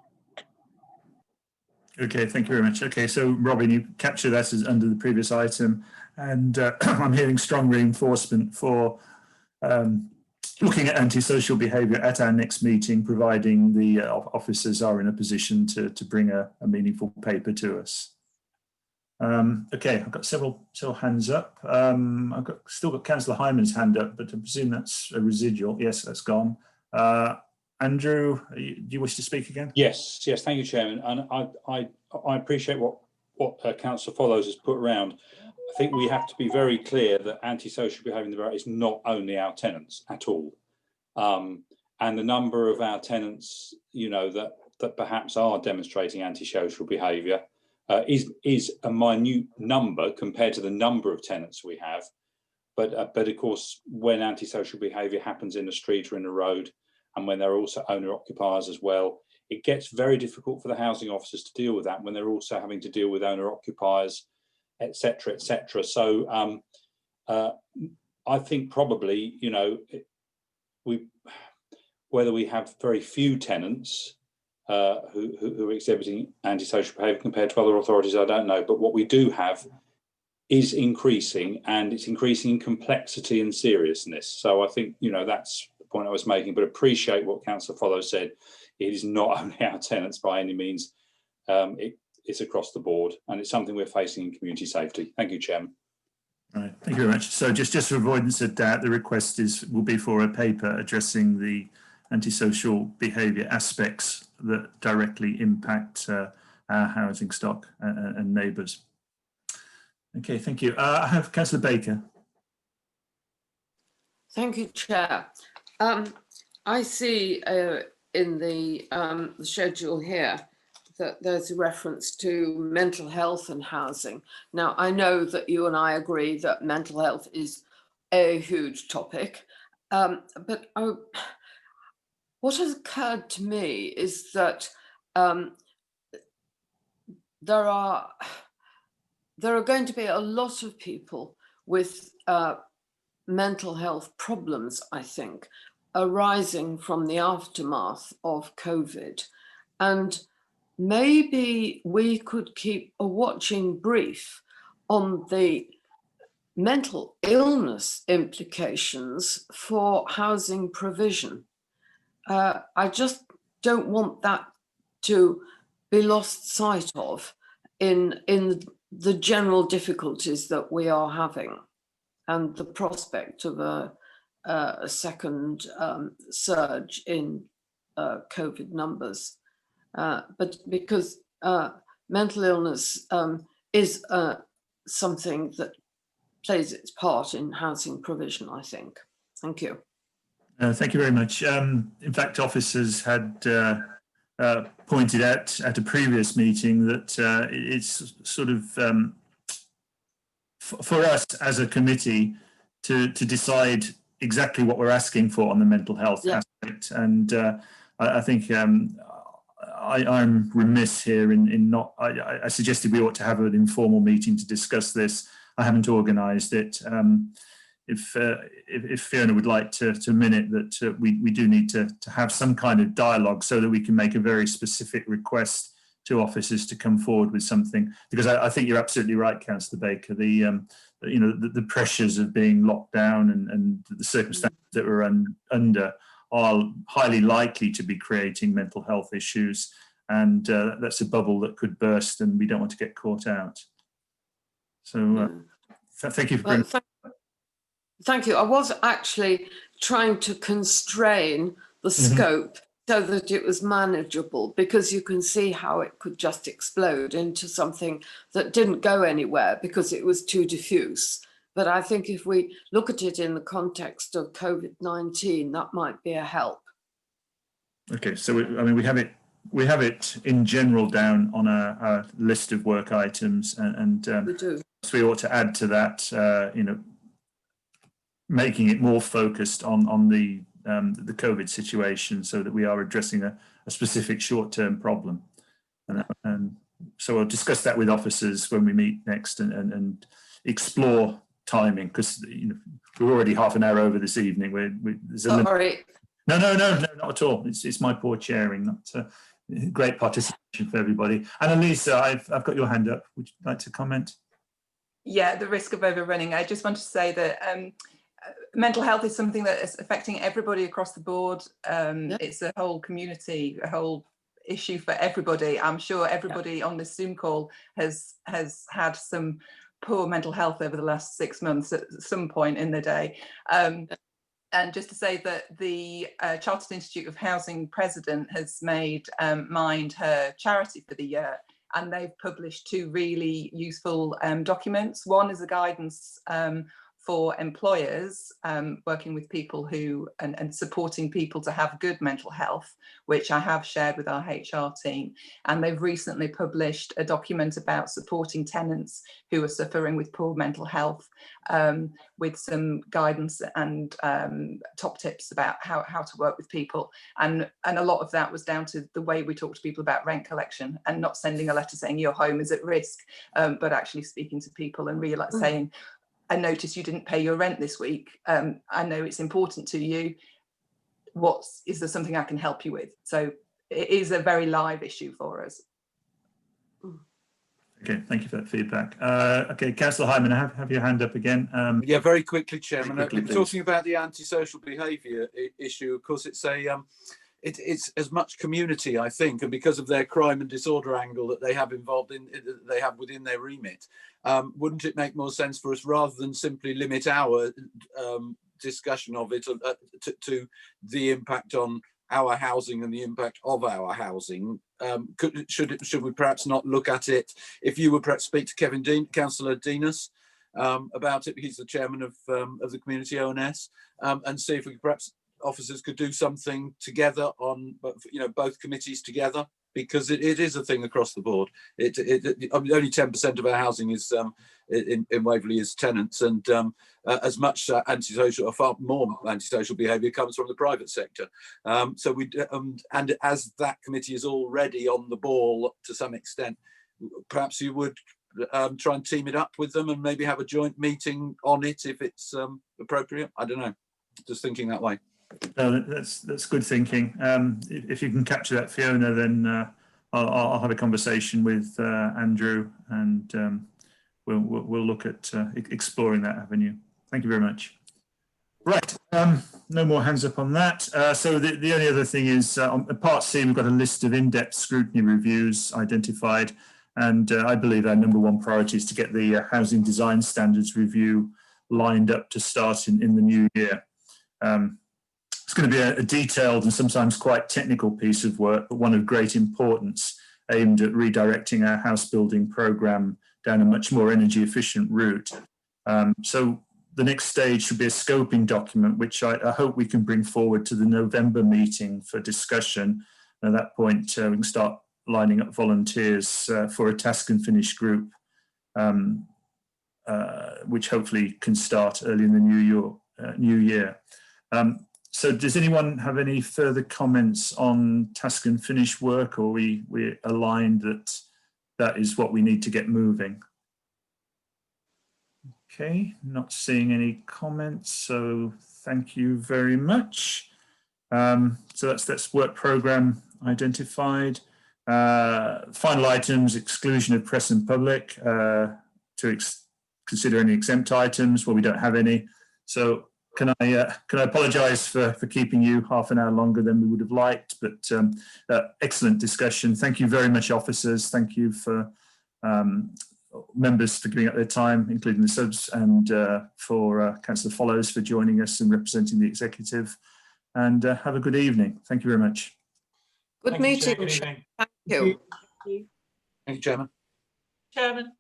Okay, thank you very much. Okay, so Robin, you capture that as under the previous item, and I'm hearing strong reinforcement for looking at antisocial behaviour at our next meeting, providing the officers are in a position to bring a meaningful paper to us. Okay, I've got several hands up. I've still got Councillor Hyman's hand up, but I presume that's a residual. Yes, that's gone. Andrew, do you wish to speak again? Yes, thank you, Chairman. And I appreciate what Councillor Follows has put around. I think we have to be very clear that antisocial behaviour in the borough is not only our tenants at all. And the number of our tenants, you know, that perhaps are demonstrating antisocial behaviour is a minute number compared to the number of tenants we have. But of course, when antisocial behaviour happens in the street or in the road, and when they're also owner occupiers as well, it gets very difficult for the housing officers to deal with that when they're also having to deal with owner occupiers, etc., etc. So I think probably, you know, whether we have very few tenants who are exhibiting antisocial behaviour compared to other authorities, I don't know. But what we do have is increasing, and it's increasing in complexity and seriousness. So I think, you know, that's the point I was making, but appreciate what Councillor Follow said. It is not only our tenants by any means, it's across the board, and it's something we're facing in community safety. Thank you, Chairman. All right, thank you very much. So just for avoidance of doubt, the request will be for a paper addressing the antisocial behaviour aspects that directly impact our housing stock and neighbours. Okay, thank you. I have Councillor Baker. Thank you, Chair. I see in the schedule here that there's a reference to mental health and housing. Now, I know that you and I agree that mental health is a huge topic, but what has occurred to me is that there are going to be a lot of people with mental health problems, I think, arising from the aftermath of COVID. And maybe we could keep a watching brief on the mental illness implications for housing provision. I just don't want that to be lost sight of in the general difficulties that we are having and the prospect of a second surge in COVID numbers. But because mental illness is something that plays its part in housing provision, I think. Thank you. Thank you very much. In fact, officers had pointed out at a previous meeting that it's sort of for us as a committee to decide exactly what we're asking for on the mental health aspect. And I think I'm remiss here in not, I suggested we ought to have an informal meeting to discuss this. I haven't organised it. If Fiona would like to minute that we do need to have some kind of dialogue so that we can make a very specific request to officers to come forward with something, because I think you're absolutely right, Councillor Baker. The pressures of being locked down and the circumstances that we're under are highly likely to be creating mental health issues, and that's a bubble that could burst, and we don't want to get caught out. So thank you for bringing. Thank you. I was actually trying to constrain the scope so that it was manageable, because you can see how it could just explode into something that didn't go anywhere because it was too diffuse. But I think if we look at it in the context of COVID-19, that might be a help. Okay, so we have it in general down on our list of work items, and we do. So we ought to add to that, making it more focused on the COVID situation, so that we are addressing a specific short-term problem. And so we'll discuss that with officers when we meet next, and explore timing, because we're already half an hour over this evening. There's a Sorry. No, not at all. It's my poor chairing, not great participation for everybody. Annalisa, I've got your hand up. Would you like to comment? Yeah, the risk of overrunning. I just want to say that mental health is something that is affecting everybody across the board. It's a whole community, issue for everybody. I'm sure everybody on this Zoom call has had some poor mental health over the last 6 months at some point in the day. And just to say that the Chartered Institute of Housing president has made Mind her charity for the year, and they've published 2 really useful documents. One is a guidance for employers working with people who and supporting people to have good mental health, which I have shared with our HR team. And they've recently published a document about supporting tenants who are suffering with poor mental health, with some guidance and top tips about how to work with people. And a lot of that was down to the way we talk to people about rent collection, and not sending a letter saying your home is at risk, but actually speaking to people and saying, I noticed you didn't pay your rent this week. I know it's important to you. Is there something I can help you with? So it is a very live issue for us. Okay, thank you for that feedback. Okay, Councillor Hyman, have your hand up again. Yeah, very quickly, Chairman. Quickly, Talking about the antisocial behaviour issue, of course, it's it's as much community, I think, and because of their crime and disorder angle that they have involved in, they have within their remit. Wouldn't it make more sense for us, rather than simply limit our discussion of it to the impact on our housing and the impact of our housing? Should we perhaps not look at it? If you would perhaps speak to Councillor Dinas about it, he's the chairman of the community ONS, and see if we could perhaps officers could do something together on, both committees together, because it is a thing across the board. Only 10% of our housing is in Waverley is tenants, and as much antisocial, or far more antisocial behaviour comes from the private sector. So we and as that committee is already on the ball to some extent, perhaps you would try and team it up with them and maybe have a joint meeting on it if it's appropriate. I don't know, just thinking that way. No, that's good thinking. If you can capture that, Fiona, then I'll have a conversation with Andrew, and we'll look at exploring that avenue. Thank you very much. Right, no more hands up on that. So the only other thing is on Part C, we've got a list of in-depth scrutiny reviews identified, and I believe our #1 priority is to get the housing design standards review lined up to start in the new year. It's going to be a detailed and sometimes quite technical piece of work, but one of great importance, aimed at redirecting our house building programme down a much more energy efficient route. So the next stage should be a scoping document, which I hope we can bring forward to the November meeting for discussion. At that point, we can start lining up volunteers for a task and finish group, which hopefully can start early in the new year. So does anyone have any further comments on task and finish work, or we're aligned that is what we need to get moving? Okay, not seeing any comments, so thank you very much. So that's work programme identified. Final items, exclusion of press and public, to consider any exempt items. Well, we don't have any, so can I apologise for keeping you half an hour longer than we would have liked, but excellent discussion. Thank you very much, officers. Thank you for members for giving up their time, including the subs, and for Councillor Follows for joining us and representing the executive. And have a good evening. Thank you very much. Good meeting. Good evening. Thank you. Thank you, Chairman. Chairman.